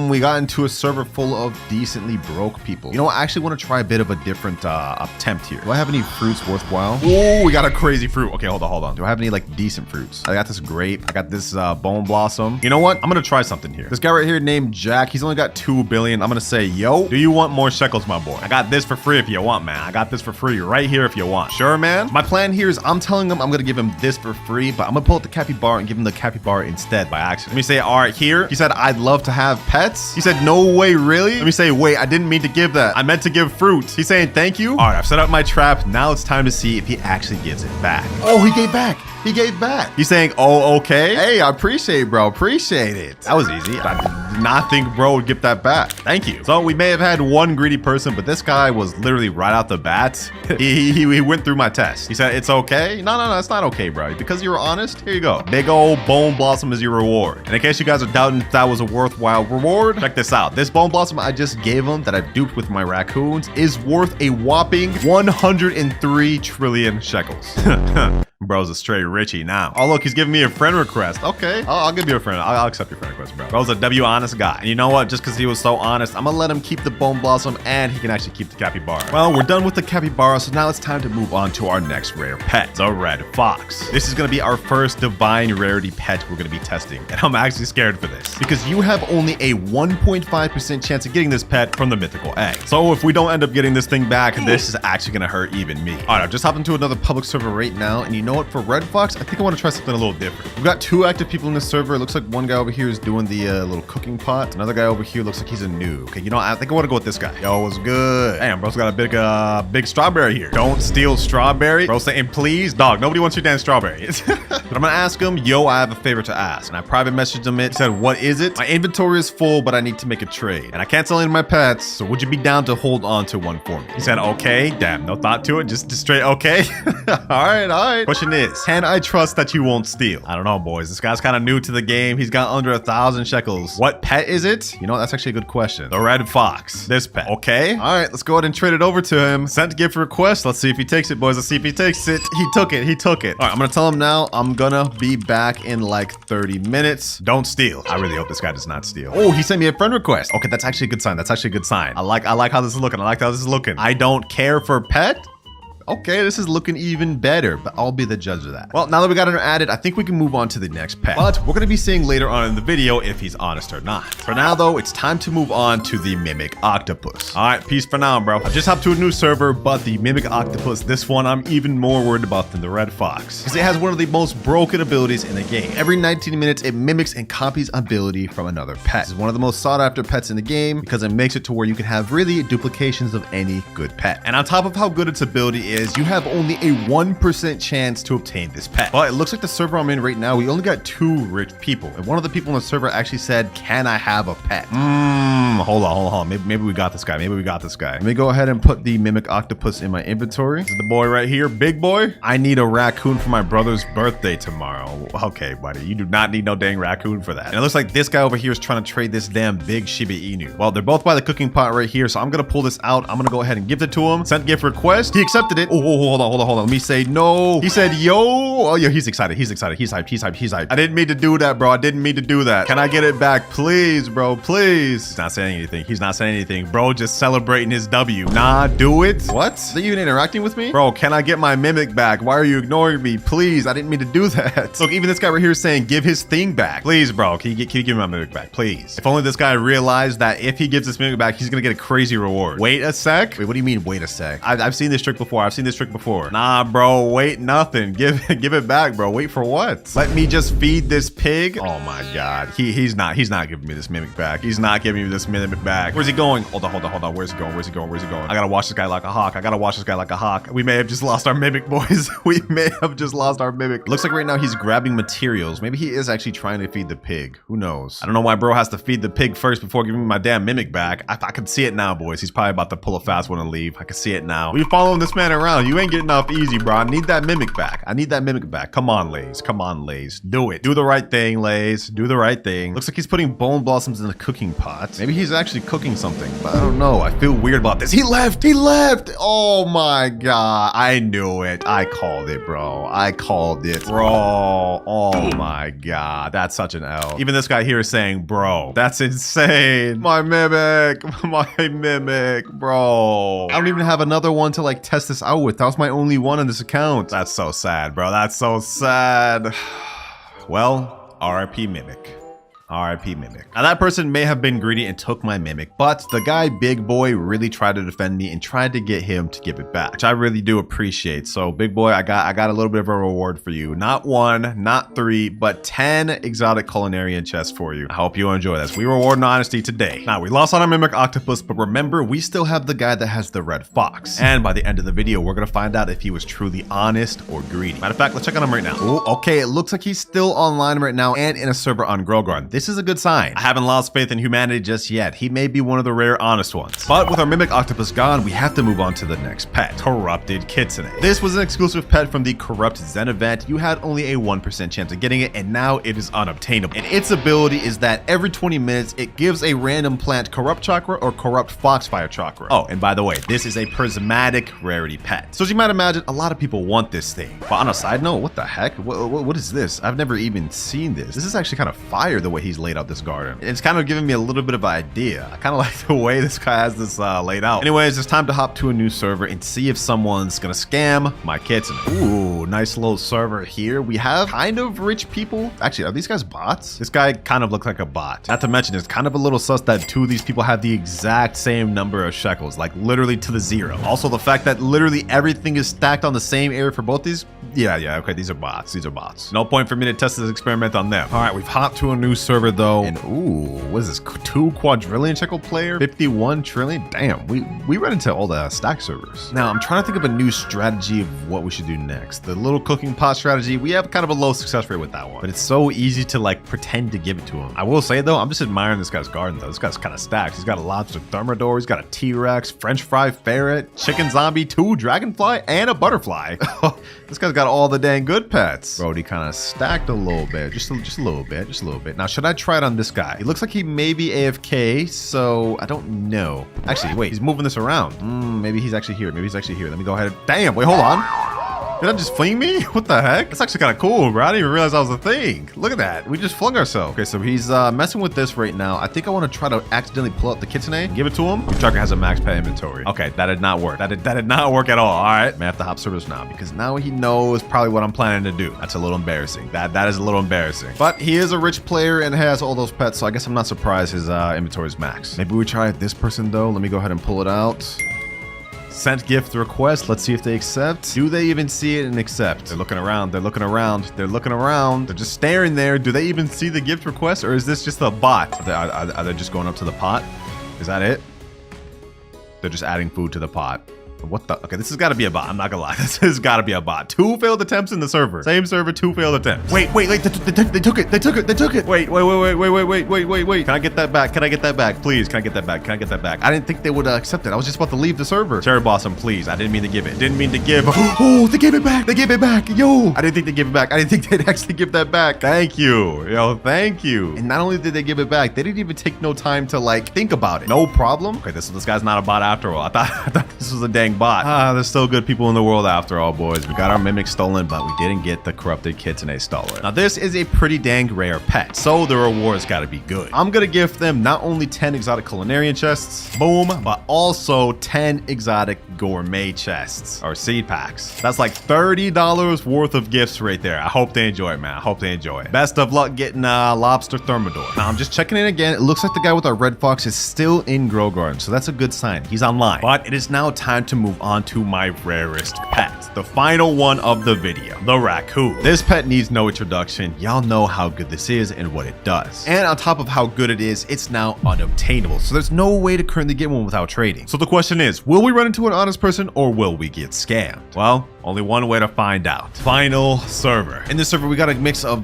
We got into a server full of decently broke people. You know what? I actually want to try a bit of a different attempt here. Do I have any fruits worthwhile? Oh, we got a crazy fruit. Okay, hold on. Do I have any like decent fruits? I got this grape. I got this bone blossom. You know what? I'm gonna try something here. This guy right here named Jack. He's only got 2 billion. I'm gonna say, yo, do you want more shekels, my boy? I got this for free if you want, man. I got this for free right here if you want. Sure, man. My plan here is I'm telling him I'm gonna give him this for free, but I'm gonna pull out the Capybara and give him the Capybara instead by accident. Let me say, all right, here. He said, I'd love to have pets. He said, no way, really? Let me say, wait, I didn't mean to give that. I meant to give fruits. He's saying, thank you. All right, I've set up my trap. Now it's time to see if he actually gives it back. Oh, he gave back. He gave back. He's saying, oh, okay. Hey, I appreciate it, bro. Appreciate it. That was easy. I did not think bro would give that back. Thank you. So we may have had one greedy person, but this guy was literally right out the bat. he went through my test. He said, it's okay. No, it's not okay, bro. Because you were honest, here you go. Big old bone blossom is your reward. And in case you guys are doubting if that was a worthwhile reward, check this out. This bone blossom I just gave him that I duped with my raccoons is worth a whopping 103 trillion shekels. Bro's a straight Richie now. Oh, look, he's giving me a friend request. Okay, I'll give you a friend. I'll accept your friend request, bro. Bro's a W honest guy. And you know what? Just because he was so honest, I'm gonna let him keep the bone blossom and he can actually keep the capybara. Well, we're done with the capybara, so now it's time to move on to our next rare pet, the red fox. This is gonna be our first divine rarity pet we're gonna be testing. And I'm actually scared for this because you have only a 1.5% chance of getting this pet from the mythical egg. So if we don't end up getting this thing back, this is actually gonna hurt even me. All right, I've just hopped into another public server right now, and you know what? For red fox, I think I want to try something a little different. We've got 2 active people in this server. It looks like one guy over here is doing the little cooking pot. Another guy over here looks like he's a noob. Okay, you know, I think I want to go with this guy. Yo, what's good? Damn, bro's got a big strawberry here. Don't steal strawberry. Bro saying, please, dog, nobody wants your damn strawberry. But I'm gonna ask him, yo, I have a favor to ask. And I private messaged him it, said, what is it? My inventory is full, but I need to make a trade. And I can't sell any of my pets, so would you be down to hold on to one for me? He said, okay. Damn, no thought to it, just straight okay. All right. Question is, can I trust that you won't steal? I don't know, boys. This guy's kind of new to the game. He's got under 1,000 shekels. What pet is it? You know, that's actually a good question. The red fox. This pet. Okay. All right, let's go ahead and trade it over to him. Sent gift request. Let's see if he takes it, boys. Let's see if he takes it. He took it. All right, I'm gonna tell him now. I'm gonna be back in like 30 minutes. Don't steal. I really hope this guy does not steal. Oh, he sent me a friend request. Okay, that's actually a good sign. I like how this is looking. I don't care for pet. Okay, this is looking even better, but I'll be the judge of that. Well, now that we got him added, I think we can move on to the next pet. But we're gonna be seeing later on in the video if he's honest or not. For now, though, it's time to move on to the mimic octopus. All right, peace for now, bro. I just hopped to a new server, but the mimic octopus, this one I'm even more worried about than the red fox, because it has one of the most broken abilities in the game. Every 19 minutes, it mimics and copies ability from another pet. This is one of the most sought after pets in the game because it makes it to where you can have really duplications of any good pet. And on top of how good its ability is, you have only a 1% chance to obtain this pet. But it looks like the server I'm in right now, we only got 2 rich people. And one of the people on the server actually said, can I have a pet? Hold on. Maybe we got this guy. Let me go ahead and put the mimic octopus in my inventory. This is the boy right here, big boy. I need a raccoon for my brother's birthday tomorrow. Okay, buddy, you do not need no dang raccoon for that. And it looks like this guy over here is trying to trade this damn big Shiba Inu. Well, they're both by the cooking pot right here, so I'm gonna pull this out. I'm gonna go ahead and give it to him. Sent gift request. He accepted it. Oh, hold on. Let me say no. He said, yo. Oh, yeah, he's excited. He's hyped. I didn't mean to do that, bro. Can I get it back, please, bro? Please. He's not saying anything. Bro, just celebrating his W. Nah, do it. What? Are you even interacting with me? Bro, can I get my mimic back? Why are you ignoring me? Please, I didn't mean to do that. Look, even this guy right here is saying, give his thing back. Please, bro, can you give me my mimic back, please? If only this guy realized that if he gives this mimic back, he's gonna get a crazy reward. Wait a sec. Wait, what do you mean, wait a sec? I've seen this trick before. Nah, bro, wait nothing. Give it back, bro. Wait for what? Let me just feed this pig. Oh my god. He's not giving me this mimic back. Where's he going? Hold on. Where's he going? I gotta watch this guy like a hawk. We may have just lost our mimic, boys. Looks like right now he's grabbing materials. Maybe he is actually trying to feed the pig. Who knows? I don't know why bro has to feed the pig first before giving me my damn mimic back. I can see it now, boys. He's probably about to pull a fast one and leave. I can see it now. We following this man around. You ain't getting off easy, bro. I need that mimic back. Come on, Lays. Do it. Do the right thing, Lays. Looks like he's putting bone blossoms in the cooking pot. Maybe he's actually cooking something, but I don't know. I feel weird about this. He left. Oh my god. I knew it. I called it, bro. Oh my god. That's such an L. Even this guy here is saying, bro, that's insane. My mimic, bro. I don't even have another one to like test this out with. That was my only one on this account. That's so sad, bro. Well, RIP Mimic. RIP Mimic. Now that person may have been greedy and took my Mimic, but the guy Big Boy really tried to defend me and tried to get him to give it back, which I really do appreciate. So Big Boy, I got a little bit of a reward for you. Not 1, not 3, but 10 exotic culinarian chests for you. I hope you enjoy this. We reward honesty today. Now we lost on our Mimic Octopus, but remember, we still have the guy that has the red fox. And by the end of the video, we're gonna find out if he was truly honest or greedy. Matter of fact, let's check on him right now. Oh, okay, it looks like he's still online right now and in a server on Growgarden. This is a good sign. I haven't lost faith in humanity just yet. He may be one of the rare honest ones. But with our Mimic Octopus gone, we have to move on to the next pet, Corrupted Kitsune. This was an exclusive pet from the Corrupt Zen event. You had only a 1% chance of getting it, and now it is unobtainable. And its ability is that every 20 minutes, it gives a random plant Corrupt Chakra or Corrupt Foxfire Chakra. Oh, and by the way, this is a prismatic rarity pet. So as you might imagine, a lot of people want this thing. But on a side note, what the heck? What is this? I've never even seen this. This is actually kind of fire the way he's laid out this garden. It's kind of giving me a little bit of an idea. I kind of like the way this guy has this laid out. Anyways, it's time to hop to a new server and see if someone's gonna scam my kitsune. Ooh, nice little server here. We have kind of rich people. Actually, are these guys bots? This guy kind of looks like a bot. Not to mention, it's kind of a little sus that 2 of these people have the exact same number of shekels, like literally to the 0. Also, the fact that literally everything is stacked on the same area for both these. Yeah, okay, these are bots. These are bots. No point for me to test this experiment on them. All right, we've hopped to a new server though. And ooh, what is this? 2 quadrillion shekel player? 51 trillion? Damn, we run into all the stack servers. Now, I'm trying to think of a new strategy of what we should do next. The little cooking pot strategy, we have kind of a low success rate with that one. But it's so easy to like pretend to give it to him. I will say though, I'm just admiring this guy's garden though. This guy's kind of stacked. He's got a lobster thermidor, he's got a T-Rex, French fry ferret, chicken zombie, 2 dragonfly, and a butterfly. This guy's got all the dang good pets. Brody kind of stacked a little bit, just a little bit. Now, should I try it on this guy? He looks like he may be AFK, so I don't know. Actually, wait, he's moving this around. Maybe he's actually here. Let me go ahead. Damn, wait, hold on. Did that just fling me? What the heck? That's actually kind of cool, bro. I didn't even realize that was a thing. Look at that. We just flung ourselves. Okay, so he's messing with this right now. I think I want to try to accidentally pull out the kitsune and give it to him. Tracker has a max pet inventory. Okay, that did not work. That did not work at all. All right, may have to hop servers now because now he knows probably what I'm planning to do. That's a little embarrassing. That is a little embarrassing. But he is a rich player and has all those pets, so I guess I'm not surprised his inventory is max. Maybe we try this person though. Let me go ahead and pull it out. Sent gift request. Let's see if they accept. Do they even see it and accept? They're looking around. They're just staring there. Do they even see the gift request, or is this just a bot? Are they just going up to the pot? Is that it? They're just adding food to the pot. What the? Okay, this has got to be a bot. I'm not gonna lie. This has got to be a bot. 2 failed attempts in the server. Same server, 2 failed attempts. Wait, they took it. Wait. Can I get that back? Please, can I get that back? I didn't think they would accept it. I was just about to leave the server. Cherry Blossom, please. I didn't mean to give it. Oh, they gave it back. Yo, I didn't think they gave it back. I didn't think they'd actually give that back. Thank you. Yo, thank you. And not only did they give it back, they didn't even take no time to like think about it. No problem. Okay, this guy's not a bot after all. I thought this was a dang bot. There's still good people in the world after all, boys. We got our Mimic stolen, but we didn't get the Corrupted Kitsune stolen. Now, this is a pretty dang rare pet, so the rewards gotta be good. I'm gonna gift them not only 10 exotic culinarian chests, boom, but also 10 exotic gourmet chests, or seed packs. That's like $30 worth of gifts right there. I hope they enjoy it, man. I hope they enjoy it. Best of luck getting lobster thermidor. Now, I'm just checking in again. It looks like the guy with our red fox is still in Growgarden, so that's a good sign. He's online. But it is now time to move on to my rarest pet, the final one of the video, the raccoon. This pet needs no introduction. Y'all know how good this is and what it does. And on top of how good it is, it's now unobtainable. So there's no way to currently get one without trading. So the question is, will we run into an honest person or will we get scammed? Well, only one way to find out. Final server. In this server, we got a mix of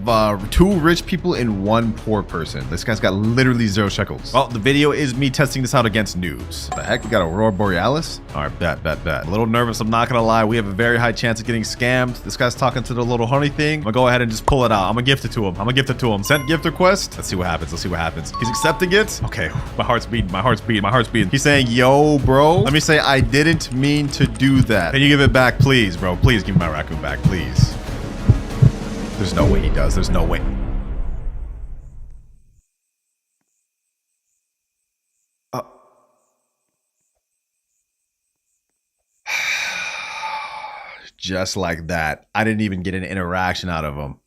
2 rich people and 1 poor person. This guy's got literally 0 shekels. Well, the video is me testing this out against noobs. What the heck? We got Aurora Borealis? All right, bet. A little nervous, I'm not gonna lie. We have a very high chance of getting scammed. This guy's talking to the little honey thing. I'm gonna go ahead and just pull it out. I'm gonna gift it to him. Sent gift request. Let's see what happens. He's accepting it. Okay, my heart's beating. He's saying, yo, bro. Let me say, I didn't mean to do that. Can you give it back, please, bro? Please give me my raccoon back, please. There's no way he does. There's no way. Just like that. I didn't even get an interaction out of him.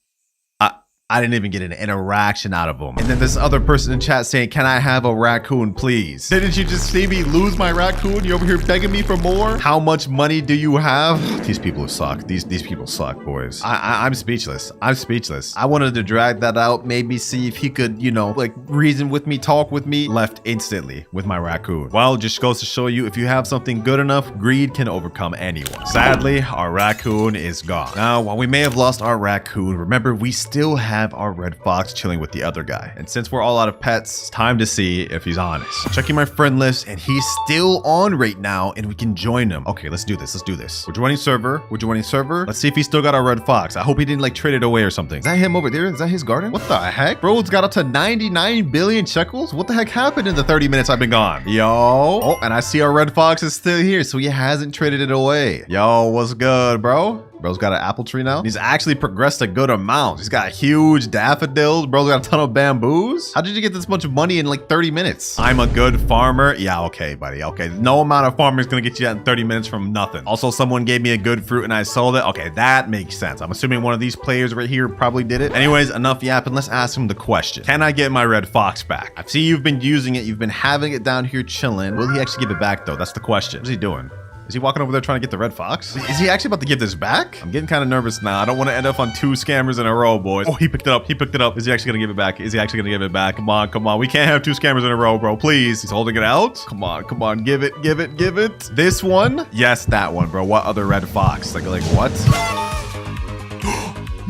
I didn't even get an interaction out of them. And then this other person in chat saying, can I have a raccoon, please? Didn't you just see me lose my raccoon? You over here begging me for more? How much money do you have? These people suck. These people suck, boys. I'm speechless. I'm speechless. I wanted to drag that out, maybe see if he could, you know, like reason with me, talk with me. Left instantly with my raccoon. Well, it just goes to show you, if you have something good enough, greed can overcome anyone. Sadly, our raccoon is gone. Now, while we may have lost our raccoon, remember, we still have our red fox chilling with the other guy. And since we're all out of pets, it's time to see if he's honest. Checking my friend list, and he's still on right now, and we can join him. Okay, let's do this. Let's do this. We're joining server. We're joining server. Let's see if he still got our red fox. I hope he didn't like trade it away or something. Is that him over there? Is that his garden? What the heck? Bro, it's got up to 99 billion shekels. What the heck happened in the 30 minutes I've been gone? Yo. Oh, and I see our red fox is still here, so he hasn't traded it away. Yo, what's good, bro? Bro's got an apple tree now. He's actually progressed a good amount. He's got huge daffodils. Bro's got a ton of bamboos. How did you get this much money in like 30 minutes? I'm a good farmer. Yeah, okay, buddy. Okay, no amount of farming is gonna get you that in 30 minutes from nothing. Also, someone gave me a good fruit and I sold it. Okay, that makes sense. I'm assuming one of these players right here probably did it. Anyways, enough yapping. Let's ask him the question. Can I get my red fox back? I see you've been using it. You've been having it down here chilling. Will he actually give it back though? That's the question. What's he doing? Is he walking over there trying to get the red fox? Is he actually about to give this back? I'm getting kind of nervous now. I don't want to end up on 2 scammers in a row, boys. Oh, he picked it up. He picked it up. Is he actually going to give it back? Is he actually going to give it back? Come on, come on. We can't have 2 scammers in a row, bro. Please. He's holding it out. Come on, come on. Give it, give it, give it. This one? Yes, that one, bro. What other red fox? Like what?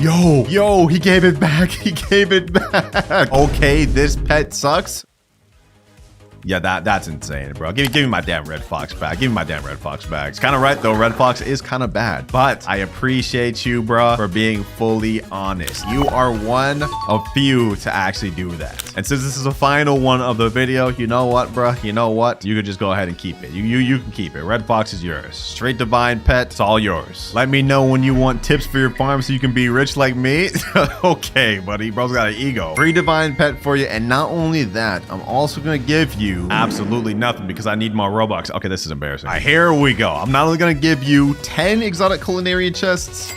Yo, he gave it back. He gave it back. Okay, this pet sucks. Yeah, that's insane, bro. Give me my damn red fox back. Give me my damn red fox back. It's kind of right, though. Red fox is kind of bad. But I appreciate you, bro, for being fully honest. You are one of few to actually do that. And since this is the final one of the video, you know what, bro? You know what? You could just go ahead and keep it. You can keep it. Red fox is yours. Straight divine pet. It's all yours. Let me know when you want tips for your farm so you can be rich like me. Okay, buddy. Bro's got an ego. Free divine pet for you. And not only that, I'm also going to give you absolutely nothing because I need more Robux. Okay, this is embarrassing. All right, here we go. I'm not only going to give you 10 exotic culinarian chests,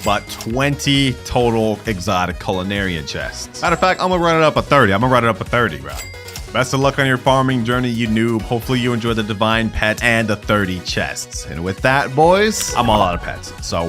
but 20 total exotic culinarian chests. Matter of fact, I'm going to run it up a 30. I'm going to run it up a 30, bro. Best of luck on your farming journey, you noob. Hopefully you enjoy the divine pet and the 30 chests. And with that, boys, I'm all out of pets. So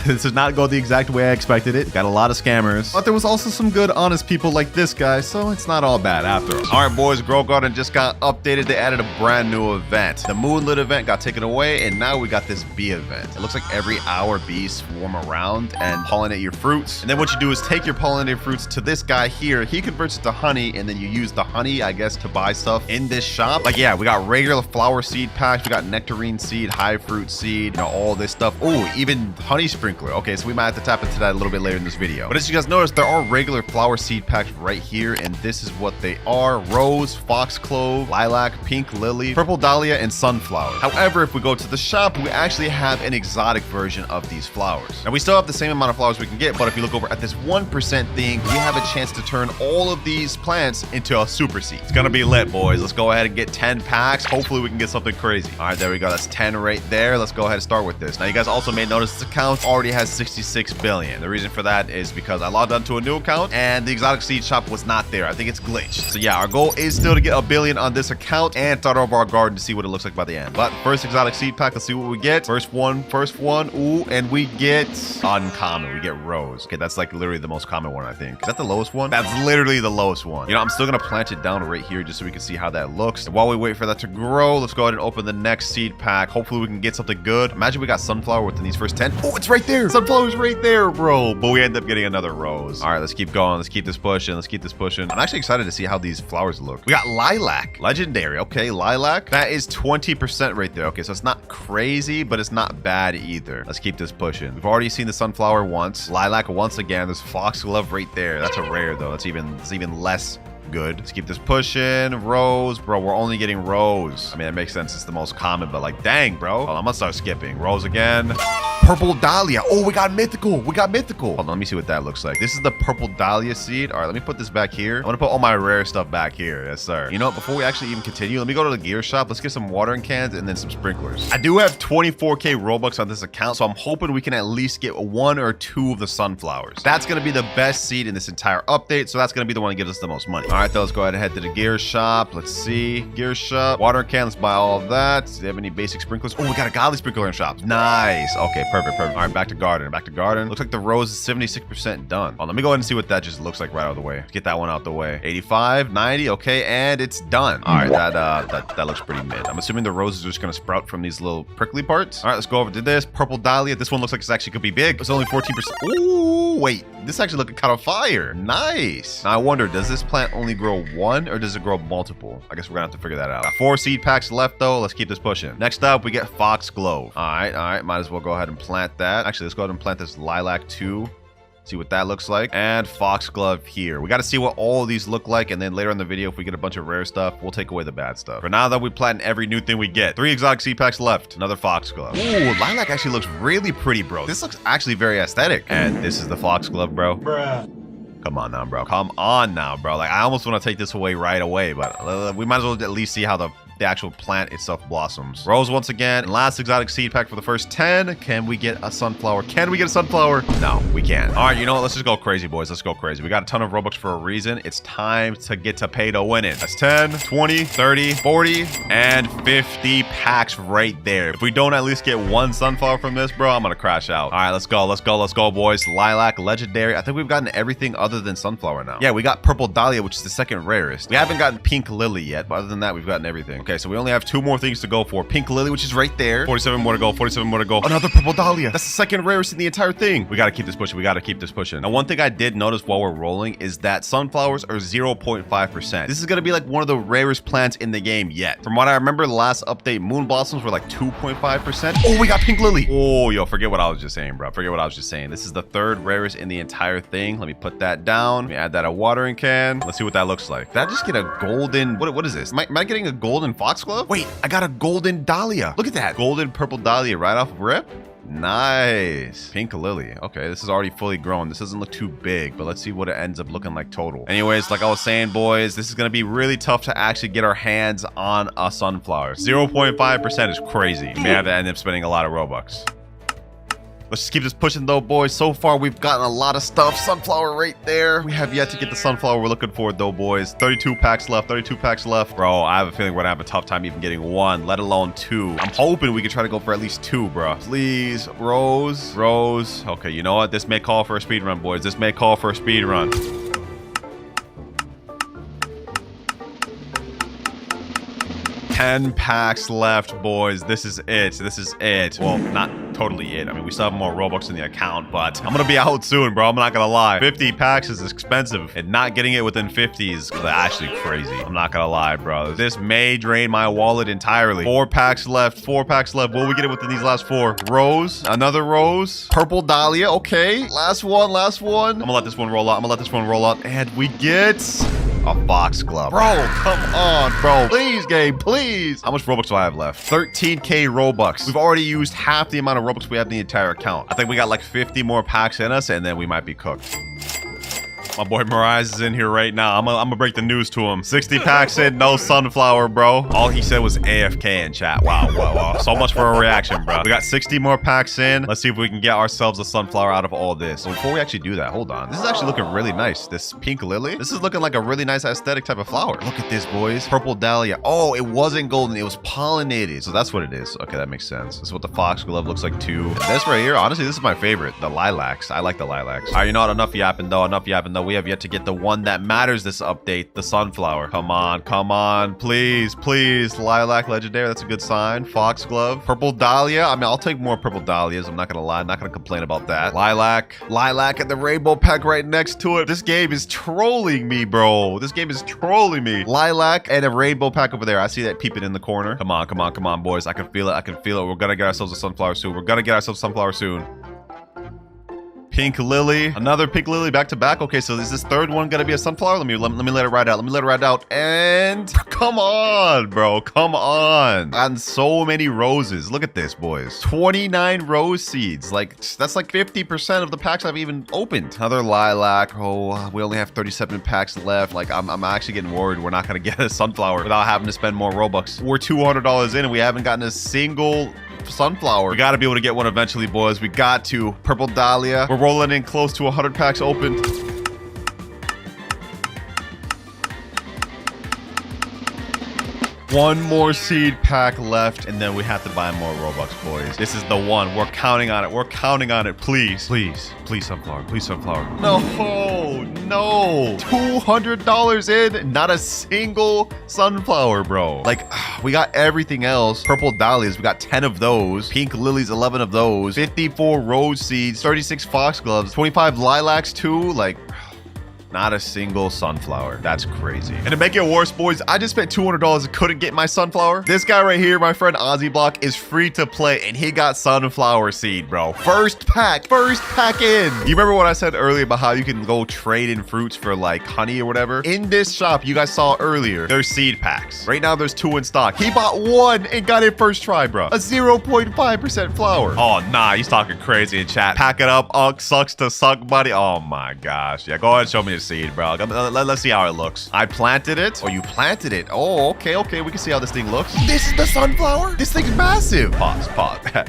this did not go the exact way I expected it. Got a lot of scammers, but there was also some good, honest people like this guy. So it's not all bad after all. All right, boys, Grow Garden just got updated. They added a brand new event. The Moonlit event got taken away, and now we got this bee event. It looks like every hour bees swarm around and pollinate your fruits. And then what you do is take your pollinated fruits to this guy here. He converts it to honey, and then you use the honey, I guess, to buy stuff in this shop. Like, yeah, we got regular flower seed packs, we got nectarine seed, high fruit seed, you know, all this stuff. Oh, even honey sprinkler. Okay, so we might have to tap into that a little bit later in this video. But as you guys notice, there are regular flower seed packs right here, and this is what they are: rose, foxglove, lilac, pink lily, purple dahlia, and sunflower. However, if we go to the shop, we actually have an exotic version of these flowers. Now, we still have the same amount of flowers we can get, but if you look over at this 1% thing, we have a chance to turn all of these plants into a super seed. It's gonna be lit, boys. Let's go ahead and get 10 packs. Hopefully we can get something crazy. All right, there we go. That's 10 right there. Let's go ahead and start with this. Now, you guys also may notice this account already has 66 billion. The reason for that is because I logged onto a new account and the exotic seed shop was not there. I think it's glitched. So yeah, our goal is still to get a billion on this account and start over our garden to see what it looks like by the end. But first exotic seed pack, let's see what we get. First one. Ooh, and we get uncommon. We get rose. Okay, that's like literally the most common one, I think. Is that the lowest one? That's literally the lowest one. You know, I'm still gonna plant it down right here just so we can see how that looks. And while we wait for that to grow, let's go ahead and open the next seed pack. Hopefully we can get something good. Imagine we got sunflower within these first 10. Oh, it's right there. Sunflower's right there, bro. But we end up getting another rose. All right, let's keep going. Let's keep this pushing. Let's keep this pushing. I'm actually excited to see how these flowers look. We got lilac. Legendary. Okay, lilac. That is 20% right there. Okay, so it's not crazy, but it's not bad either. Let's keep this pushing. We've already seen the sunflower once. Lilac once again. There's foxglove right there. That's a rare, though. It's even less good. Let's keep this pushing. Rose, bro, we're only getting rose. I mean, it makes sense. It's the most common, but like, dang, bro. Well, I'm gonna start skipping. Rose again. Purple Dahlia. Oh, we got mythical. We got mythical. Hold on, let me see what that looks like. This is the Purple Dahlia seed. All right, let me put this back here. I'm gonna put all my rare stuff back here. Yes, sir. You know what? Before we actually even continue, let me go to the gear shop. Let's get some watering cans and then some sprinklers. I do have 24K Robux on this account, so I'm hoping we can at least get 1 or 2 of the sunflowers. That's gonna be the best seed in this entire update, so that's gonna be the one that gives us the most money. All right, though, let's go ahead and head to the gear shop. Let's see. Gear shop. Water can. Let's buy all of that. Do they have any basic sprinklers? Oh, we got a godly sprinkler in shop. Nice. Okay, perfect. All right, back to garden. Looks like the rose is 76% done. Let me go ahead and see what that just looks like right out of the way. Let's get that one out the way. 85, 90. Okay, and it's done. All right, that looks pretty mid. I'm assuming the roses are just gonna sprout from these little prickly parts. All right, let's go over to this. Purple Dahlia. This one looks like it's actually could be big. It's only 14%. Ooh, wait. This actually looking kind of fire. Nice. Now I wonder, does this plant only grow 1 or does it grow multiple? I guess we're gonna have to figure that out. Got 4 seed packs left though. Let's keep this pushing. Next up, we get Foxglove. All right. Might as well go ahead and plant that. Actually, let's go ahead and plant this Lilac too. See what that looks like. And Foxglove here. We got to see what all of these look like, and then later in the video, if we get a bunch of rare stuff, we'll take away the bad stuff. For now, though, we plant every new thing we get. 3 exotic seed packs left. Another Foxglove. Ooh, Lilac actually looks really pretty, bro. This looks actually very aesthetic. And this is the Foxglove, bro. Bruh. Come on now, bro. Come on now, bro. Like, I almost want to take this away right away, but we might as well at least see how the actual plant itself blossoms. Rose once again. And last exotic seed pack for the first 10. Can we get a sunflower? Can we get a sunflower? No, we can't. All right, you know what? Let's just go crazy, boys. Let's go crazy. We got a ton of Robux for a reason. It's time to get to pay to win it. That's 10, 20, 30, 40, and 50 packs right there. If we don't at least get 1 sunflower from this, bro, I'm gonna crash out. All right, let's go, boys. Lilac, legendary. I think we've gotten everything other than sunflower now. Yeah, we got Purple Dahlia, which is the second rarest. We haven't gotten Pink Lily yet, but other than that, we've gotten everything. Okay, so we only have 2 more things to go for. Pink Lily, which is right there. 47 more to go. 47 more to go. Another Purple Dahlia. That's the second rarest in the entire thing. We gotta keep this pushing. Now, one thing I did notice while we're rolling is that sunflowers are 0.5%. This is gonna be like one of the rarest plants in the game yet. From what I remember, the last update, moon blossoms were like 2.5%. Oh, we got Pink Lily. Oh, yo, forget what I was just saying, bro. This is the 3rd rarest in the entire thing. Let me put that down. Let me add that a watering can. Let's see what that looks like. Did I just get a golden? What is this? Am I getting a golden Foxglove? Wait, I got a golden Dahlia. Look at that. Golden Purple Dahlia right off of rip. Nice. Pink Lily. Okay, this is already fully grown. This doesn't look too big, but let's see what it ends up looking like total. Anyways, like I was saying, boys, this is going to be really tough to actually get our hands on a sunflower. 0.5% is crazy. We may have to end up spending a lot of Robux. Let's just keep this pushing though, boys. So far, we've gotten a lot of stuff. Sunflower right there. We have yet to get the sunflower we're looking for though, boys. 32 packs left. Bro, I have a feeling we're gonna have a tough time even getting 1, let alone 2. I'm hoping we can try to go for at least 2, bro. Please, Rose. Okay, you know what? This may call for a speed run, boys. 10 packs left, boys. This is it. Well, not totally it. I mean, we still have more Robux in the account, but I'm gonna be out soon, bro. I'm not gonna lie. 50 packs is expensive, and not getting it within 50 is actually crazy. I'm not gonna lie, bro. This may drain my wallet entirely. 4 packs left. Will we get it within these last 4? Rose, another Rose, Purple Dahlia. Okay, last one. I'm gonna let this one roll out. And we get a Foxglove. Bro, come on, bro. Please, game, please. How much Robux do I have left? 13K Robux. We've already used half the amount of Robux we have in the entire account. I think we got like 50 more packs in us, and then we might be cooked. My boy Mirage is in here right now. I'm gonna break the news to him. 60 packs in, no sunflower, bro. All he said was AFK in chat. Wow. So much for a reaction, bro. We got 60 more packs in. Let's see if we can get ourselves a sunflower out of all this. So before we actually do that, hold on. This is actually looking really nice. This Pink Lily. This is looking like a really nice aesthetic type of flower. Look at this, boys. Purple Dahlia. Oh, it wasn't golden. It was pollinated. So that's what it is. Okay, that makes sense. This is what the Foxglove looks like too. And this right here, honestly, this is my favorite. The lilacs. I like the lilacs. All right, you know what? Enough yapping though. We have yet to get the one that matters this update, the sunflower. Come on, please. Lilac, legendary, that's a good sign. Foxglove, Purple Dahlia. I mean, I'll take more Purple Dahlias. I'm not gonna lie, I'm not gonna complain about that. Lilac, and the rainbow pack right next to it. This game is trolling me, bro. Lilac and a rainbow pack over there. I see that peeping in the corner. Come on, boys. I can feel it. We're gonna get ourselves a sunflower soon. Pink lily. Another pink lily back to back. Okay, so is this third one gonna be a sunflower? Let me let it ride out. Let me let it ride out. And come on, bro. Come on. And so many roses. Look at this, boys. 29 rose seeds. Like, that's like 50% of the packs I've even opened. Another lilac. Oh, we only have 37 packs left. Like, I'm actually getting worried we're not gonna get a sunflower without having to spend more Robux. We're $200 in and we haven't gotten a single sunflower. We got to be able to get one eventually, boys. We got to. Purple dahlia. We're rolling in close to 100 packs open. One more seed pack left, and then we have to buy more Robux, boys. This is the one. We're counting on it. We're counting on it. Please. Please. Please, sunflower. Please, sunflower. No. No. $200 in. Not a single sunflower, bro. Like, we got everything else. Purple dahlias. We got 10 of those. Pink lilies, 11 of those. 54 rose seeds. 36 foxgloves. 25 lilacs, too. Like... not a single sunflower. That's crazy. And to make it worse, boys, I just spent $200 and couldn't get my sunflower. This guy right here, my friend Ozzy Block, is free to play, and he got sunflower seed, bro. First pack in. You remember what I said earlier about how you can go trade in fruits for like honey or whatever? In this shop, you guys saw earlier, there's seed packs. Right now, there's 2 in stock. He bought 1 and got it first try, bro. A 0.5% flower. Oh, nah, he's talking crazy in chat. Pack it up, Unk sucks to suck, buddy. Oh my gosh. Yeah, go ahead and show me the seed, bro. Let's see how it looks. I planted it. Oh, you planted it. Oh, okay. We can see how this thing looks. This is the sunflower? This thing's massive. Pause.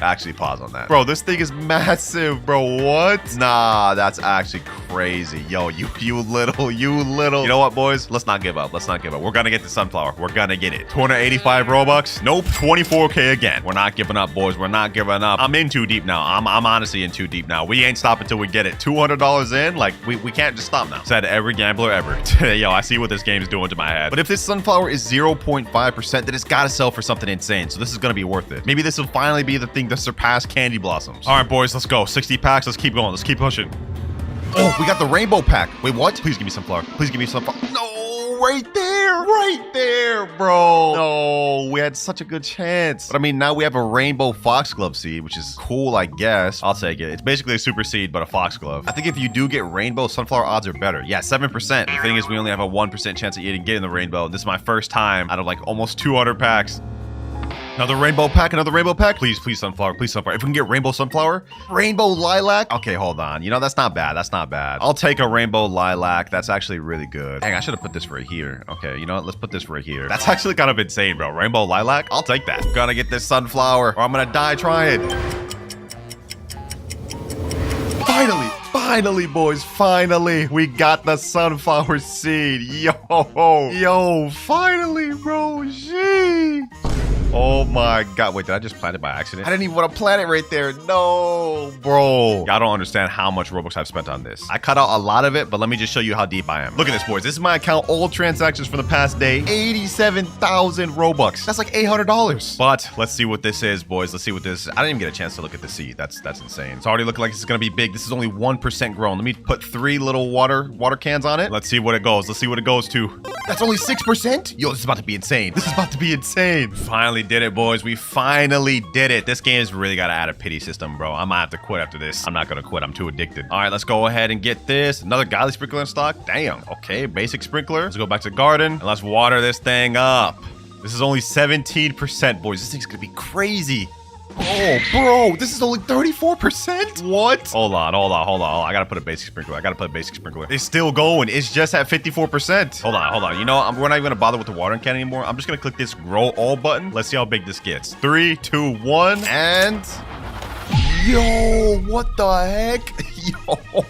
Actually, pause on that. Bro, this thing is massive, bro. What? Nah, that's actually crazy. Yo, you little. You know what, boys? Let's not give up. We're gonna get the sunflower. We're gonna get it. 285 Robux. Nope. 24K again. We're not giving up, boys. We're not giving up. I'm in too deep now. I'm honestly in too deep now. We ain't stopping until we get it. $200 in. Like, we can't just stop now. Said every gambler ever. Yo, I see what this game is doing to my head. But if this sunflower is 0.5%, then it's gotta sell for something insane. So this is gonna be worth it. Maybe this will finally be the thing to surpass candy blossoms. All right, boys, let's go. 60 packs. Let's keep going. Let's keep pushing. Oh, we got the rainbow pack. Wait, what? Please give me sunflower. Please give me sunflower. No, right there, bro. No, we had such a good chance. But I mean, now we have a rainbow foxglove seed, which is cool, I guess. I'll take it. It's basically a super seed, but a foxglove. I think if you do get rainbow, sunflower odds are better. Yeah, 7%. The thing is, we only have a 1% chance of getting the rainbow. This is my first time out of like almost 200 packs. Another rainbow pack. Please, sunflower. If we can get rainbow sunflower. Rainbow lilac. Okay, hold on. You know, that's not bad. I'll take a rainbow lilac. That's actually really good. Dang, I should have put this right here. Okay, you know what? Let's put this right here. That's actually kind of insane, bro. Rainbow lilac. I'll take that. I'm gonna get this sunflower or I'm gonna die trying. Finally, boys, finally, we got the sunflower seed. Yo, finally, bro. Jeez. Oh my god. Wait, did I just plant it by accident? I didn't even want to plant it right there. No, bro. I don't understand how much Robux I've spent on this. I cut out a lot of it, but let me just show you how deep I am. Look at this, boys. This is my account. All transactions from the past day. 87,000 Robux. That's like $800. But let's see what this is, boys. Let's see what this is. I didn't even get a chance to look at the seed. That's insane. It's already looking like it's gonna be big. This is only 1% grown. Let me put 3 little water cans on it. Let's see what it goes. Let's see what it goes to. That's only 6%? Yo, this is about to be insane. Finally did it, boys. We finally did it. This game's really got to add a pity system, bro. I might have to quit after this. I'm not going to quit. I'm too addicted. All right, let's go ahead and get this. Another godly sprinkler in stock. Damn. Okay, basic sprinkler. Let's go back to garden and let's water this thing up. This is only 17%, boys. This thing's going to be crazy. Oh, bro, this is only 34%? What? Hold on. I gotta put a basic sprinkler. It's still going. It's just at 54%. Hold on. You know, we're not even gonna bother with the watering can anymore. I'm just gonna click this grow all button. Let's see how big this gets. 3, 2, 1, and... Yo, what the heck?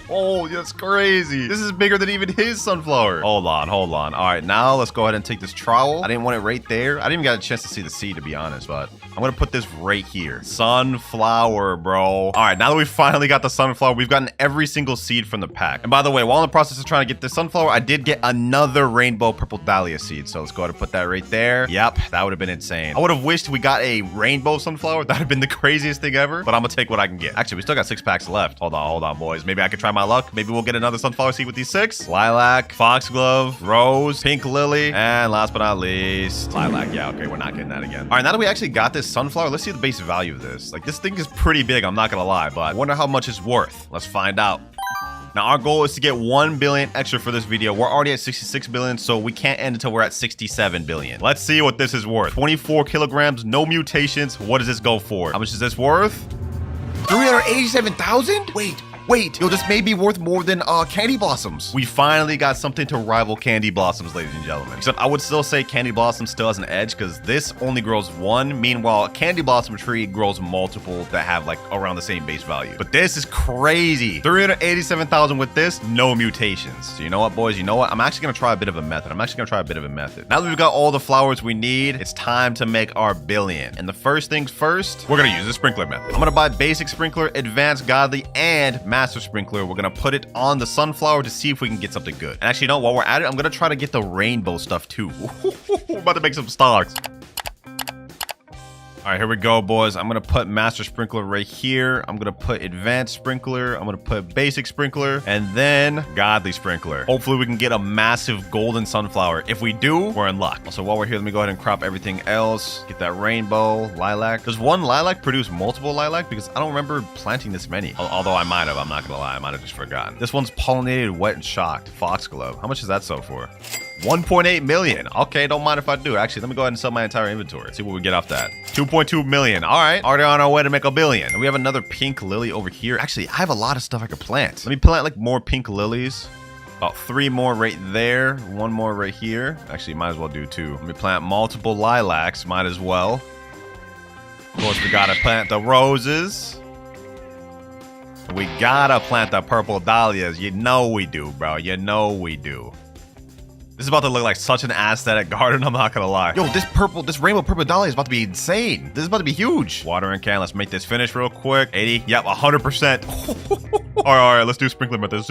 Yo, that's crazy. This is bigger than even his sunflower. Hold on. All right, now let's go ahead and take this trowel. I didn't want it right there. I didn't even get a chance to see the seed, to be honest, but I'm gonna put this right here. Sunflower, bro. All right, now that we finally got the sunflower, we've gotten every single seed from the pack. And by the way, while in the process of trying to get this sunflower, I did get another rainbow purple dahlia seed. So let's go ahead and put that right there. Yep, that would have been insane. I would have wished we got a rainbow sunflower. That would have been the craziest thing ever, but I'm gonna take what I can get. Actually, we still got 6 packs left. Hold on, boys. boys. Maybe I could try my luck. Maybe we'll get another sunflower seed with these 6. Lilac, foxglove, rose, pink lily, and last but not least, lilac. Yeah, okay, we're not getting that again. All right, now that we actually got this sunflower, let's see the base value of this. Like, this thing is pretty big, I'm not gonna lie, but I wonder how much it's worth. Let's find out. Now, our goal is to get 1 billion extra for this video. We're already at 66 billion, so we can't end until we're at 67 billion. Let's see what this is worth. 24 kilograms, no mutations. What does this go for? How much is this worth? 387,000? Wait, yo, this may be worth more than candy blossoms. We finally got something to rival candy blossoms, ladies and gentlemen. Except I would still say candy blossom still has an edge because this only grows 1. Meanwhile, a candy blossom tree grows multiple that have like around the same base value. But this is crazy. 387,000 with this, no mutations. So you know what, boys? You know what? I'm actually gonna try a bit of a method. Now that we've got all the flowers we need, it's time to make our billion. And the first things first, we're gonna use the sprinkler method. I'm gonna buy basic sprinkler, advanced godly, and master sprinkler. We're gonna put it on the sunflower to see if we can get something good. And actually, no, while we're at it, I'm gonna try to get the rainbow stuff too. We're about to make some stars. All right, here we go, boys. I'm gonna put master sprinkler right here. I'm gonna put advanced sprinkler. I'm gonna put basic sprinkler and then godly sprinkler. Hopefully we can get a massive golden sunflower. If we do, we're in luck. Also, while we're here, let me go ahead and crop everything else. Get that rainbow, lilac. Does one lilac produce multiple lilac? Because I don't remember planting this many. Although I might have, I'm not gonna lie. I might have just forgotten. This one's pollinated, wet, and shocked. Foxglove. How much does that sell for? 1.8 million. Okay, don't mind if I do. Actually, let me go ahead and sell my entire inventory. See what we get off that. 2.2 million. All right. Already on our way to make a billion. And we have another pink lily over here. Actually, I have a lot of stuff I could plant. Let me plant like more pink lilies. About 3 more right there. 1 more right here. Actually, might as well do 2. Let me plant multiple lilacs. Might as well. Of course, we gotta plant the roses. We gotta plant the purple dahlias. You know we do, bro. You know we do. This is about to look like such an aesthetic garden, I'm not gonna lie. Yo, this rainbow purple dahlia is about to be insane. This is about to be huge. Watering can, let's make this finish real quick. 80, yep, 100%. All right, let's do sprinkler method.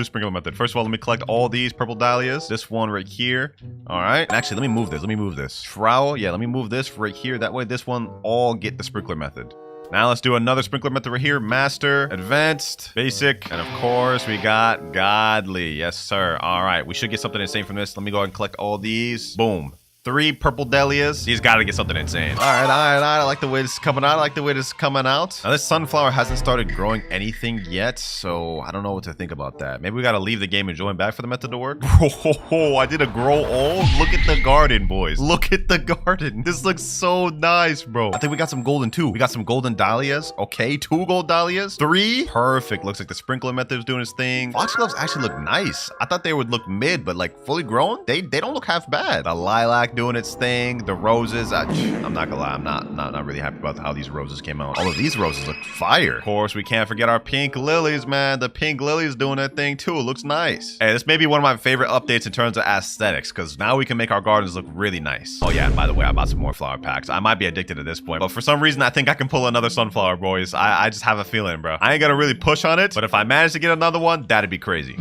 First of all, let me collect all these purple dahlias. This one right here. All right, and actually, let me move this. Trowel, yeah, let me move this right here. That way this one all get the sprinkler method. Now let's do another sprinkler method right here. Master, advanced, basic, and of course we got godly. Yes, sir. All right, we should get something insane from this. Let me go ahead and collect all these. Boom. 3 purple dahlias. He's got to get something insane. All right. I like the way this is coming out. Now, this sunflower hasn't started growing anything yet, so I don't know what to think about that. Maybe we got to leave the game and join back for the method to work. Oh, I did a grow all. Look at the garden, boys. Look at the garden. This looks so nice, bro. I think we got some golden too. We got some golden dahlias. Okay, 2 gold dahlias. 3. Perfect. Looks like the sprinkler method is doing its thing. Foxgloves actually look nice. I thought they would look mid, but like fully grown, they don't look half bad. The lilac doing its thing. The roses, I'm not gonna lie, I'm not really happy about how these roses came out. All of these roses look fire. Of course, we can't forget our pink lilies, man. The pink lilies doing that thing too. It looks nice. Hey, this may be one of my favorite updates in terms of aesthetics, because now we can make our gardens look really nice. Oh yeah, and by the way, I bought some more flower packs. I might be addicted at this point, but for some reason, I think I can pull another sunflower, boys. I just have a feeling, bro. I ain't gonna really push on it, but if I manage to get another one, that'd be crazy.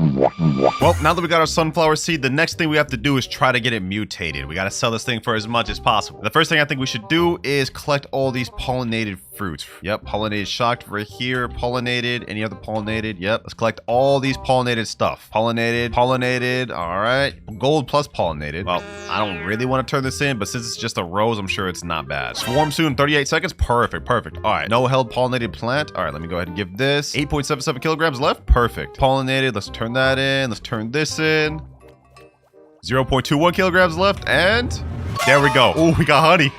Well, now that we got our sunflower seed, the next thing we have to do is try to get it mutated. We gotta sell this thing for as much as possible. The first thing I think we should do is collect all these pollinated fruits. Yep, pollinated shocked right here. Pollinated, any other pollinated? Yep, let's collect all these pollinated stuff. Pollinated, all right. Gold plus pollinated. Well, I don't really want to turn this in, but since it's just a rose, I'm sure it's not bad. Swarm soon, 38 seconds. Perfect. All right, no held pollinated plant. All right, let me go ahead and give this 8.77 kilograms left. Perfect. Pollinated, let's turn that in. Let's turn this in. 0.21 kilograms left, and there we go. Oh, we got honey.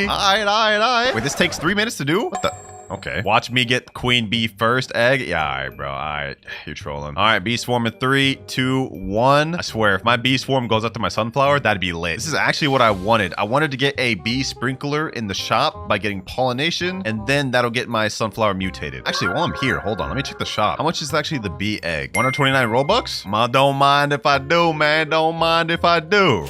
All right. Wait, this takes 3 minutes to do? What the? Okay. Watch me get queen bee first egg. Yeah, all right, bro. All right. You're trolling. All right, bee swarm in 3, 2, 1. I swear, if my bee swarm goes after my sunflower, that'd be lit. This is actually what I wanted. I wanted to get a bee sprinkler in the shop by getting pollination, and then that'll get my sunflower mutated. Actually, while I'm here, hold on. Let me check the shop. How much is actually the bee egg? 129 Robux? Don't mind if I do, man. Don't mind if I do.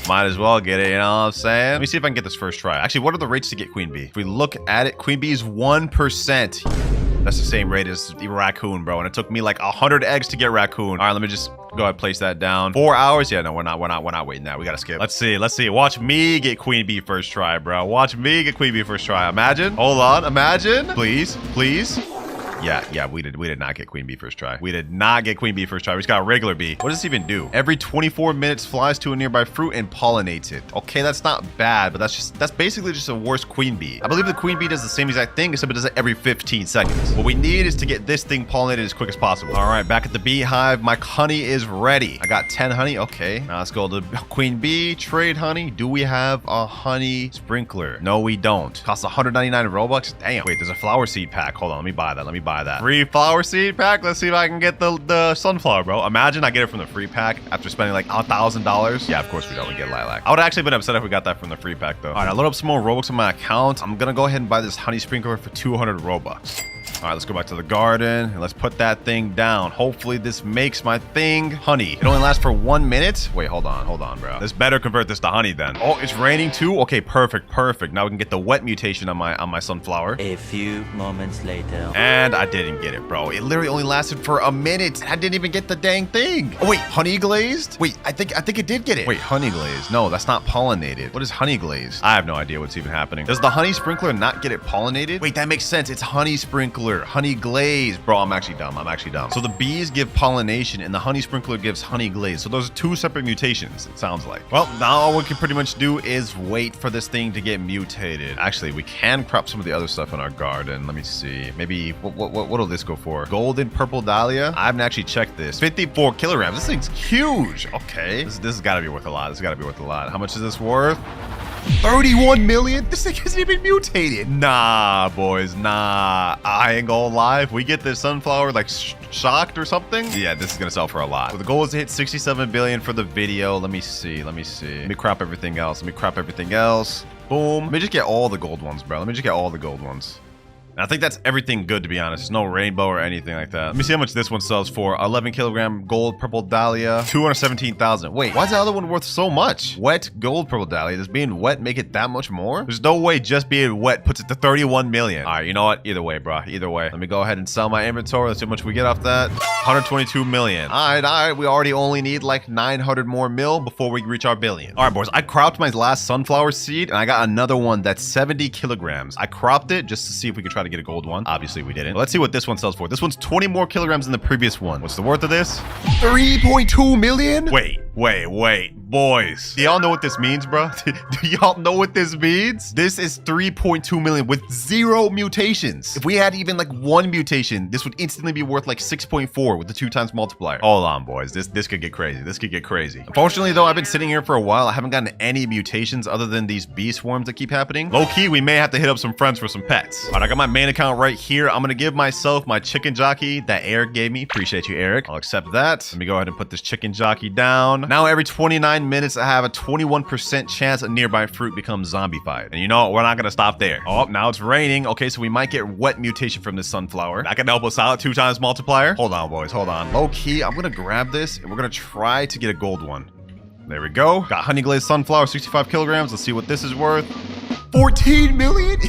Might as well get it, you know what I'm saying? Let me see if I can get this first try. Actually, what are the rates to get queen bee? If we look at it, queen bee is 1%. That's the same rate as the raccoon, bro. And it took me like 100 eggs to get raccoon. All right, let me just go ahead and place that down. 4 hours? Yeah, no, we're not waiting that. We gotta skip. Let's see. Watch me get queen bee first try, bro. Watch me get queen bee first try. Imagine. Hold on. Imagine. Please. Yeah, we did not get queen bee first try. We did not get queen bee first try. We just got a regular bee. What does this even do? Every 24 minutes flies to a nearby fruit and pollinates it. Okay, that's not bad, but that's basically just a worse queen bee. I believe the queen bee does the same exact thing, except it does it every 15 seconds. What we need is to get this thing pollinated as quick as possible. All right, back at the beehive. My honey is ready. I got 10 honey. Okay, now let's go to queen bee, trade honey. Do we have a honey sprinkler? No, we don't. Costs 199 Robux. Damn. Wait, there's a flower seed pack. Hold on, let me buy that. Let me buy that. Free flower seed pack. Let's see if I can get the sunflower, bro. Imagine I get it from the free pack after spending like $1,000. Yeah, of course we don't. We get lilac. I would actually been upset if we got that from the free pack though. All right, I load up some more Robux on my account. I'm gonna go ahead and buy this honey sprinkler for 200 Robux. All right, let's go back to the garden and let's put that thing down. Hopefully this makes my thing honey. It only lasts for 1 minute. Wait, hold on, bro. This better convert this to honey then. Oh, it's raining too? Okay, perfect. Now we can get the wet mutation on my sunflower. A few moments later. And I didn't get it, bro. It literally only lasted for a minute. I didn't even get the dang thing. Oh, wait, honey glazed? Wait, I think it did get it. Wait, honey glazed. No, that's not pollinated. What is honey glazed? I have no idea what's even happening. Does the honey sprinkler not get it pollinated? Wait, that makes sense. It's honey sprinkler, honey glaze. Bro, I'm actually dumb. So the bees give pollination and the honey sprinkler gives honey glaze. So those are two separate mutations, it sounds like. Well, now all we can pretty much do is wait for this thing to get mutated. Actually, we can crop some of the other stuff in our garden. Let me see. Maybe, what'll this go for? Golden purple dahlia? I haven't actually checked this. 54 kilograms. This thing's huge. Okay. This has got to be worth a lot. How much is this worth? 31 million? This thing hasn't even mutated. Nah, boys, nah. I ain't gonna lie. If we get this sunflower like shocked or something, yeah, this is gonna sell for a lot. So the goal is to hit 67 billion for the video. Let me see. Let me crop everything else. Boom. Let me just get all the gold ones, bro. And I think that's everything good, to be honest. There's no rainbow or anything like that. Let me see how much this one sells for. 11 kilogram gold purple dahlia, 217,000. Wait, why is the other one worth so much? Wet gold purple dahlia. Does being wet make it that much more? There's no way just being wet puts it to 31 million. All right, you know what? Either way, bro. Either way. Let me go ahead and sell my inventory. Let's see how much we get off that. 122 million. All right. We already only need like 900 more mil before we reach our billion. All right, boys. I cropped my last sunflower seed and I got another one that's 70 kilograms. I cropped it just to see if we could try to get a gold one. Obviously we didn't. Let's see what this one sells for. This one's 20 more kilograms than the previous one. What's the worth of this? 3.2 million? Wait. Boys, do y'all know what this means, bro? Do y'all know what this means? This is 3.2 million with 0 mutations. If we had even like 1 mutation, this would instantly be worth like 6.4 with the 2 times multiplier. Hold on, boys. This could get crazy. Unfortunately, though, I've been sitting here for a while. I haven't gotten any mutations other than these bee swarms that keep happening. Low key, we may have to hit up some friends for some pets. All right, I got my main account right here. I'm gonna give myself my chicken jockey that Eric gave me. Appreciate you, Eric. I'll accept that. Let me go ahead and put this chicken jockey down. Now every 29 minutes, I have a 21% chance a nearby fruit becomes zombified. And you know what? We're not gonna stop there. Oh, now it's raining. Okay, so we might get wet mutation from this sunflower. That can help us out. 2 times multiplier. Hold on, boys. Hold on. Low key, I'm gonna grab this and we're gonna try to get a gold one. There we go. Got honey glazed sunflower, 65 kilograms. Let's see what this is worth. 14 million?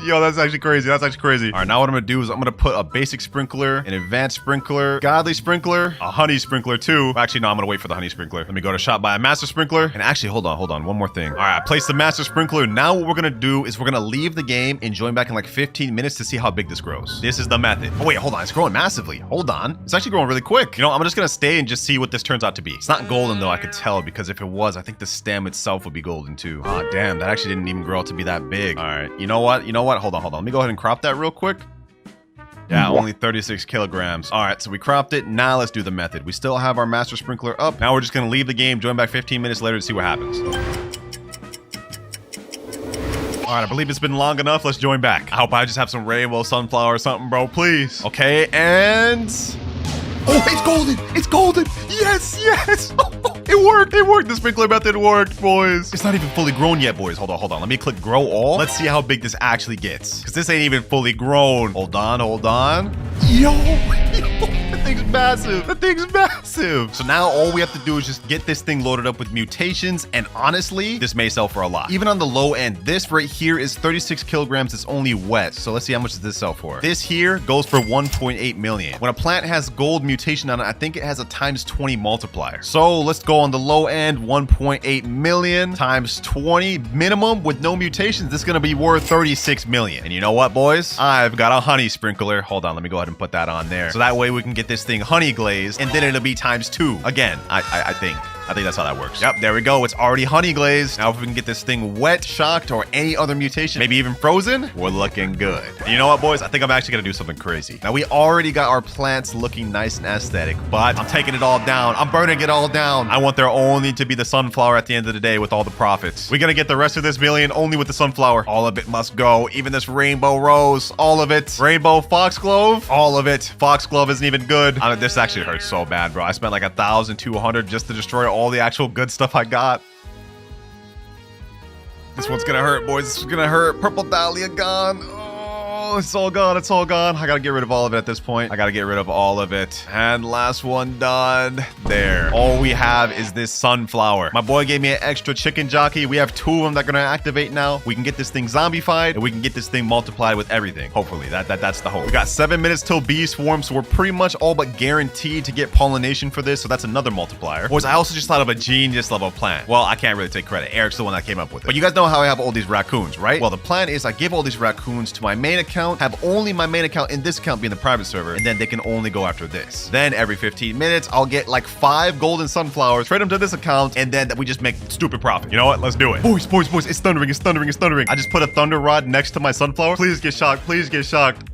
Yo, that's actually crazy. All right, now what I'm gonna do is I'm gonna put a basic sprinkler, an advanced sprinkler, godly sprinkler, a honey sprinkler too. Actually, no, I'm gonna wait for the honey sprinkler. Let me go to shop, buy a master sprinkler. And actually, hold on, one more thing. All right, I placed the master sprinkler. Now what we're gonna do is we're gonna leave the game and join back in like 15 minutes to see how big this grows. This is the method. Oh wait, hold on, it's growing massively. Hold on, it's actually growing really quick. You know, I'm just gonna stay and just see what this turns out to be. It's not golden though, I could tell, because if it was, I think the stem itself would be golden too. Oh damn, that actually didn't even grow out to be that big. All right, you know what? Hold on. Let me go ahead and crop that real quick. Yeah, only 36 kilograms. All right, so we cropped it. Now let's do the method. We still have our master sprinkler up. Now we're just gonna leave the game, join back 15 minutes later to see what happens. All right, I believe it's been long enough. Let's join back. I hope I just have some rainbow sunflower or something, bro, please. Okay, and... Oh, it's golden. Yes. It worked. The sprinkler method worked, boys. It's not even fully grown yet, boys. Hold on. Let me click grow all. Let's see how big this actually gets, because this ain't even fully grown. Hold on. Yo, thing's massive. That thing's massive. So now all we have to do is just get this thing loaded up with mutations. And honestly, this may sell for a lot. Even on the low end, this right here is 36 kilograms. It's only wet. So let's see how much does this sell for. This here goes for 1.8 million. When a plant has gold mutation on it, I think it has a times 20 multiplier. So let's go on the low end, 1.8 million times 20 minimum with no mutations. This is going to be worth 36 million. And you know what, boys? I've got a honey sprinkler. Hold on, let me go ahead and put that on there. So that way we can get this thing honey glazed, and then it'll be times 2. Again, I think that's how that works. Yep, there we go. It's already honey glazed. Now if we can get this thing wet, shocked, or any other mutation, maybe even frozen, we're looking good. And you know what, boys? I think I'm actually gonna do something crazy. Now we already got our plants looking nice and aesthetic, but I'm taking it all down. I'm burning it all down. I want there only to be the sunflower at the end of the day with all the profits. We're gonna get the rest of this billion only with the sunflower. All of it must go. Even this rainbow rose, all of it. Rainbow foxglove, all of it. Foxglove isn't even good. This actually hurts so bad, bro. I spent like 1,200 just to destroy all the actual good stuff I got. This one's gonna hurt, boys. This is gonna hurt. Purple dahlia gone. Oh, it's all gone. It's all gone. I gotta get rid of all of it at this point. I gotta get rid of all of it. And last one done. There. All we have is this sunflower. My boy gave me an extra chicken jockey. We have 2 of them that are gonna activate now. We can get this thing zombified, and we can get this thing multiplied with everything. Hopefully, that's the hope. We got 7 minutes till bee swarm, so we're pretty much all but guaranteed to get pollination for this. So that's another multiplier. Boys, I also just thought of a genius level plan. Well, I can't really take credit. Eric's the one that came up with it. But you guys know how I have all these raccoons, right? Well, the plan is I give all these raccoons to my main account, have only my main account in this account be in the private server, and then they can only go after this. Then every 15 minutes, I'll get like 5 golden sunflowers, trade them to this account, and then we just make stupid profit. You know what? Let's do it. Boys, it's thundering, it's thundering, it's thundering. I just put a thunder rod next to my sunflower. Please get shocked, please get shocked.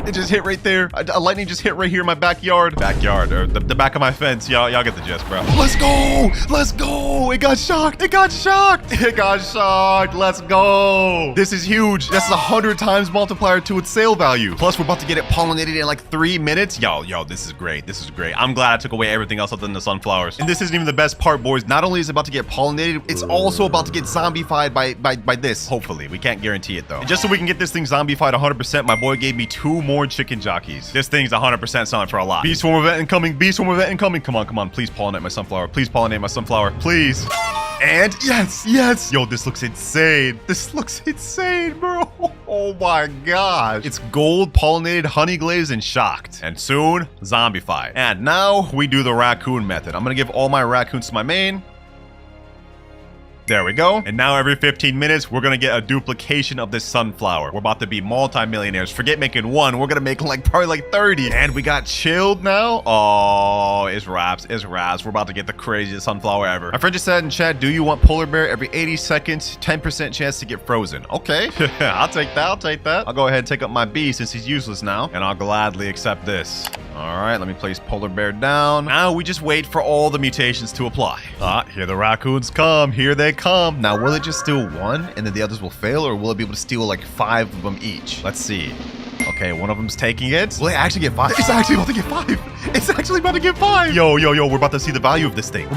It just hit right there. A lightning just hit right here in my backyard. Or the back of my fence. Y'all get the gist, bro. Let's go. Let's go. It got shocked. It got shocked. It got shocked. Let's go. This is huge. That's 100 times multiplier to its sale value. Plus, we're about to get it pollinated in like 3 minutes. Yo, this is great. This is great. I'm glad I took away everything else other than the sunflowers. And this isn't even the best part, boys. Not only is it about to get pollinated, it's also about to get zombified by this. Hopefully. We can't guarantee it, though. And just so we can get this thing zombified 100%, my boy gave me 2 more chicken jockeys. This thing's 100% selling for a lot. Bee swarm event incoming. Bee swarm event incoming. Come on. Please pollinate my sunflower. Please pollinate my sunflower. Please. And yes. Yo, this looks insane. This looks insane, bro. Oh my gosh. It's gold, pollinated, honey glazed, and shocked. And soon, zombified. And now we do the raccoon method. I'm gonna give all my raccoons to my main. There we go. And now every 15 minutes, we're going to get a duplication of this sunflower. We're about to be multi-millionaires. Forget making 1. We're going to make probably like 30. And we got chilled now. Oh, it's wraps. It's wraps. We're about to get the craziest sunflower ever. My friend just said in chat, do you want polar bear every 80 seconds, 10% chance to get frozen? Okay. I'll take that. I'll go ahead and take up my bee since he's useless now. And I'll gladly accept this. All right, let me place polar bear down. Now we just wait for all the mutations to apply. Here the raccoons come. Here they come. Now, will it just steal 1 and then the others will fail, or will it be able to steal like 5 of them each? Let's see. Okay, one of them's taking it. Will it actually get 5? It's actually about to get 5. It's actually about to get 5. Yo, we're about to see the value of this thing.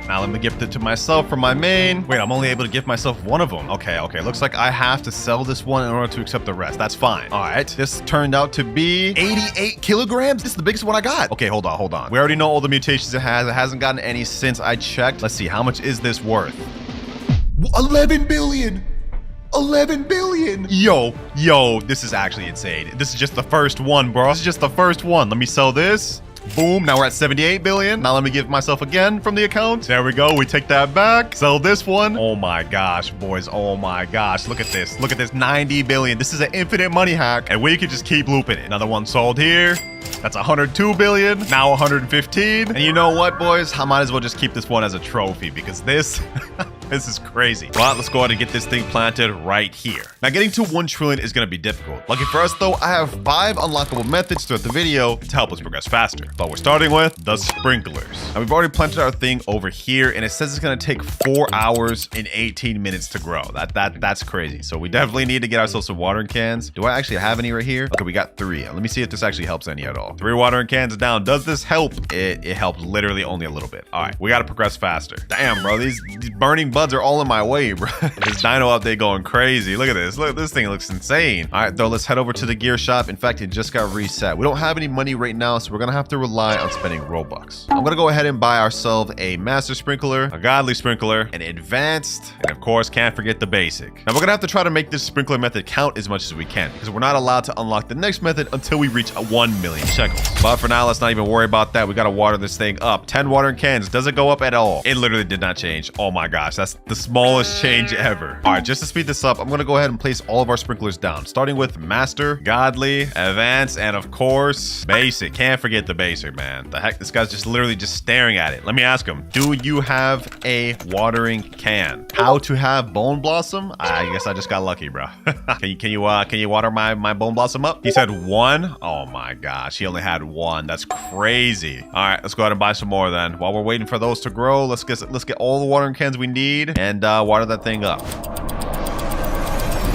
Now let me gift it to myself for my main. Wait, I'm only able to gift myself 1 of them. Okay. Looks like I have to sell this one in order to accept the rest. That's fine. All right. This turned out to be 88 kilograms. This is the biggest one I got. Okay, hold on. We already know all the mutations it has. It hasn't gotten any since I checked. Let's see. How much is this worth? 11 billion. 11 billion. Yo, this is actually insane. This is just the first one, bro. This is just the first one. Let me sell this. Boom, now we're at 78 billion. Now let me give myself again from the account. There we go, we take that back. Sell this one. Oh my gosh, boys, oh my gosh. Look at this, 90 billion. This is an infinite money hack, and we can just keep looping it. Another one sold here. That's 102 billion, now 115. And you know what, boys? I might as well just keep this one as a trophy because this... This is crazy. Well, let's go ahead and get this thing planted right here. Now, getting to 1 trillion is going to be difficult. Lucky for us, though, I have 5 unlockable methods throughout the video to help us progress faster. But we're starting with the sprinklers. Now, we've already planted our thing over here, and it says it's going to take 4 hours and 18 minutes to grow. That's crazy. So we definitely need to get ourselves some watering cans. Do I actually have any right here? Okay, we got 3. Let me see if this actually helps any at all. 3 watering cans down. Does this help? It helps literally only a little bit. All right, we got to progress faster. Damn, bro, these burning buds are all in my way, bro. This dino update going crazy. Look at this. Look, this thing looks insane. All right, though, let's head over to the gear shop. In fact, it just got reset. We don't have any money right now, so we're gonna have to rely on spending Robux. I'm gonna go ahead and buy ourselves a master sprinkler, a godly sprinkler, an advanced, and of course, can't forget the basic. Now, we're gonna have to try to make this sprinkler method count as much as we can, because we're not allowed to unlock the next method until we reach 1 million shekels. But for now, let's not even worry about that. We gotta water this thing up. 10 watering cans doesn't go up at all. It literally did not change. Oh my gosh, that's the smallest change ever. All right, just to speed this up, I'm gonna go ahead and place all of our sprinklers down, starting with master, godly, advanced, and of course, basic. Can't forget the basic, man. The heck, this guy's just literally just staring at it. Let me ask him, do you have a watering can? How to have bone blossom? I guess I just got lucky, bro. Can you water my bone blossom up? He said 1. Oh my gosh, he only had 1. That's crazy. All right, let's go ahead and buy some more then. While we're waiting for those to grow, let's get all the watering cans we need and water that thing up.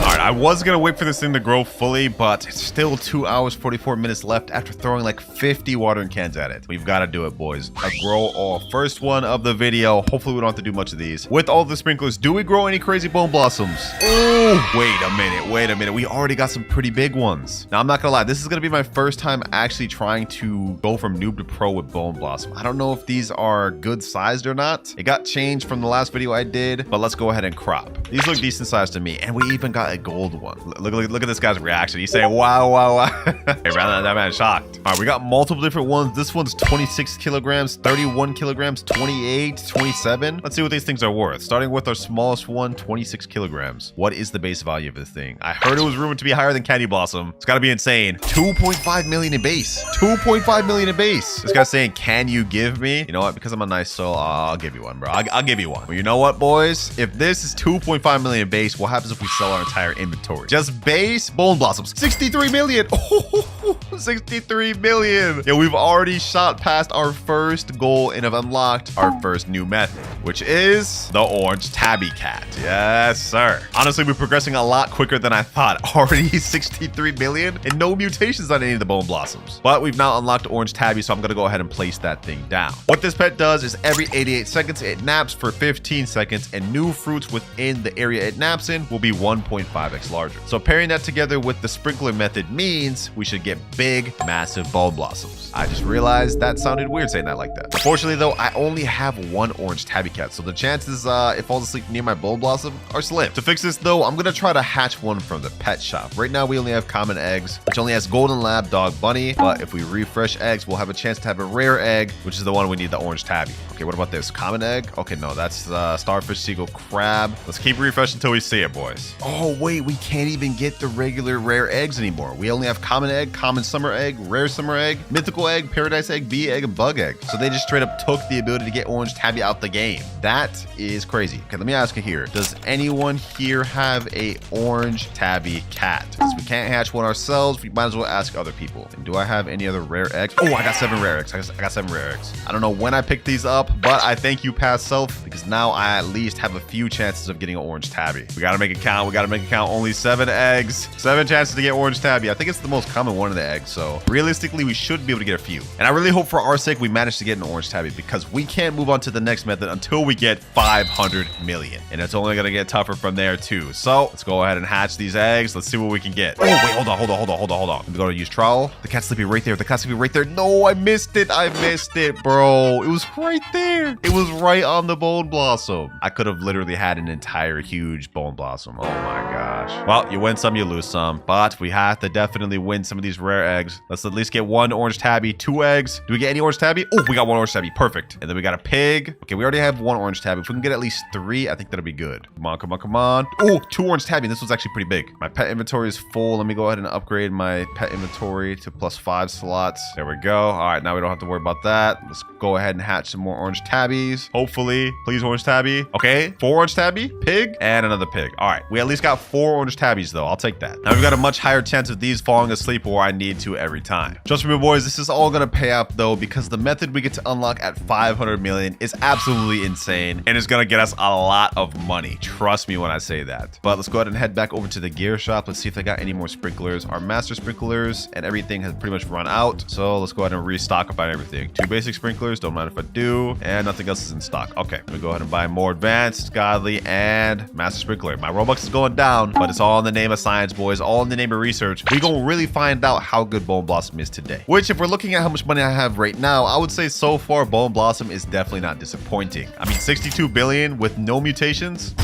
All right, I was gonna wait for this thing to grow fully, but it's still 2 hours, 44 minutes left after throwing like 50 watering cans at it. We've got to do it, boys. A grow all. First one of the video. Hopefully we don't have to do much of these. With all the sprinklers, do we grow any crazy bone blossoms? Oh, wait a minute. We already got some pretty big ones. Now, I'm not gonna lie. This is gonna be my first time actually trying to go from noob to pro with bone blossom. I don't know if these are good sized or not. It got changed from the last video I did, but let's go ahead and crop. These look decent sized to me, and we even got a gold one. Look at this guy's reaction. He's saying, wow. Hey, man, that man's shocked. All right, we got multiple different ones. This one's 26 kilograms, 31 kilograms, 28, 27. Let's see what these things are worth. Starting with our smallest one, 26 kilograms. What is the base value of this thing? I heard it was rumored to be higher than Candy Blossom. It's got to be insane. 2.5 million in base. 2.5 million in base. This guy's saying, can you give me? You know what? Because I'm a nice soul, I'll give you one, bro. I'll give you one. Well, you know what, boys? If this is 2.5 million in base, what happens if we sell our entire inventory? Just base bone blossoms. 63 million. Oh, 63 million. Yeah, we've already shot past our first goal and have unlocked our first new method, which is the orange tabby cat. Yes, sir. Honestly, we're progressing a lot quicker than I thought. Already 63 million and no mutations on any of the bone blossoms. But we've now unlocked orange tabby, so I'm gonna go ahead and place that thing down. What this pet does is every 88 seconds, it naps for 15 seconds, and new fruits within the area it naps in will be 1.5x larger. So pairing that together with the sprinkler method means we should get big, massive bone blossoms. I just realized that sounded weird saying that like that. Unfortunately though, I only have 1 orange tabby cat, so the chances it falls asleep near my bone blossom are slim. To fix this though, I'm gonna try to hatch one from the pet shop. Right now we only have common eggs, which only has golden lab, dog, bunny, but if we refresh eggs, we'll have a chance to have a rare egg, which is the one we need, the orange tabby. Okay, what about this? Common egg? Okay, no, that's starfish, seagull, crab. Let's keep refreshing until we see it, boys. Oh wait, we can't even get the regular rare eggs anymore. We only have common egg, common summer egg, rare summer egg, mythical egg, paradise egg, bee egg, and bug egg. So they just straight up took the ability to get orange tabby out the game. That is crazy. Okay, let me ask you here. Does anyone here have a orange tabby cat? Because we can't hatch one ourselves, we might as well ask other people. And do I have any other rare eggs? Oh, I got 7 rare eggs. I got 7 rare eggs. I don't know when I picked these up, but I thank you, past self, because now I at least have a few chances of getting an orange tabby. We gotta make it count. We gotta make it count. Only 7 eggs, 7 chances to get orange tabby. I think it's the most common one of the eggs, so realistically we should be able to get a few. And I really hope for our sake we manage to get an orange tabby, because we can't move on to the next method until we get 500 million, and it's only gonna get tougher from there too. So let's go ahead and hatch these eggs. Let's see what we can get. Oh wait, hold on. Let me go to use trowel. The cat's sleeping right there. The cat's sleeping right there. No, I missed it, bro. It was right there. It was right on the bone blossom. I could have literally had an entire huge bone blossom. Oh my gosh. Well, you win some, you lose some, but we have to definitely win some of these rare eggs. Let's at least get 1 orange tabby, 2 eggs. Do we get any orange tabby? Oh, we got 1 orange tabby. Perfect. And then we got a pig. Okay, we already have 1 orange tabby. If we can get at least 3, I think that'll be good. Come on. Oh, 2 orange tabby. This was actually pretty big. My pet inventory is full. Let me go ahead and upgrade my pet inventory to +5 slots. There we go. All right, now we don't have to worry about that. Let's go ahead and hatch some more orange tabbies. Hopefully, please, orange tabby. Okay, 4 orange tabby, pig, and another pig. All right, we at least got 4 orange tabbies, though. I'll take that. Now, we've got a much higher chance of these falling asleep where I need to every time. Trust me, boys, this is all going to pay up, though, because the method we get to unlock at 500 million is absolutely insane, and it's going to get us a lot of money. Trust me when I say that. But let's go ahead and head back over to the gear shop. Let's see if they got any more sprinklers. Our master sprinklers and everything has pretty much run out. So let's go ahead and restock about everything. 2 basic sprinklers, don't mind if I do. And nothing else is in stock. Okay, let me go ahead and buy more advanced, godly, and master sprinkler. My Robux is going down, but it's all in the name of science, boys. All in the name of research. We gonna really find out how good Bone Blossom is today. Which, if we're looking at how much money I have right now, I would say so far Bone Blossom is definitely not disappointing. I mean, 62 billion with no mutations?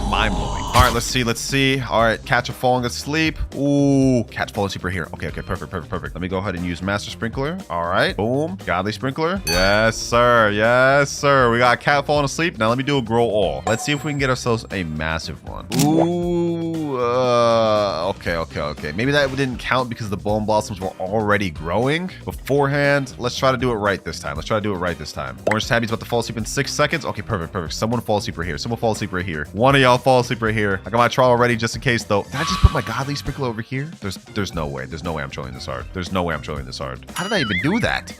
Mind-blowing. All right, let's see. All right, catch a falling asleep. Ooh, catch falling asleep right here. Okay, perfect. Let me go ahead and use master sprinkler. All right, boom, godly sprinkler. Yes, sir. We got cat falling asleep. Now let me do a grow all. Let's see if we can get ourselves a massive one. Ooh, okay. Maybe that didn't count because the bone blossoms were already growing beforehand. Let's try to do it right this time. Orange tabby's about to fall asleep in 6 seconds. Okay, perfect. Someone fall asleep right here. One of y'all fall asleep right here. I got my trial ready just in case, though. Did I just put my godly sprinkler over here? There's no way. I'm trolling this hard. How did I even do that?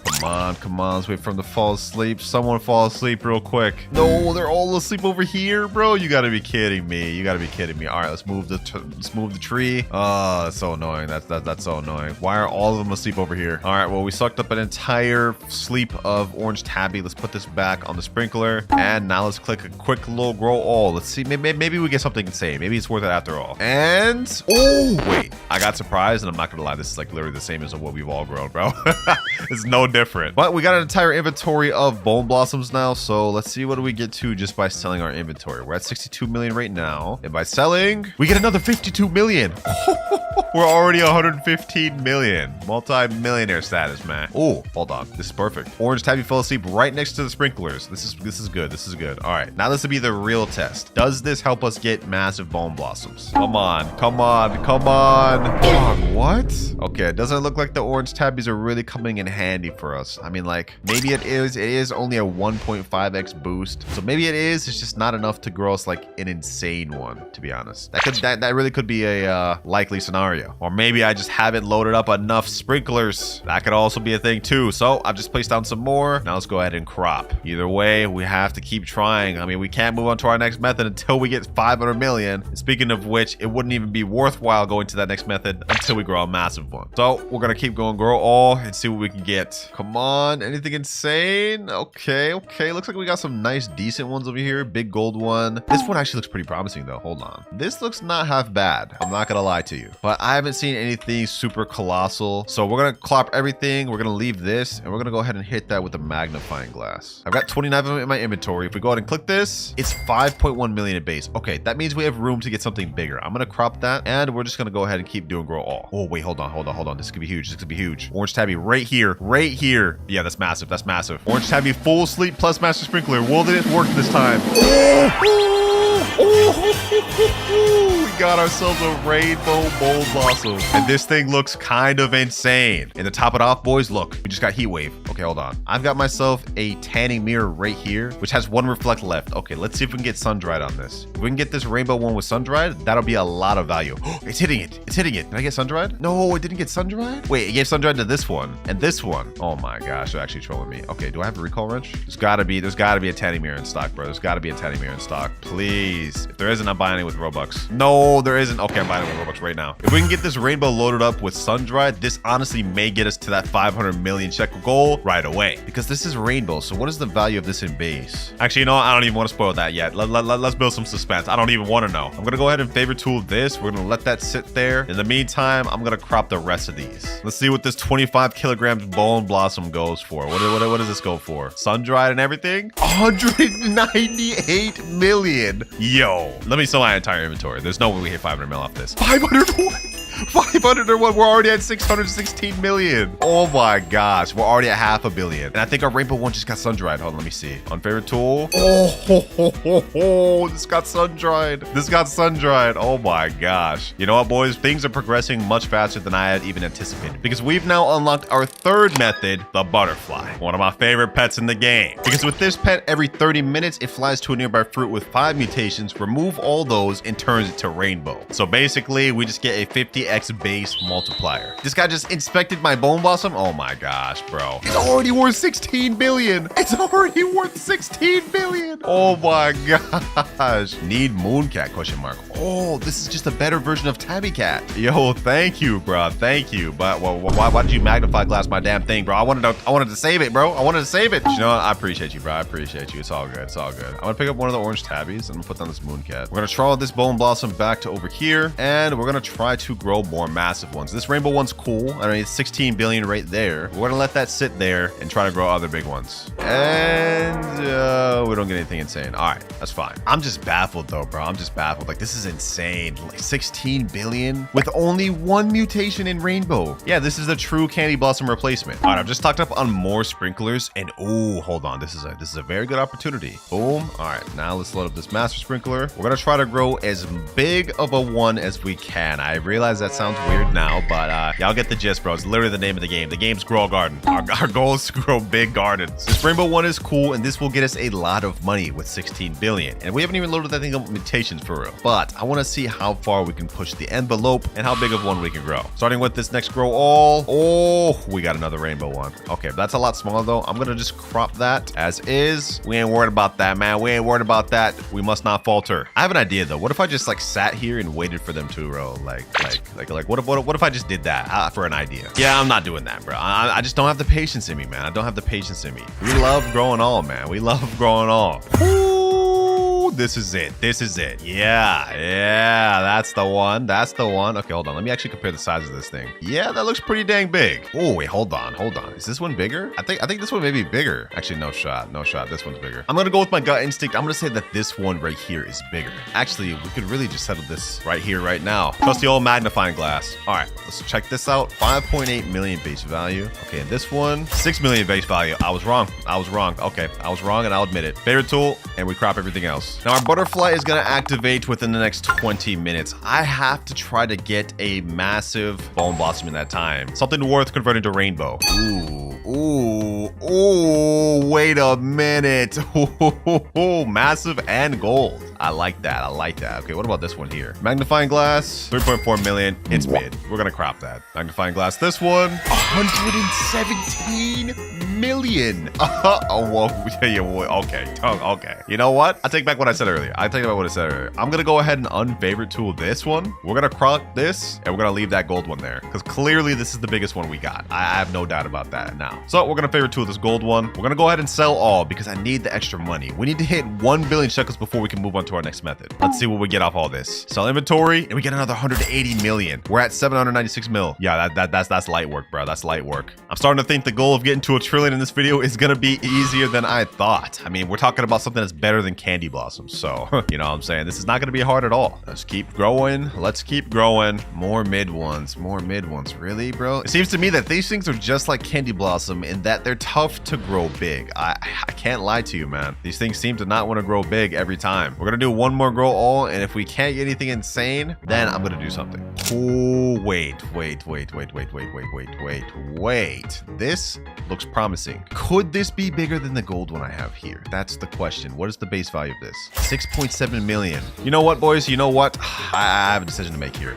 Come on. Let's wait for them to fall asleep. Someone fall asleep real quick. No, they're all asleep over here, bro. You gotta be kidding me. All right, let's move the tree. Oh, that's so annoying. That's so annoying. Why are all of them asleep over here? All right, well, we sucked up an entire sleep of orange tabby. Let's put this back on the sprinkler. And now let's click a quick little grow all. Let's see. Maybe we get something insane. Maybe it's worth it after all. And oh wait, I got surprised, and I'm not gonna lie, this is like literally the same as what we've all grown, bro. It's no different. But we got an entire inventory of bone blossoms now, so let's see what do we get to just by selling our inventory. We're at 62 million right now, and by selling, we get another 52 million. We're already 115 million. Multi-millionaire status, man. Oh, hold on. This is perfect. Orange tabby fell asleep right next to the sprinklers. This is good. All right, now this will be the real test. Does this help us get massive bone blossoms? Come on. Dog, what? Okay, it doesn't look like the orange tabbies are really coming in handy for us. I mean, like, maybe it is. It is only a 1.5x boost. So maybe it is. It's just not enough to grow us like an insane one, to be honest. That really could be a likely scenario. Or maybe I just haven't loaded up enough sprinklers. That could also be a thing too. So I've just placed down some more. Now let's go ahead and crop. Either way, we have to keep trying. I mean, we can't move on to our next method until we get 500 million. And speaking of which, it wouldn't even be worthwhile going to that next method until we grow a massive one. So we're gonna keep going, grow all, and see what we can get. Come on, anything insane? Okay. Looks like we got some nice, decent ones over here. Big gold one. This one actually looks pretty promising though. Hold on. This looks not half bad. I'm not gonna lie to you. But I haven't seen anything super colossal. So we're gonna clop everything. We're gonna leave this, and we're gonna go ahead and hit that with a magnifying glass. I've got 29 of them in my inventory. If we go ahead and click this, it's 5.1 million in base. Okay, that means we have room to get something bigger. I'm gonna crop that, and we're just gonna go ahead and keep doing grow all. Oh wait, hold on. This could be huge. Orange tabby right here. Yeah, that's massive. Orange tabby full sleep plus master sprinkler. Will it work this time? We got ourselves a rainbow bone blossom, and this thing looks kind of insane. And to top it off, boys, look, we just got heat wave. Okay, hold on. I've got myself a tanning mirror right here, which has 1 reflect left. Okay, let's see if we can get sun dried on this. If we can get this rainbow one with sun dried, that'll be a lot of value. It's hitting it. Did I get sun dried? No, it didn't get sun dried. Wait, it gave sun dried to this one and this one. Oh my gosh, they're actually trolling me. Okay, do I have a recall wrench? There's gotta be a tanning mirror in stock, bro. Please. If there isn't, I'm buying it with Robux. No, there isn't. Okay, I'm buying it with Robux right now. If we can get this rainbow loaded up with sun dried, this honestly may get us to that 500 million shekel goal right away, because this is rainbow. So what is the value of this in base? Actually, you know what? I don't even want to spoil that yet. Let's build some suspense. I don't even want to know. I'm gonna go ahead and favor tool this. We're gonna let that sit there. In the meantime, I'm gonna crop the rest of these. Let's see what this 25 kilograms bone blossom goes for. What does this go for? Sun dried and everything? 198 million. Yo, let me sell my entire inventory. There's no way we hit 500 mil off this. 500? 501. We're already at 616 million. Oh my gosh. We're already at half a billion. And I think our rainbow one just got sun-dried. Hold on, let me see. On favorite tool. Oh, this got sun-dried. This got sun-dried. Oh my gosh. You know what, boys? Things are progressing much faster than I had even anticipated, because we've now unlocked our third method, the butterfly. One of my favorite pets in the game. Because with this pet, every 30 minutes, it flies to a nearby fruit with 5 mutations, remove all those, and turns it to rainbow. So basically, we just get a 50x base multiplier. This guy just inspected my bone blossom. Oh my gosh, bro. It's already worth 16 billion. It's already worth 16 billion. Oh my gosh. Need mooncat, question mark. Oh, this is just a better version of tabby cat. Yo, thank you, bro. Thank you. But why did you magnify glass my damn thing, bro? I wanted to save it, bro. I wanted to save it. You know what? I appreciate you, bro. I appreciate you. It's all good. It's all good. I'm gonna pick up one of the orange tabbies and I'm gonna put down this mooncat. We're gonna trawl this bone blossom back to over here, and we're gonna try to grow more massive ones. This rainbow one's cool. I mean, it's 16 billion right there. We're gonna let that sit there and try to grow other big ones. And we don't get anything insane. All right, that's fine. I'm just baffled though, bro. I'm just baffled. Like, this is insane. Like 16 billion with only 1 mutation in rainbow. Yeah, this is a true candy blossom replacement. All right, I've just stocked up on more sprinklers, and oh, hold on. This is a very good opportunity. Boom. All right, now let's load up this master sprinkler. We're gonna try to grow as big of a one as we can. I realize that sounds weird now, but y'all get the gist, bro. It's literally the name of the game. The game's grow a garden. Our goal is to grow big gardens. This rainbow one is cool, and this will get us a lot of money with 16 billion. And we haven't even loaded that thing up with mutations for real. But I want to see how far we can push the envelope and how big of one we can grow. Starting with this next grow all. Oh, we got another rainbow one. Okay, that's a lot smaller though. I'm gonna just crop that as is. We ain't worried about that, man. We ain't worried about that. We must not falter. I have an idea though. What if I just like sat here and waited for them to grow? Like what if I just did that for an idea? Yeah, I'm not doing that, bro. I just don't have the patience in me, man. I don't have the patience in me. We love growing all, man. We love growing all. Ooh, this is it. This is it. Yeah, that's the one. That's the one. Okay, hold on. Let me actually compare the size of this thing. Yeah, that looks pretty dang big. Oh, wait, hold on. Is this one bigger? I think this one may be bigger. Actually, no shot. This one's bigger. I'm gonna go with my gut instinct. I'm gonna say that this one right here is bigger. Actually, we could really just settle this right here, right now. Trust the old magnifying glass. All right, let's check this out. 5.8 million base value. Okay, and this one, 6 million base value. I was wrong. Okay, I was wrong, and I'll admit it. Favorite tool, and we crop everything else. Now, our butterfly is gonna activate within the next 20 minutes. I have to try to get a massive bone blossom in that time. Something worth converting to rainbow. Ooh, wait a minute. Ooh, massive and gold. I like that. Okay, what about this one here? Magnifying glass, 3.4 million. It's mid. We're gonna crop that. Magnifying glass, this one, 117 million. Oh, whoa. Yeah, okay. You know what? I take back what I said earlier. I'm gonna go ahead and unfavorite tool this one. We're gonna crop this, and we're gonna leave that gold one there, because clearly this is the biggest one we got. I have no doubt about that now. So we're gonna favorite tool this gold one. We're gonna go ahead and sell all, because I need the extra money. We need to hit 1 billion shekels before we can move on to our next method. Let's see what we get off all this. Sell inventory, and we get another 180 million. We're at 796 mil. Yeah, that's light work, bro. That's light work. I'm starting to think the goal of getting to 1 trillion in this video is gonna be easier than I thought. I mean, we're talking about something that's better than candy blossoms. So, you know what I'm saying? This is not gonna be hard at all. Let's keep growing. Let's keep growing. More mid ones. Really, bro? It seems to me that these things are just like candy blossom in that they're tough to grow big. I can't lie to you, man. These things seem to not want to grow big every time. We're gonna do one more grow all, and if we can't get anything insane, then I'm gonna do something. Oh, wait. This looks promising. Could this be bigger than the gold one I have here? That's the question. What is the base value of this? 6.7 million. You know what, boys? You know what? I have a decision to make here.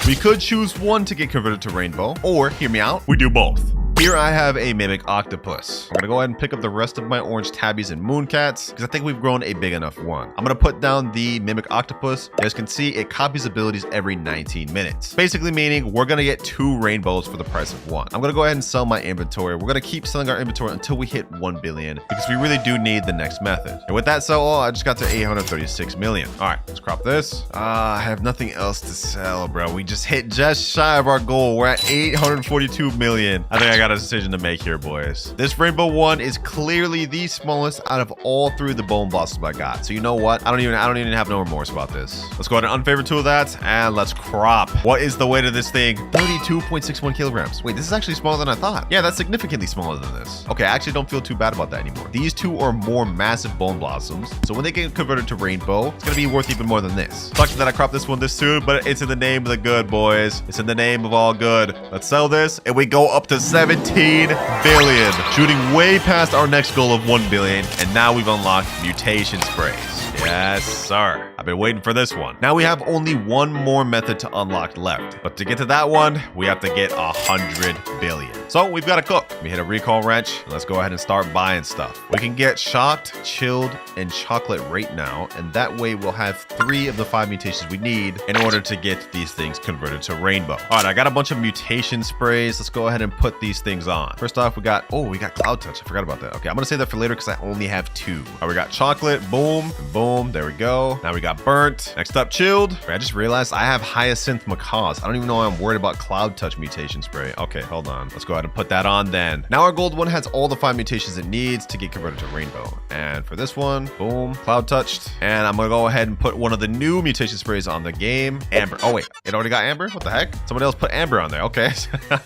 We could choose one to get converted to rainbow, or hear me out, we do both. Here I have a mimic octopus. I'm gonna go ahead and pick up the rest of my orange tabbies and mooncats, because I think we've grown a big enough one. I'm gonna put down the mimic octopus. As you can see, it copies abilities every 19 minutes. Basically meaning we're gonna get 2 rainbows for the price of 1. I'm gonna go ahead and sell my inventory. We're gonna keep selling our inventory until we hit 1 billion, because we really do need the next method. And with that sell all, I just got to 836 million. All right, let's crop this. I have nothing else to sell, bro. We just hit just shy of our goal. We're at 842 million. I think I got a decision to make here, boys. This rainbow one is clearly the smallest out of all three of the bone blossoms I got. So you know what? I don't even have no remorse about this. Let's go ahead and unfavorite tool that, and let's crop. What is the weight of this thing? 32.61 kilograms. Wait, this is actually smaller than I thought. Yeah, that's significantly smaller than this. Okay, I actually don't feel too bad about that anymore. These two are more massive bone blossoms, so when they get converted to rainbow, it's gonna be worth even more than this. Sucks that I cropped this one this soon, but it's in the name of the good, boys. It's in the name of all good. Let's sell this, and we go up to 17 billion, shooting way past our next goal of 1 billion, and now we've unlocked mutation sprays. Yes, sir. I've been waiting for this one. Now we have only one more method to unlock left, but to get to that one, we have to get 100 billion. So we've got to cook. Let me hit a recall wrench. Let's go ahead and start buying stuff. We can get shocked, chilled, and chocolate right now, and that way we'll have 3 of the 5 mutations we need in order to get these things converted to rainbow. All right, I got a bunch of mutation sprays. Let's go ahead and put these things on. First off, we got Cloud Touch. I forgot about that. Okay, I'm gonna save that for later because I only have 2. All right, we got chocolate, boom, boom. There we go. Now we got burnt. Next up, chilled. I just realized I have hyacinth macaws. I don't even know why I'm worried about Cloud Touch mutation spray. Okay, hold on. Let's go ahead and put that on then. Now our gold one has all the 5 mutations it needs to get converted to rainbow. And for this one, boom, Cloud Touched. And I'm gonna go ahead and put one of the new mutation sprays on the game. Amber. Oh wait, it already got amber? What the heck? Somebody else put amber on there. Okay,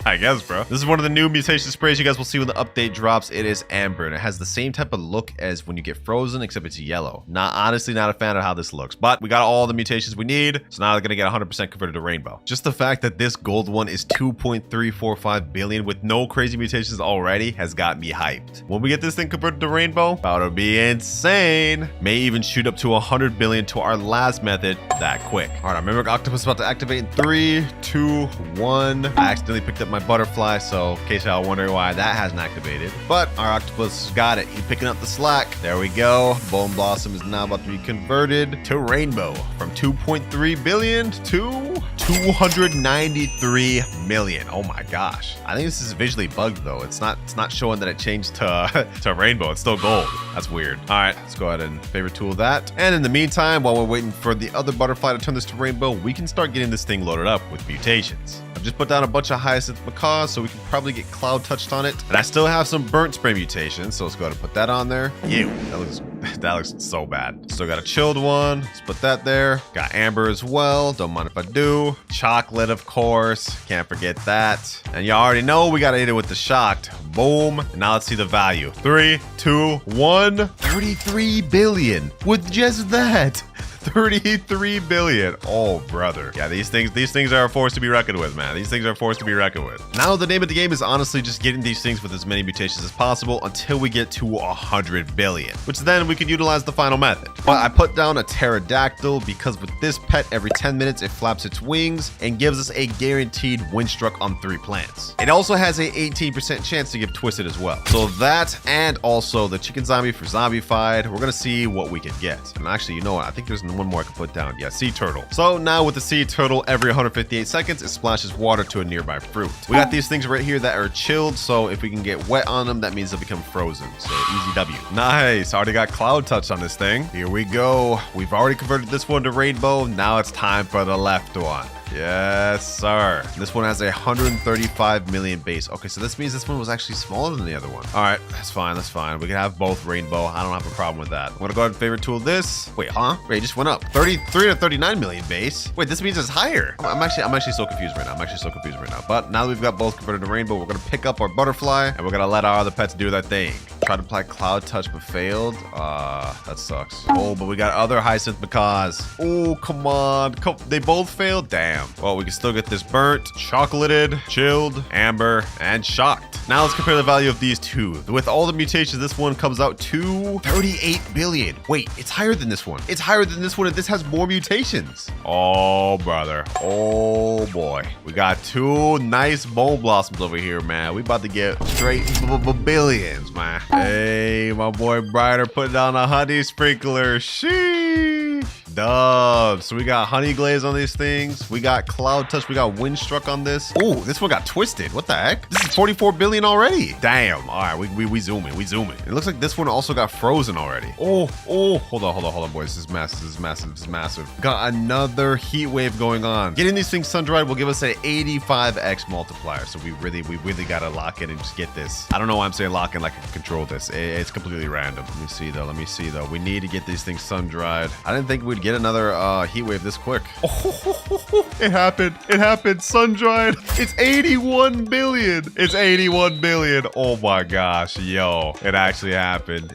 I guess, bro. This is one of the new mutation sprays you guys will see when the update drops. It is amber, and it has the same type of look as when you get frozen, except it's yellow. Honestly, not a fan of how this looks, but we got all the mutations we need, so now they're gonna get 100% converted to rainbow. Just the fact that this gold one is 2.345 billion with no crazy mutations already has got me hyped. When we get this thing converted to rainbow, about to be insane. May even shoot up to 100 billion to our last method that quick. All right, our mimic octopus is about to activate in 3, 2, 1. I accidentally picked up my butterfly, so in case y'all wondering why that hasn't activated, but our octopus got it. He's picking up the slack. There we go. Bone blossom is now about to be converted to rainbow from 2.3 billion to 293 million. Oh my gosh. I think this is visually bugged though. It's not showing that it changed to rainbow. It's still gold. That's weird. All right, let's go ahead and favorite tool that. And in the meantime, while we're waiting for the other butterfly to turn this to rainbow, we can start getting this thing loaded up with mutations. I've just put down a bunch of hyacinth macaws so we can probably get cloud touched on it. And I still have some burnt spray mutations, so let's go ahead and put that on there. Ew, that looks so bad. Still got a chilled one. Let's put that there. Got amber as well. Don't mind if I do. Chocolate, of course. Can't forget that. And you already know we gotta hit it with the shocked. Boom. And now let's see the value. 3, 2, 1. 33 billion with just that. 33 billion. Oh, brother. Yeah, these things are a force to be reckoned with, man. These things are a force to be reckoned with. Now, the name of the game is honestly just getting these things with as many mutations as possible until we get to 100 billion, which then we can utilize the final method. But I put down a pterodactyl because with this pet, every 10 minutes, it flaps its wings and gives us a guaranteed wind struck on 3 plants. It also has a 18% chance to give twisted as well. So that, and also the chicken zombie for zombified, we're gonna see what we can get. And actually, you know what? I think there's one more I can put down. Yeah, sea turtle. So now with the sea turtle, every 158 seconds, it splashes water to a nearby fruit. We got these things right here that are chilled, so if we can get wet on them, that means they'll become frozen. So easy W. Nice. Already got cloud touch on this thing. Here we go. We've already converted this one to rainbow. Now it's time for the left one. Yes, sir. This one has a 135 million base. Okay, so this means this one was actually smaller than the other one. All right, that's fine. That's fine. We can have both rainbow. I don't have a problem with that. I'm gonna go ahead and favorite tool this. Wait, huh? Wait, it just went up. 33 to 39 million base. Wait, this means it's higher. I'm actually so confused right now. But now that we've got both converted to rainbow, we're gonna pick up our butterfly and we're gonna let our other pets do their thing. Tried to apply cloud touch but failed. That sucks. Oh, but we got other hyacinth macaws. Oh, come on. They both failed? Damn. Well, we can still get this burnt, chocolated, chilled, amber, and shocked. Now let's compare the value of these two. With all the mutations, this one comes out to 38 billion. Wait, it's higher than this one. It's higher than this one, and this has more mutations. Oh, brother. Oh, boy. We got 2 nice bone blossoms over here, man. We about to get straight billions, man. Hey, my boy Brighter put down a honey sprinkler. Sheesh. Dubs. So we got honey glaze on these things. We got cloud touch. We got wind struck on this. Oh, this one got twisted. What the heck? This is 44 billion already. Damn. All right, we zooming. We zooming. It looks like this one also got frozen already. Oh. Hold on, boys. This is massive. Got another heat wave going on. Getting these things sun-dried will give us an 85x multiplier. So we really gotta lock in and just get this. I don't know why I'm saying lock in like I can control this. It's completely random. Let me see though. We need to get these things sun-dried. I didn't think we'd get another heat wave this quick. Oh, it happened. Sun-dried. It's 81 billion. Oh my gosh, yo. It actually happened.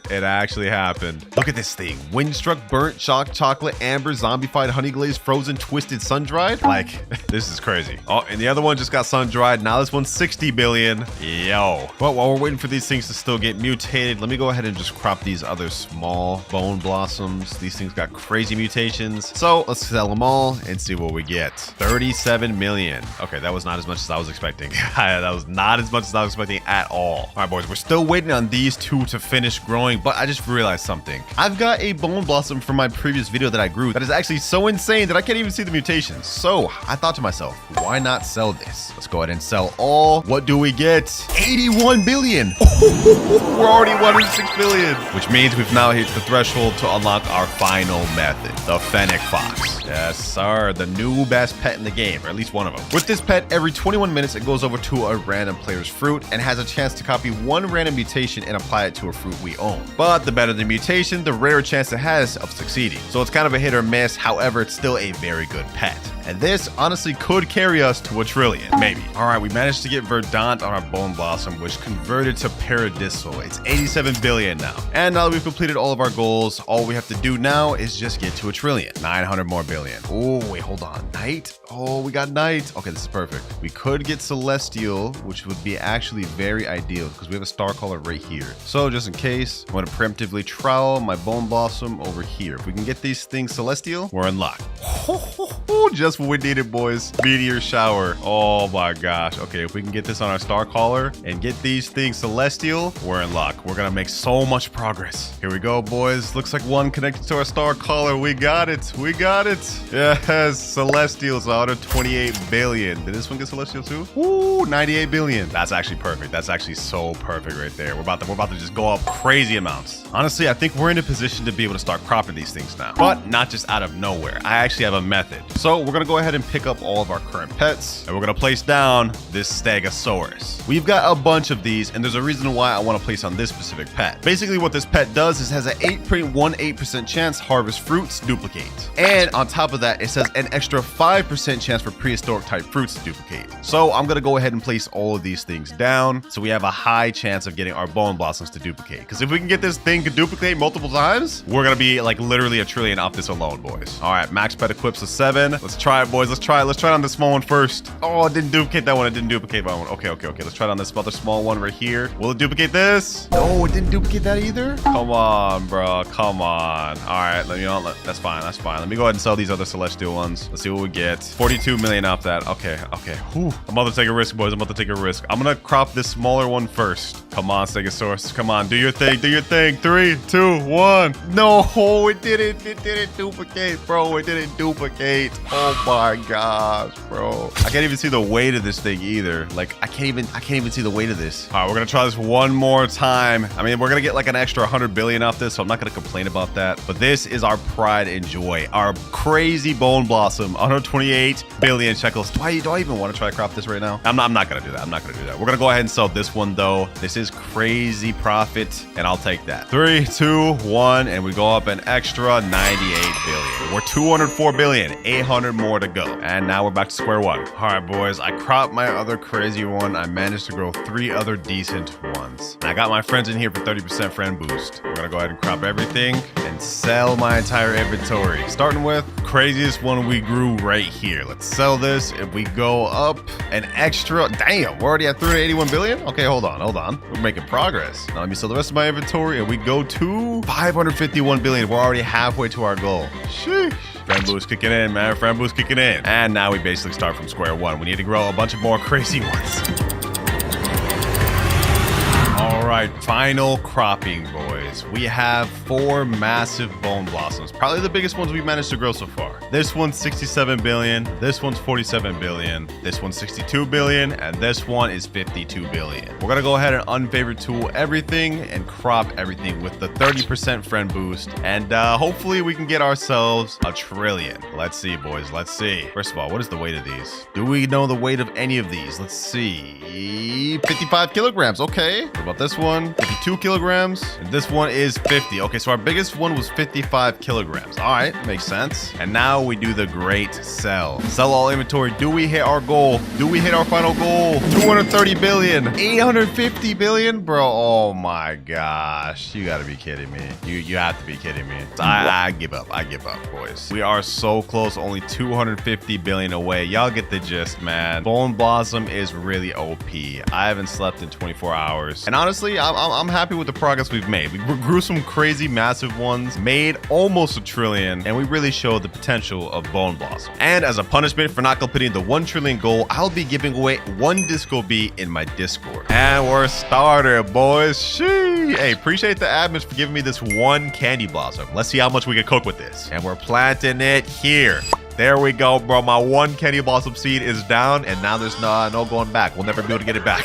Look at this thing. Wind-struck, burnt, shock, chocolate, amber, zombified, honey glazed, frozen, twisted, sun-dried. Like, this is crazy. Oh, and the other one just got sun-dried. Now this one's 60 billion. Yo. But while we're waiting for these things to still get mutated, let me go ahead and just crop these other small bone blossoms. These things got crazy mutations. So let's sell them all and see what we get. 37 million. Okay, that was not as much as I was expecting. That was not as much as I was expecting at all. All right, boys, we're still waiting on these two to finish growing, but I just realized something. I've got a bone blossom from my previous video that I grew that is actually so insane that I can't even see the mutations. So I thought to myself, why not sell this? Let's go ahead and sell all. What do we get? 81 billion. We're already 106 billion, which means we've now hit the threshold to unlock our final method, the Fennec Fox. Yes, sir. The new best pet in the game, or at least one of them. With this pet, every 21 minutes, it goes over to a random player's fruit and has a chance to copy one random mutation and apply it to a fruit we own. But the better the mutation, the rarer chance it has of succeeding. So it's kind of a hit or miss. However, it's still a very good pet. And this honestly could carry us to 1 trillion, maybe. All right, we managed to get Verdant on our Bone Blossom, which converted to Paradisal. It's 87 billion now. And now that we've completed all of our goals, all we have to do now is just get to 1 trillion. 900 more billion. Oh, wait, hold on. Night? Oh, we got Night. Okay, this is perfect. We could get Celestial, which would be actually very ideal because we have a star color right here. So just in case, I'm going to preemptively trowel my Bone Blossom over here. If we can get these things Celestial, we're in luck. Just what we needed, boys. Meteor shower. Oh my gosh. Okay, if we can get this on our star collar and get these things Celestial, we're in luck. We're gonna make so much progress. Here we go, boys. Looks like one connected to our star collar. We got it. Yes, Celestials, 128 billion. Did this one get Celestial too? Ooh, 98 billion. That's actually perfect. That's actually so perfect right there. We're about to just go up crazy amounts. Honestly, I think we're in a position to be able to start cropping these things now, but not just out of nowhere. I actually have a method. So we're gonna go ahead and pick up all of our current pets, and we're gonna place down this Stegosaurus. We've got a bunch of these, and there's a reason why I want to place on this specific pet. Basically, what this pet does is has an 8.18% chance harvest fruits duplicate, and on top of that, it says an extra 5% chance for prehistoric type fruits to duplicate. So I'm gonna go ahead and place all of these things down, so we have a high chance of getting our Bone Blossoms to duplicate. Because if we can get this thing to duplicate multiple times, we're gonna be like literally 1 trillion off this alone, boys. All right, max pet equips a 7. Let's try it, boys. Let's try it on the small one first. Oh, it didn't duplicate that one. It didn't duplicate that one. Okay. Let's try it on this other small one right here. Will it duplicate this? No, it didn't duplicate that either. Come on, bro. Come on. All right, that's fine. Let me go ahead and sell these other Celestial ones. Let's see what we get. 42 million off that. Okay. Whew. I'm about to take a risk, boys. I'm gonna crop this smaller one first. Come on, Stegosaurus. Come on, do your thing. 3, 2, 1. No, it didn't duplicate, bro. It didn't duplicate. Oh my gosh, bro. I can't even see the weight of this thing either. Like, I can't even see the weight of this. All right, we're gonna try this one more time. I mean, we're gonna get like an extra 100 billion off this, so I'm not gonna complain about that. But this is our pride and joy. Our crazy Bone Blossom, 128 billion shekels. Do I even want to try to crop this right now? I'm not gonna do that. We're gonna go ahead and sell this one though. This is crazy profit, and I'll take that. 3, 2, 1, and we go up an extra 98 billion. We're 204 billion, 800 more to go. And now we're back to square one. All right, boys, I cropped my other crazy one. I managed to grow 3 other decent ones. And I got my friends in here for 30% friend boost. We're gonna go ahead and crop everything and sell my entire inventory. Starting with craziest one we grew right here. Let's sell this. If we go up an extra, damn, we're already at 381 billion. Okay, hold on. We're making progress. Now let me sell the rest of my inventory and we go to 551 billion. We're already halfway to our goal. Sheesh. Friend boost kicking in, man. Friend boost kicking in. And now we basically start from square one. We need to grow a bunch of more crazy ones. All right, final cropping, boys. We have 4 massive bone blossoms. Probably the biggest ones we've managed to grow so far. This one's 67 billion. This one's 47 billion. This one's 62 billion. And this one is 52 billion. We're going to go ahead and unfavorite tool everything and crop everything with the 30% friend boost. And hopefully we can get ourselves a trillion. Let's see, boys. Let's see. First of all, what is the weight of these? Do we know the weight of any of these? Let's see. 55 kilograms. Okay. What about this one? 52 kilograms. And this one is 50. Okay, so our biggest one was 55 kilograms. All right, makes sense. And now we do the great sell. Sell all inventory. Do we hit our goal? Do we hit our final goal? 230 billion. 850 billion? Bro, oh my gosh. You gotta be kidding me. You have to be kidding me. I give up. I give up, boys. We are so close. Only 250 billion away. Y'all get the gist, man. Bone Blossom is really OP. I haven't slept in 24 hours. And honestly, I'm happy with the progress we've made. We grew some crazy massive ones, made almost a trillion, and we really showed the potential of Bone Blossom. And as a punishment for not completing the 1 trillion goal, I'll be giving away 1 disco beat in my Discord. And we're started, boys. Shee. Hey, appreciate the admins for giving me this 1 candy blossom. Let's see how much we can cook with this. And we're planting it here. There we go, bro. My 1 candy blossom seed is down, and now there's no going back. We'll never be able to get it back.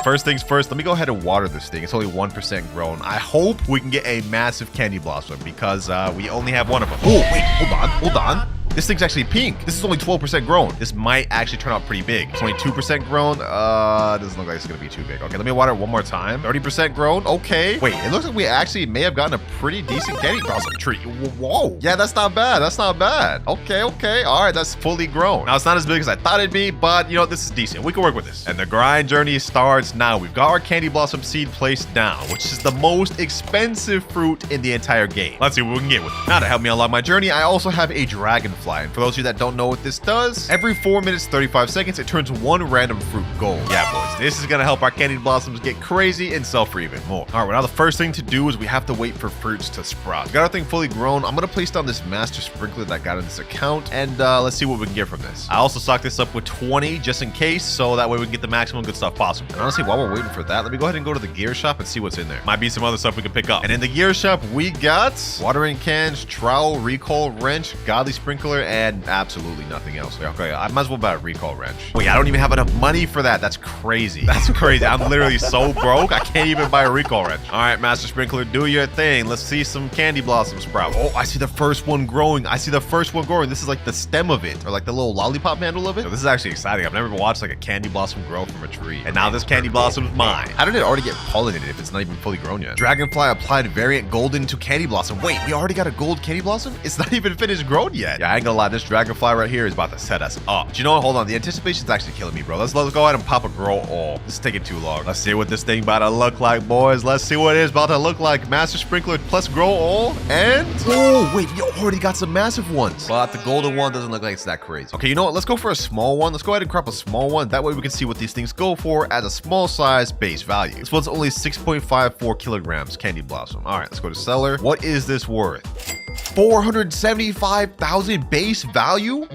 First things first, let me go ahead and water this thing. It's only 1% grown. I hope we can get a massive candy blossom because we only have 1 of them. Oh, wait, hold on. This thing's actually pink. This is only 12% grown. This might actually turn out pretty big. It's only 2% grown. Doesn't look like it's gonna be too big. Okay, let me water it one more time. 30% grown. Okay. Wait, it looks like we actually may have gotten a pretty decent candy blossom tree. Whoa. Yeah, that's not bad. That's not bad. Okay. All right, that's fully grown. Now, it's not as big as I thought it'd be, but you know, this is decent. We can work with this. And the grind journey starts now. We've got our candy blossom seed placed down, which is the most expensive fruit in the entire game. Let's see what we can get with it. Now, to help me unlock my journey, I also have a dragonfly. And for those of you that don't know what this does, every 4 minutes 35 seconds it turns 1 random fruit gold. Yeah, boys, this is gonna help our candy blossoms get crazy and sell for even more. All right, well, now the first thing to do is we have to wait for fruits to sprout. We got our thing fully grown. I'm gonna place down this master sprinkler that I got in this account, and let's see what we can get from this. I also stocked this up with 20 just in case, so that way we can get the maximum good stuff possible. And honestly, while we're waiting for that, let me go ahead and go to the gear shop and see what's in there. Might be some other stuff we can pick up. And in the gear shop, we got watering cans, trowel, recall wrench, godly sprinkler, and absolutely nothing else. Okay, I might as well buy a recall wrench. Wait, I don't even have enough money for that. That's crazy. That's crazy. I'm literally so broke. I can't even buy a recall wrench. All right, master sprinkler, do your thing. Let's see some candy blossoms sprout. Oh, I see the first one growing. This is like the stem of it, or like the little lollipop handle of it. So this is actually exciting. I've never watched like a candy blossom grow from a tree. And now this candy blossom is mine. How did it already get pollinated if it's not even fully grown yet? Dragonfly applied variant golden to candy blossom. Wait, we already got a gold candy blossom? It's not even finished grown yet. Yeah, I ain't gonna lie. This dragonfly right here is about to set us up. But you know what? Hold on. The anticipation's actually killing me, bro. Let's go ahead and pop a grow all. This is taking too long. Let's see what this thing about to look like, boys. Let's see what it is about to look like. Master sprinkler plus grow all. And oh, wait, we already got some massive ones. But the golden one doesn't look like it's that crazy. Okay, you know what? Let's go for a small one. Let's go ahead and crop a small one. That way we can see what these things go for at a small size base value. This one's only 6.54 kilograms candy blossom. All right, let's go to seller. What is this worth? 475,000 base value?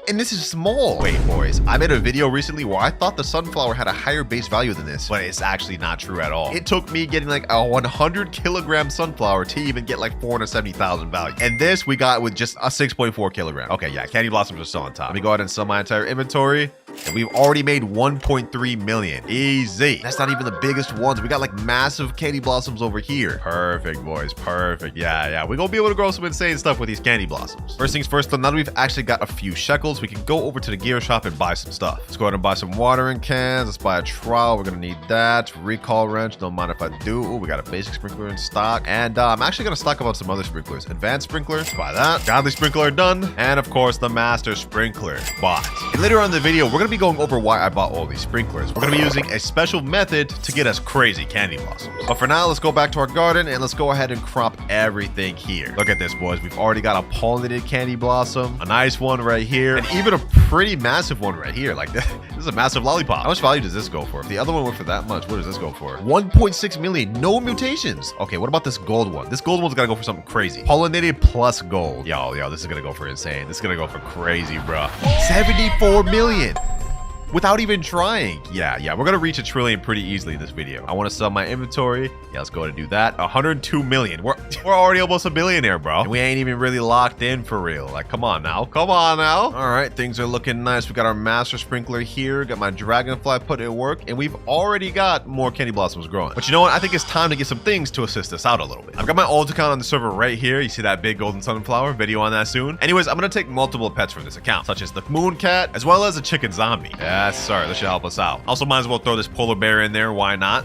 And this is small. Wait, boys, I made a video recently where I thought the sunflower had a higher base value than this, but it's actually not true at all. It took me getting like a 100 kilogram sunflower to even get like 470,000 value. And this we got with just a 6.4 kilogram. Okay, yeah, candy blossoms are still on top. Let me go ahead and sell my entire inventory. And we've already made 1.3 million. Easy. That's not even the biggest ones. We got like massive candy blossoms over here. Perfect, boys. Perfect. Yeah. We're gonna be able to grow some insane stuff with these candy blossoms. First things first, though, now that we've actually got a few shekels, we can go over to the gear shop and buy some stuff. Let's go ahead and buy some watering cans. Let's buy a trowel. We're gonna need that. Recall wrench. Don't mind if I do. Ooh, we got a basic sprinkler in stock. And I'm actually gonna stock up on some other sprinklers. Advanced sprinkler. Let's buy that. Godly sprinkler done. And of course, the master sprinkler bought. And later on in the video, we're gonna be going over why I bought all these sprinklers. We're gonna be using a special method to get us crazy candy blossoms. But for now, let's go back to our garden and let's go ahead and crop everything here. Look at this, boys. We've already got a pollinated candy blossom, a nice one right here, and even a pretty massive one right here. Like this is a massive lollipop. How much value does this go for? If the other one went for that much, what does this go for? 1.6 million. No mutations. Okay, what about this gold one? This gold one's gotta go for something crazy. Pollinated plus gold. Yo, this is gonna go for insane. This is gonna go for crazy, bro. 74 million. without even trying. Yeah, we're gonna reach 1 trillion pretty easily in this video. I want to sell my inventory. Yeah, let's go ahead and do that. 102 million. We're already almost a billionaire, bro. And we ain't even really locked in for real. Like, come on now. All right, things are looking nice. We got our master sprinkler here. Got my dragonfly put in work, and we've already got more candy blossoms growing. But you know what? I think it's time to get some things to assist us out a little bit. I've got my alt account on the server right here. You see that big golden sunflower? Video on that soon. Anyways, I'm gonna take multiple pets from this account, such as the moon cat, as well as a chicken zombie. Yes, sir. This should help us out. Also, might as well throw this polar bear in there. Why not?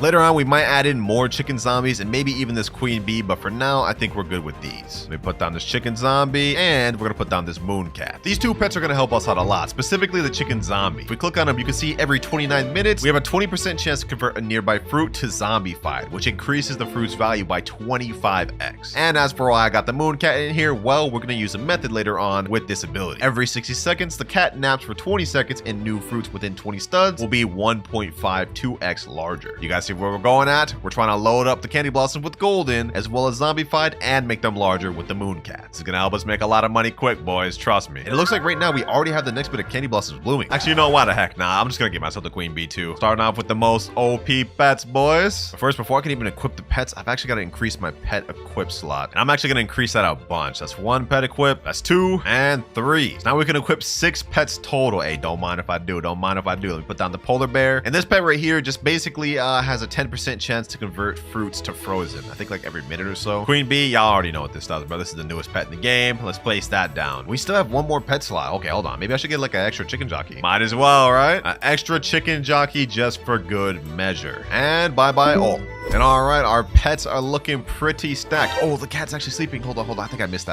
Later on, we might add in more chicken zombies and maybe even this queen bee, but for now, I think we're good with these. Let me put down this chicken zombie, and we're gonna put down this moon cat. These 2 pets are gonna help us out a lot, specifically the chicken zombie. If we click on them, you can see every 29 minutes, we have a 20% chance to convert a nearby fruit to zombified, which increases the fruit's value by 25x. And as for why I got the moon cat in here, well, we're gonna use a method later on with this ability. Every 60 seconds, the cat naps for 20 seconds, and new fruits within 20 studs will be 1.52x larger. You guys see where we're going at? We're trying to load up the candy blossoms with golden as well as zombified and make them larger with the moon cat. This is gonna help us make a lot of money quick, boys, trust me. And it looks like right now we already have the next bit of candy blossoms blooming. Actually, you know what the heck, nah, I'm just gonna get myself the queen bee too. Starting off with the most OP pets, boys. But first, before I can even equip the pets, I've actually got to increase my pet equip slot, and I'm actually gonna increase that a bunch. That's 1 pet equip, that's 2 and 3. So now we can equip 6 pets total. Hey, don't mind if I do. Let me put down the polar bear, and this pet right here just basically has a 10% chance to convert fruits to frozen. I think like every minute or so. Queen bee, y'all already know what this does, bro. This is the newest pet in the game. Let's place that down. We still have 1 more pet slot. Okay, hold on. Maybe I should get like an extra chicken jockey. Might as well, right? An extra chicken jockey just for good measure. And bye-bye. Oh. And all right, our pets are looking pretty stacked. Oh, the cat's actually sleeping. Hold on. I think I missed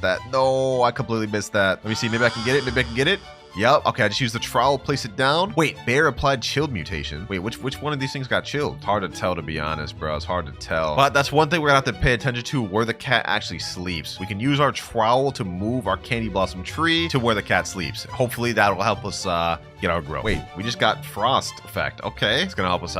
that. No, I completely missed that. Let me see. Maybe I can get it. Yep. Okay, I just used the trowel, place it down. Wait, bear applied chilled mutation. Wait, which one of these things got chilled? It's hard to tell, to be honest, bro. It's hard to tell. But that's one thing we're gonna have to pay attention to, where the cat actually sleeps. We can use our trowel to move our candy blossom tree to where the cat sleeps. Hopefully that will help us get our growth. Wait, we just got frost effect. Okay, it's gonna help us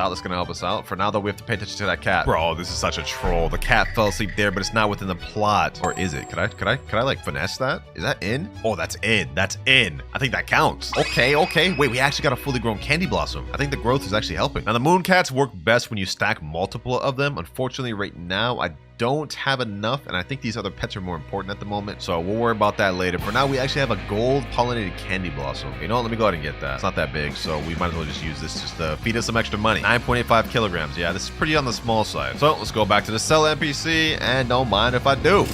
out. For now, though, we have to pay attention to that cat. Bro, this is such a troll. The cat fell asleep there, but it's not within the plot. Or is it? Could I like finesse that? Is that in? Oh, that's in. I think that counts. Okay. Wait, we actually got a fully grown candy blossom. I think the growth is actually helping. Now, the moon cats work best when you stack multiple of them. Unfortunately, right now, I don't have enough, and I think these other pets are more important at the moment, so we'll worry about that later. For now, we actually have a gold pollinated candy blossom. You know what? Let me go ahead and get that. It's not that big, so we might as well just use this just to feed us some extra money. 9.85 kilograms. Yeah, this is pretty on the small side. So let's go back to the sell NPC, and don't mind if I do.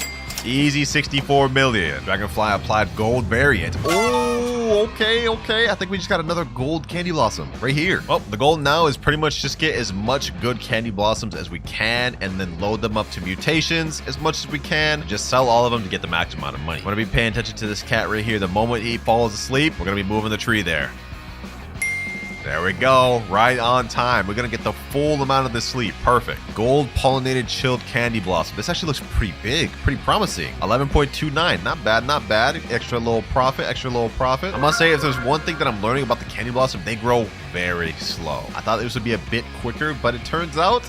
Easy 64 million. Dragonfly applied gold variant. Oh, okay. I think we just got another gold candy blossom right here. Well, the goal now is pretty much just get as much good candy blossoms as we can and then load them up to mutations as much as we can. Just sell all of them to get the max amount of money. I'm gonna be paying attention to this cat right here. The moment he falls asleep, we're gonna be moving the tree there. There we go, right on time. We're gonna get the full amount of this sleep. Perfect. Gold pollinated chilled candy blossom. This actually looks pretty big, pretty promising. 11.29, not bad. Extra little profit. I must say, if there's one thing that I'm learning about the candy blossom, they grow very slow. I thought this would be a bit quicker, but it turns out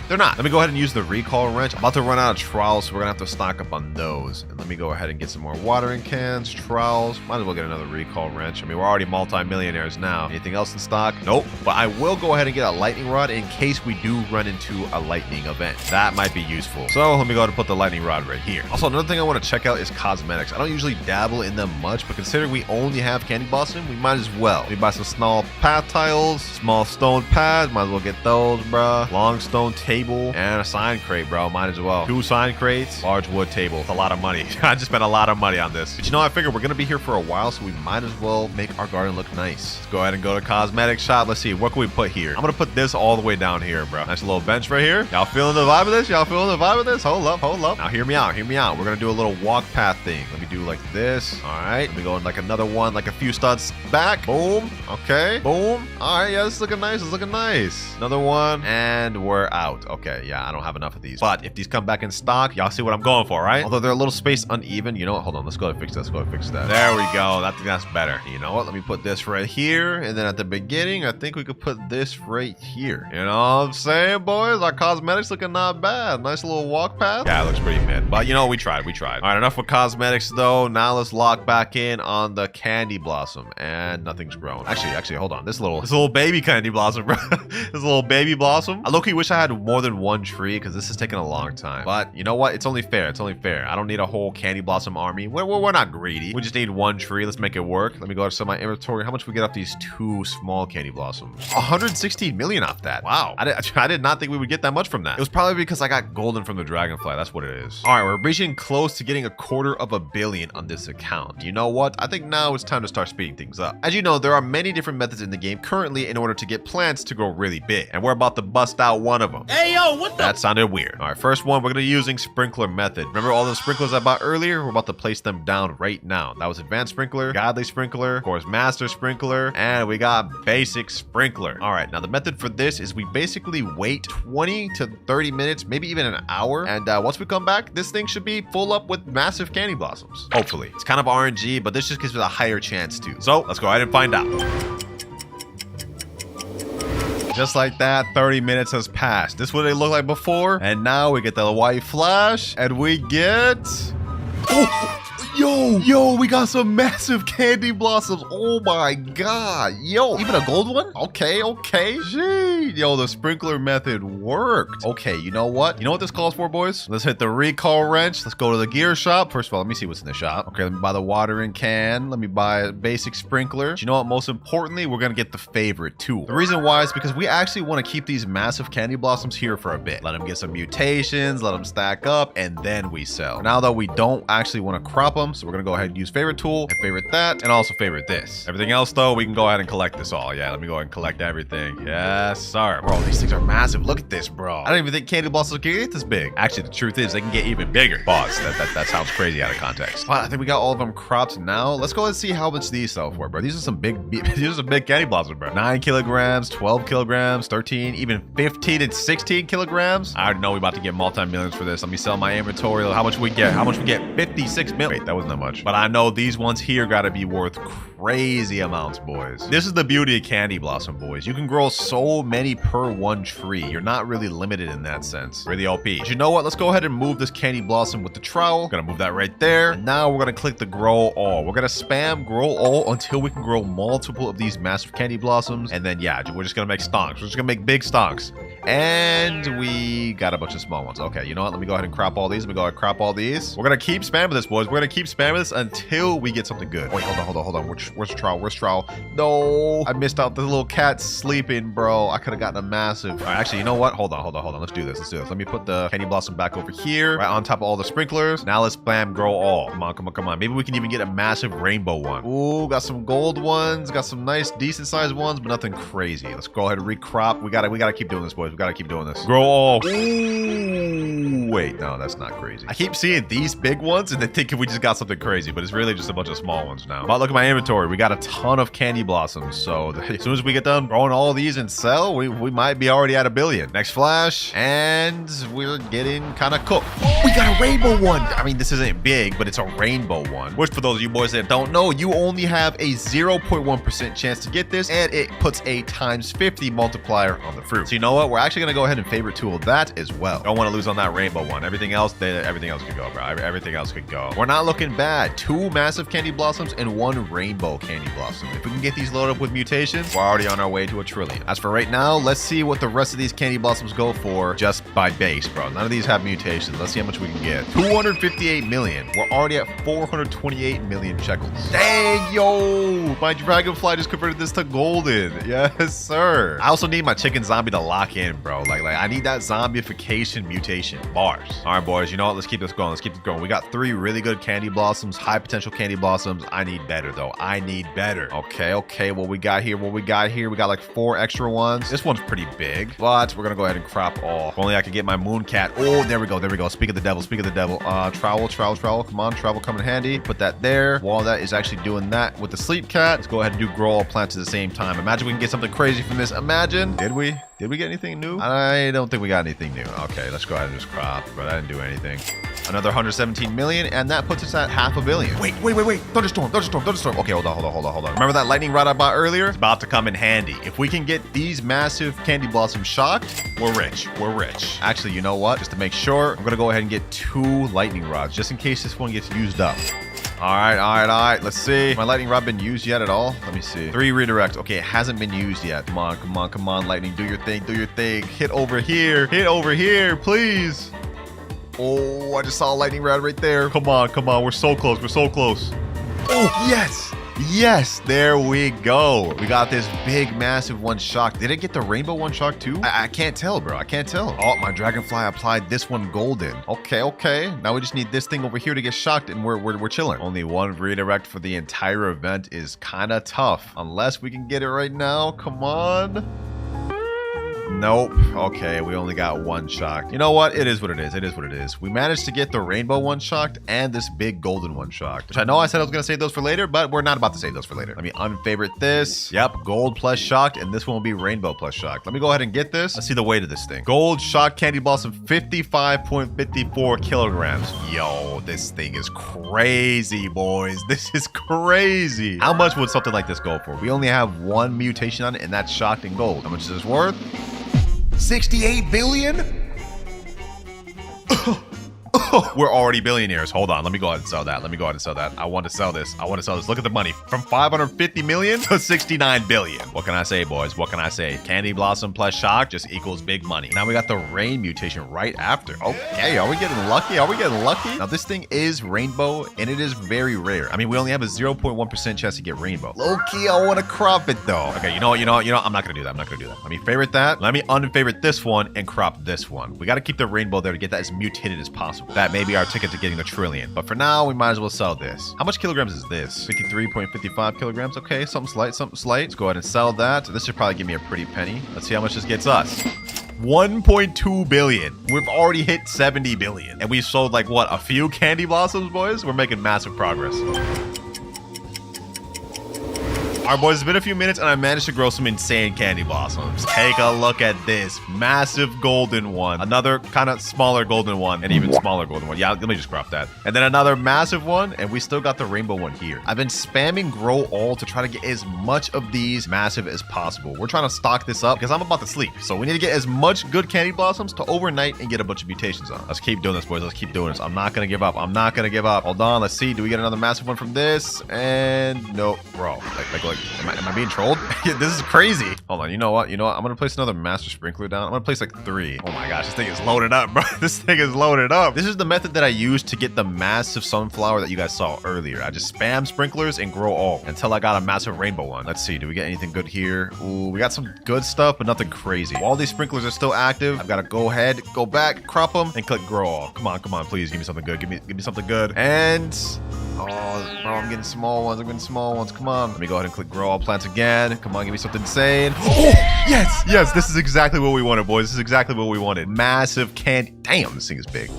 they're not. Let me go ahead and use the recall wrench. I'm about to run out of trowels, so we're gonna have to stock up on those. And let me go ahead and get some more watering cans, trowels. Might as well get another recall wrench. I mean, we're already multi-millionaires now. Anything else in stock? Nope. But I will go ahead and get a lightning rod in case we do run into a lightning event. That might be useful. So let me go ahead and put the lightning rod right here. Also, another thing I want to check out is cosmetics. I don't usually dabble in them much, but considering we only have candy blossom, we might as well. Let me buy some small path tiles, small stone pads. Might as well get those, bruh. Long stone table, and a sign crate, bro. Might as well. 2 sign crates, large wood table. It's a lot of money. I just spent a lot of money on this. But you know, I figured we're gonna be here for a while, so we might as well make our garden look nice. Let's go ahead and go to cosmetic shop. Let's see, what can we put here? I'm gonna put this all the way down here, bro. Nice little bench right here. Y'all feeling the vibe of this? Hold up. Now hear me out. We're gonna do a little walk path thing. Let me do like this. All right. Let me go in like another one, like a few studs back. Boom. Okay. Boom. All right. Yeah, this is looking nice. Another one, and we're out. Okay. Yeah, I don't have enough of these. But if these come back in stock, y'all see what I'm going for, right? Although they're a little spaced uneven. You know what? Hold on. Let's go ahead and fix that. There we go. I think that's better. You know what? Let me put this right here. And then at the beginning, I think we could put this right here. You know what I'm saying, boys? Our cosmetics looking not bad. Nice little walk path. Yeah, it looks pretty mid. But you know, we tried. All right, enough with cosmetics, though. go. Now let's lock back in on the candy blossom, and nothing's grown. Actually, hold on. This little baby candy blossom, bro. This little baby blossom. I low-key wish I had more than one tree because this is taking a long time. But you know what? It's only fair. It's only fair. I don't need a whole candy blossom army. We're not greedy. We just need one tree. Let's make it work. Let me go to my inventory. How much we get off these 2 small candy blossoms? 116 million off that. Wow. I did not think we would get that much from that. It was probably because I got golden from the dragonfly. That's what it is. All right, we're reaching close to getting $250 million on this account. You know what? I think now it's time to start speeding things up. As you know, there are many different methods in the game currently in order to get plants to grow really big, and we're about to bust out one of them. Hey, yo, what the? That sounded weird. All right, first one, we're gonna be using sprinkler method. Remember all the sprinklers I bought earlier? We're about to place them down right now. That was advanced sprinkler, godly sprinkler, of course, master sprinkler, and we got basic sprinkler. All right, now the method for this is we basically wait 20 to 30 minutes, maybe even an hour, and once we come back, this thing should be full up with massive candy blossoms. Hopefully. It's kind of RNG, but this just gives it a higher chance too. So let's go ahead and find out. Just like that, 30 minutes has passed. This is what they look like before, and now we get the white flash, and we get... Oh! Yo, we got some massive candy blossoms. Oh my god. Yo, even a gold one? Okay. Gee, yo, the sprinkler method worked. Okay, you know what? You know what this calls for, boys? Let's hit the recall wrench. Let's go to the gear shop. First of all, let me see what's in the shop. Okay, let me buy the watering can. Let me buy a basic sprinkler. But you know what? Most importantly, we're gonna get the favorite tool. The reason why is because we actually want to keep these massive candy blossoms here for a bit. Let them get some mutations, let them stack up, and then we sell. Now though, we don't actually want to crop them, so we're gonna go ahead and use favorite tool, and favorite that, and also favorite this. Everything else though, we can go ahead and collect this all. Yeah, let me go ahead and collect everything. Yes, sir. Bro, these things are massive. Look at this, bro. I don't even think candy blossoms can get this big. Actually, the truth is they can get even bigger. Pause. That sounds crazy out of context. But I think we got all of them cropped now. Let's go and see how much these sell for, bro. These are some big candy blossoms, bro. 9 kilograms, 12 kilograms, 13, even 15 and 16 kilograms. I already know we about to get multi-millions for this. Let me sell my inventory. How much we get? 56 million. Wait, that wasn't that much. But I know these ones here gotta be worth crazy amounts, boys. This is the beauty of candy blossom, boys. You can grow so many per one tree. You're not really limited in that sense. Really OP. But you know what? Let's go ahead and move this candy blossom with the trowel. Gonna move that right there. And now we're gonna click the grow all. We're gonna spam grow all until we can grow multiple of these massive candy blossoms. And then yeah, we're just gonna make stonks. We're just gonna make big stonks. And we got a bunch of small ones. Okay, you know what? Let me go ahead and crop all these. Let me go ahead and crop all these. We're gonna keep spamming this, boys. We're gonna keep spamming this until we get something good. Wait, hold on. Where's trowel? Where's trowel? No, I missed out. The little cat sleeping, bro. I could have gotten a massive. All right, actually, you know what? Hold on. Let's do this. Let me put the candy blossom back over here, right on top of all the sprinklers. Now let's spam grow all. Come on. Maybe we can even get a massive rainbow one. Ooh, got some gold ones. Got some nice, decent sized ones, but nothing crazy. Let's go ahead and recrop. We gotta keep doing this, boys. We gotta keep doing this. Grow all. Ooh, wait, no, that's not crazy. I keep seeing these big ones and then thinking we just got something crazy, but it's really just a bunch of small ones now. But look at my inventory. We got a ton of candy blossoms, so as soon as we get done growing all of these and sell, we might be already at $1 billion. Next flash, and we're getting kind of cooked. We got a rainbow one. I mean, this isn't big, but it's a rainbow one, which for those of you boys that don't know, you only have a 0.1% chance to get this, and it puts a ×50 multiplier on the fruit. So you know what? We're actually gonna go ahead and favorite tool that as well. Don't want to lose on that rainbow one. Everything else could go, bro. Everything else could go. We're not looking bad. 2 massive candy blossoms and 1 rainbow candy blossom. If we can get these loaded up with mutations, we're already on our way to $1 trillion. As for right now, let's see what the rest of these candy blossoms go for just by base, bro. None of these have mutations. Let's see how much we can get. 258 million. We're already at 428 million shekels. Dang, yo! My dragonfly just converted this to golden. Yes, sir. I also need my chicken zombie to lock in, bro. Like I need that zombification mutation. Bars. All right, boys. You know what? Let's keep this going. We got 3 really good candy blossoms, high potential candy blossoms. I need better, though. I need better. Okay. What we got here? We got like 4 extra ones. This one's pretty big, but we're gonna go ahead and crop all. If only I could get my moon cat. Oh, there we go. Speak of the devil. Trowel. Come on, trowel, come in handy. Put that there. While that is actually doing that with the sleep cat, let's go ahead and do grow all plants at the same time. Imagine we can get something crazy from this. Imagine. Did we get anything new? I don't think we got anything new. Okay, let's go ahead and just crop, but I didn't do anything. Another 117 million, and that puts us at $500 million. Wait. Thunderstorm. Okay, hold on. Remember that lightning rod I bought earlier? It's about to come in handy. If we can get these massive candy blossoms shocked, we're rich. Actually, you know what? Just to make sure, I'm gonna go ahead and get 2 lightning rods, just in case this one gets used up. All right. Let's see. My lightning rod been used yet at all? Let me see. 3 redirects. Okay, it hasn't been used yet. Come on, lightning. Do your thing. Hit over here, please. Oh, I just saw a lightning rod right there. Come on. We're so close. Oh, yes, there we go. We got this big, massive one shock. Did it get the rainbow one shock too? I can't tell, bro. I can't tell. Oh, my dragonfly applied this one golden. Okay. Now we just need this thing over here to get shocked, and we're chilling. Only 1 redirect for the entire event is kind of tough. Unless we can get it right now. Come on. Nope. Okay, we only got 1 shocked. You know what? It is what it is. We managed to get the rainbow one shocked and this big golden one shocked, which I know I said I was going to save those for later, but we're not about to save those for later. Let me unfavorite this. Yep, gold plus shocked, and this one will be rainbow plus shocked. Let me go ahead and get this. Let's see the weight of this thing. Gold shocked candy blossom, 55.54 kilograms. Yo, this thing is crazy, boys. This is crazy. How much would something like this go for? We only have 1 mutation on it, and that's shocked in gold. How much is this worth? 68 billion? We're already billionaires. Hold on. Let me go ahead and sell that. I want to sell this. Look at the money. From 550 million to 69 billion. What can I say, boys? What can I say? Candy blossom plus shock just equals big money. Now we got the rain mutation right after. Okay, are we getting lucky? Now this thing is rainbow, and it is very rare. I mean, we only have a 0.1% chance to get rainbow. Low-key, I want to crop it though. Okay, you know what? I'm not going to do that. Let me favorite that. Let me unfavorite this one and crop this one. We got to keep the rainbow there to get that as mutated as possible. That may be our ticket to getting a trillion. But for now, we might as well sell this. How much kilograms is this? 53.55 kilograms. Okay, something slight. Let's go ahead and sell that. This should probably give me a pretty penny. Let's see how much this gets us. 1.2 billion. We've already hit 70 billion. And we've sold like, what, a few candy blossoms, boys? We're making massive progress. All right, boys, it's been a few minutes and I managed to grow some insane candy blossoms. Take a look at this massive golden one, another kind of smaller golden one, and even smaller golden one. Yeah, let me just crop that. And then another massive one, and we still got the rainbow one here. I've been spamming grow all to try to get as much of these massive as possible. We're trying to stock this up because I'm about to sleep. So we need to get as much good candy blossoms to overnight and get a bunch of mutations on. Let's keep doing this, boys. Let's keep doing this. I'm not going to give up. Hold on. Let's see. Do we get another massive one from this? And no, bro. Am I being trolled? This is crazy. Hold on. You know what? I'm going to place another master sprinkler down. I'm going to place like 3. Oh my gosh. This thing is loaded up, bro. This is the method that I used to get the massive sunflower that you guys saw earlier. I just spam sprinklers and grow all until I got a massive rainbow one. Let's see. Do we get anything good here? Ooh, we got some good stuff, but nothing crazy. While these sprinklers are still active, I've got to go ahead, go back, crop them, and click grow all. Come on. Please give me something good. Give me something good. And... oh, bro, I'm getting small ones. Come on. Let me go ahead and click grow all plants again. Come on, give me something insane. Oh, yes. This is exactly what we wanted, boys. This is exactly what we wanted. Massive candy. Damn, this thing is big.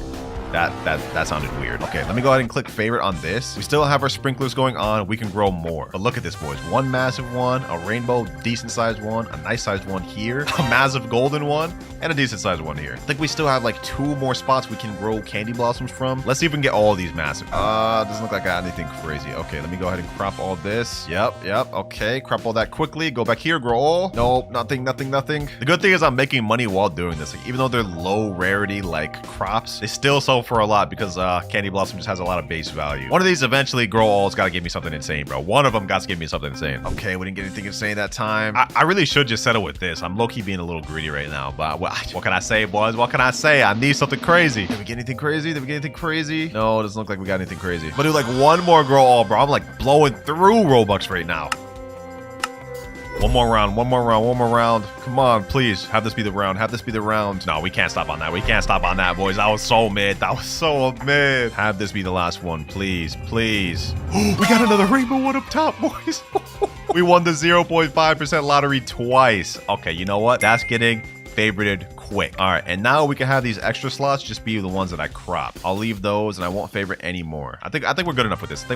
That sounded weird. Okay, let me go ahead and click favorite on this. We still have our sprinklers going on. We can grow more. But look at this, boys. 1 massive one, a rainbow, decent sized one, a nice sized one here, a massive golden one, and a decent sized one here. I think we still have like 2 more spots we can grow candy blossoms from. Let's see if we can get all of these massive. Doesn't look like I got anything crazy. Okay, let me go ahead and crop all this. Yep. Okay, crop all that quickly. Go back here, grow all. Nope, nothing. The good thing is I'm making money while doing this. Like, even though they're low rarity like crops, they still sell for a lot because candy blossom just has a lot of base value. One of these eventually grow all's got to give me something insane, bro. One of them got to give me something insane. Okay, we didn't get anything insane that time. I really should just settle with this. I'm low-key being a little greedy right now, but what can I say, boys? What can I say? I need something crazy. Did we get anything crazy? No, it doesn't look like we got anything crazy. But do like 1 more grow all, bro. I'm like blowing through Robux right now. One more round. Come on, please. Have this be the round. No, we can't stop on that, boys. That was so mid. Have this be the last one, please. We got another rainbow one up top, boys. We won the 0.5% lottery twice. Okay, you know what? That's getting favorited quick. All right, and now we can have these extra slots just be the ones that I crop. I'll leave those and I won't favorite anymore. I think we're good enough with this.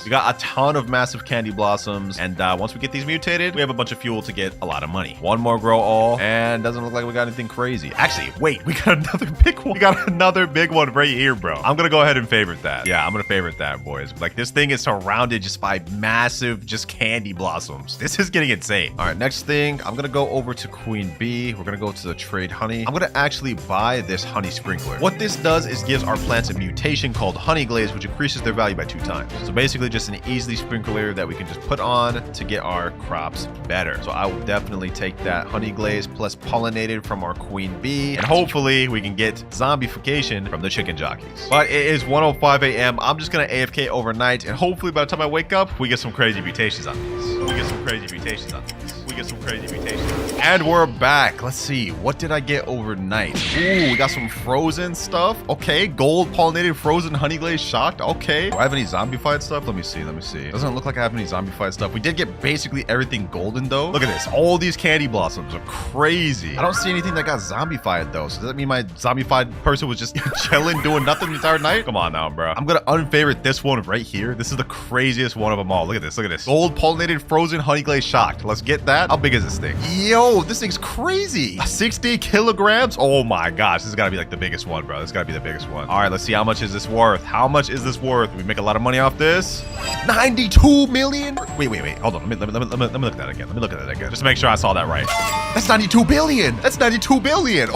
We got a ton of massive candy blossoms, and once we get these mutated, we have a bunch of fuel to get a lot of money. 1 more grow all, and doesn't look like we got anything crazy. Actually, wait, we got another big one. We got another big one right here, bro. I'm gonna go ahead and favorite that. Yeah, I'm gonna favorite that, boys. Like, this thing is surrounded just by massive just candy blossoms. This is getting insane. All right, next thing, I'm gonna go over to Queen Bee. We're gonna go to the trade honey, I'm gonna actually buy this honey sprinkler. What this does is gives our plants a mutation called honey glaze, which increases their value by 2 times. So basically just an easy sprinkler that we can just put on to get our crops better. So I will definitely take that honey glaze plus pollinated from our queen bee, and hopefully we can get zombification from the chicken jockeys. But it is 1:05 a.m. I'm just gonna AFK overnight, and hopefully by the time I wake up, we get some crazy mutations on these. We get some crazy mutations on these. We get some crazy mutations. And we're back. Let's see. What did I get overnight? Ooh, we got some frozen stuff. Okay, gold pollinated frozen honey glaze shocked. Okay. Do I have any zombified stuff? Let me see. Let me see. Doesn't look like I have any zombified stuff. We did get basically everything golden though. Look at this. All these candy blossoms are crazy. I don't see anything that got zombified though. So does that mean my zombified person was just chilling, doing nothing the entire night? Come on now, bro. I'm gonna unfavorite this one right here. This is the craziest one of them all. Look at this. Look at this. Gold pollinated frozen honey glaze shocked. Let's get that. How big is this thing? Yo, this thing's crazy. 60 kilograms. Oh my gosh. This has got to be like the biggest one, bro. This has got to be the biggest one. All right, let's see. How much is this worth? How much is this worth? We make a lot of money off this. 92 million. Wait. Hold on. Let me look at that again. Let me look at that again. Just to make sure I saw that right. That's 92 billion. That's 92 billion.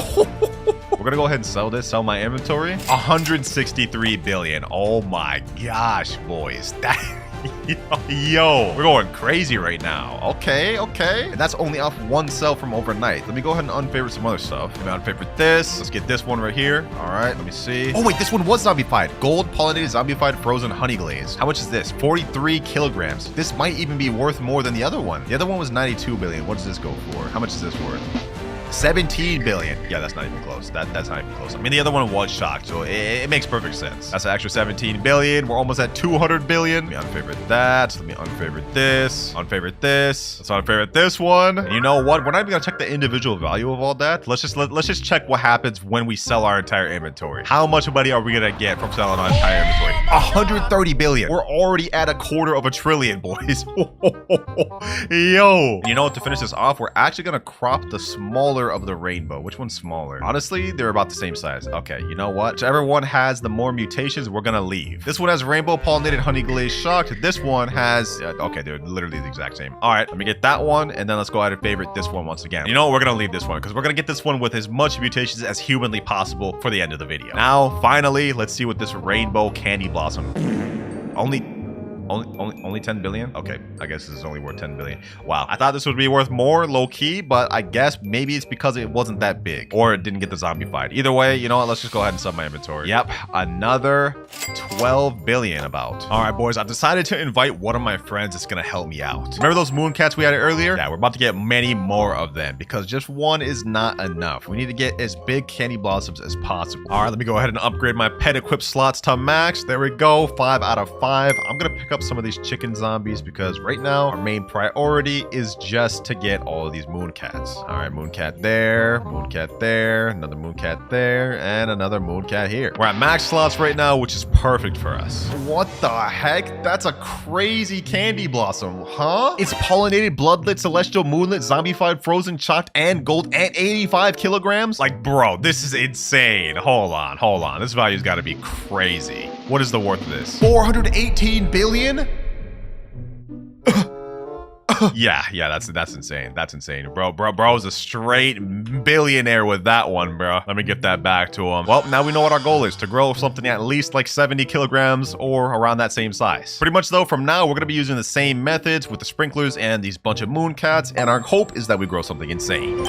We're gonna go ahead and sell this, sell my inventory. 163 billion. Oh my gosh, boys. That yo, we're going crazy right now. Okay. And that's only off one sell from overnight. Let me go ahead and unfavorite some other stuff. Let me unfavorite this. Let's get this one right here. All right, let me see. Oh wait, this one was zombified. Gold pollinated zombified frozen honey glaze. How much is this? 43 kilograms. This might even be worth more than the other one. The other one was 92 billion. What does this go for? How much is this worth? 17 billion. Yeah, that's not even close. That's not even close. I mean, the other one was shocked, so it makes perfect sense. That's an extra 17 billion. We're almost at 200 billion. Let me unfavorite that. Let me unfavorite this. Unfavorite this. Let's unfavorite this one. And you know what? We're not even gonna check the individual value of all that. Let's just check what happens when we sell our entire inventory. How much money are we gonna get from selling our entire inventory? 130 billion. We're already at $250 billion, boys. Yo. You know what? To finish this off, we're actually gonna crop the smaller of the rainbow. Which one's smaller? Honestly, they're about the same size. Okay, you know what? Whichever one has the more mutations, we're gonna leave. This one has rainbow pollinated honey glaze shocked. This one has okay, they're literally the exact same. All right, let me get that one, and then let's go ahead and favorite this one once again. You know what? We're gonna leave this one because we're gonna get this one with as much mutations as humanly possible for the end of the video. Now, finally, let's see what this rainbow candy blossom. Only 10 billion? Okay, I guess this is only worth 10 billion. Wow, I thought this would be worth more, low-key, but I guess maybe it's because it wasn't that big, or it didn't get the zombified. Either way, you know what? Let's just go ahead and sub my inventory. Yep, another 12 billion about. All right, boys, I've decided to invite one of my friends that's gonna help me out. Remember those moon cats we had earlier? Yeah, we're about to get many more of them because just one is not enough. We need to get as big candy blossoms as possible. All right, let me go ahead and upgrade my pet equip slots to max. There we go, 5 out of 5. I'm gonna pick up some of these chicken zombies because right now our main priority is just to get all of these moon cats. All right, moon cat there, another moon cat there, and another moon cat here. We're at max slots right now, which is perfect for us. What the heck? That's a crazy candy blossom, huh? It's pollinated, bloodlit, celestial, moonlit, zombified, frozen, chocked, and gold, and 85 kilograms? Like, bro, this is insane. Hold on. This value's gotta be crazy. What is the worth of this? 418 billion? yeah, that's insane. That's insane. Bro's a straight billionaire with that one, bro. Let me get that back to him. Well, now we know what our goal is, to grow something at least like 70 kilograms or around that same size. Pretty much though, from now, we're gonna be using the same methods with the sprinklers and these bunch of moon cats, and our hope is that we grow something insane.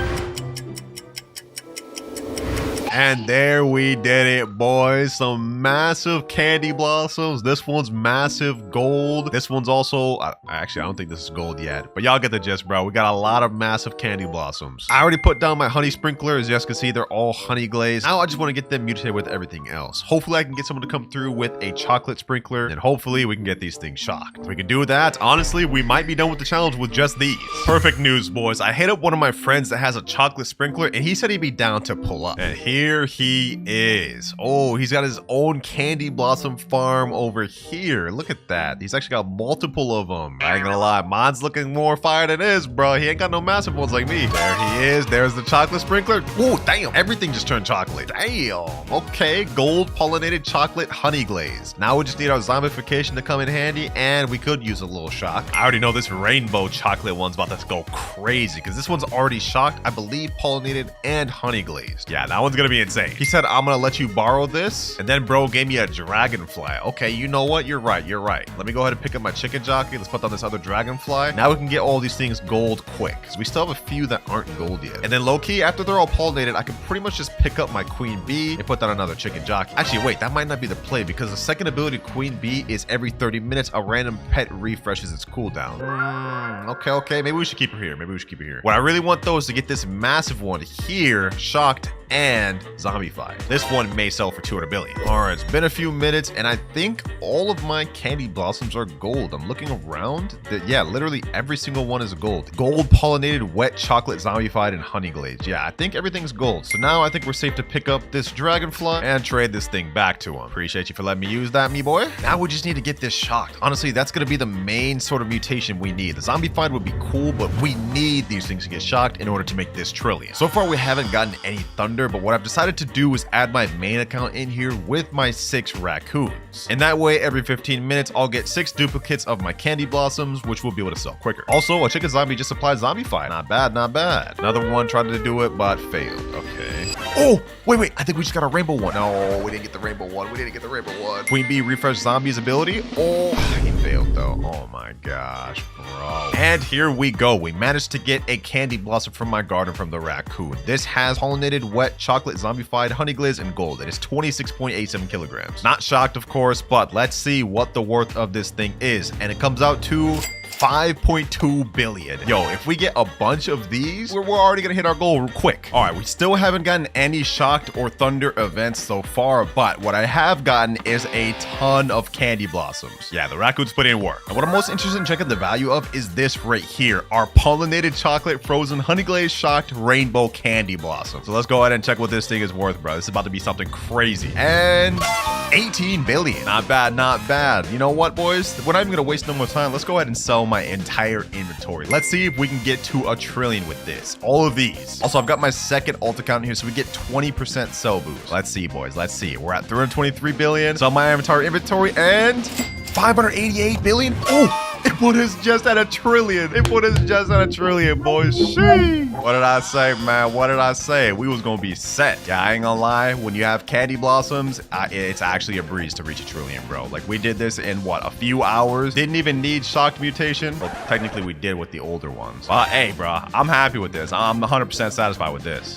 And there we did it, boys. Some massive candy blossoms. This one's massive gold. This one's also, actually, I don't think this is gold yet, but y'all get the gist, bro. We got a lot of massive candy blossoms. I already put down my honey sprinkler. As you guys can see, they're all honey glazed. Now I just want to get them mutated with everything else. Hopefully I can get someone to come through with a chocolate sprinkler, and hopefully we can get these things shocked. If we can do that, honestly, we might be done with the challenge with just these. Perfect news, boys. I hit up one of my friends that has a chocolate sprinkler, and he said he'd be down to pull up. And here here he is. Oh, he's got his own candy blossom farm over here. Look at that. He's actually got multiple of them. I ain't gonna lie, mine's looking more fire than his, bro. He ain't got no massive ones like me. There he is. There's the chocolate sprinkler. Oh, damn. Everything just turned chocolate. Damn. Okay, gold pollinated chocolate honey glaze. Now we just need our zombification to come in handy, and we could use a little shock. I already know this rainbow chocolate one's about to go crazy because this one's already shocked, I believe, pollinated and honey glazed. Yeah, that one's gonna be insane. He said, I'm gonna let you borrow this, and then bro gave me a dragonfly. Okay, you know what? You're right. Let me go ahead and pick up my chicken jockey. Let's put down this other dragonfly. Now we can get all these things gold quick because we still have a few that aren't gold yet. And then low-key, after they're all pollinated, I can pretty much just pick up my queen bee and put down another chicken jockey. Actually, wait, that might not be the play because the second ability queen bee is every 30 minutes a random pet refreshes its cooldown. Okay, maybe we should keep her here. What I really want though is to get this massive one here, shocked and zombified. This one may sell for 200 billion. All right, it's been a few minutes and I think all of my candy blossoms are gold. I'm looking around. Yeah, literally every single one is gold. Gold pollinated, wet chocolate, zombified, and honey glazed. Yeah, I think everything's gold. So now I think we're safe to pick up this dragonfly and trade this thing back to him. Appreciate you for letting me use that, me boy. Now we just need to get this shocked. Honestly, that's gonna be the main sort of mutation we need. The zombified would be cool, but we need these things to get shocked in order to make this trillion. So far, we haven't gotten any thunder, but what I've decided to do is add my main account in here with my 6 raccoons. And that way, every 15 minutes, I'll get 6 duplicates of my candy blossoms, which we'll be able to sell quicker. Also, a chicken zombie just applied zombified. Not bad. Another one tried to do it, but failed. Okay. Oh, wait. I think we just got a rainbow one. No, we didn't get the rainbow one. Queen bee refresh zombies ability. Oh, he failed though. Oh my gosh, bro. And here we go. We managed to get a candy blossom from my garden from the raccoon. This has pollinated, wet, chocolate, zombified, honey glaze, and gold. It is 26.87 kilograms. Not shocked, of course, but let's see what the worth of this thing is. And it comes out to 5.2 billion. Yo, if we get a bunch of these, we're already gonna hit our goal quick. All right, we still haven't gotten any shocked or thunder events so far, but what I have gotten is a ton of candy blossoms. Yeah, the raccoons put in work. And what I'm most interested in checking the value of is this right here, our pollinated chocolate frozen honey glazed shocked rainbow candy blossom. So let's go ahead and check what this thing is worth, bro. This is about to be something crazy. And 18 billion. Not bad. You know what, boys? We're not even gonna waste no more time. Let's go ahead and sell my entire inventory. Let's see if we can get to a trillion with this. All of these. Also, I've got my second alt account here, so we get 20% sell boost. Let's see, boys. Let's see. We're at 323 billion. Sell my entire inventory and 588 billion. Oh! It put us just at a trillion. Boys. Sheesh. What did I say, man? What did I say? We was gonna be set. Yeah, I ain't gonna lie. When you have candy blossoms, it's actually a breeze to reach a trillion, bro. Like, we did this in, what, a few hours? Didn't even need shocked mutation. Well, technically, we did with the older ones. But, hey, bro, I'm happy with this. I'm 100% satisfied with this.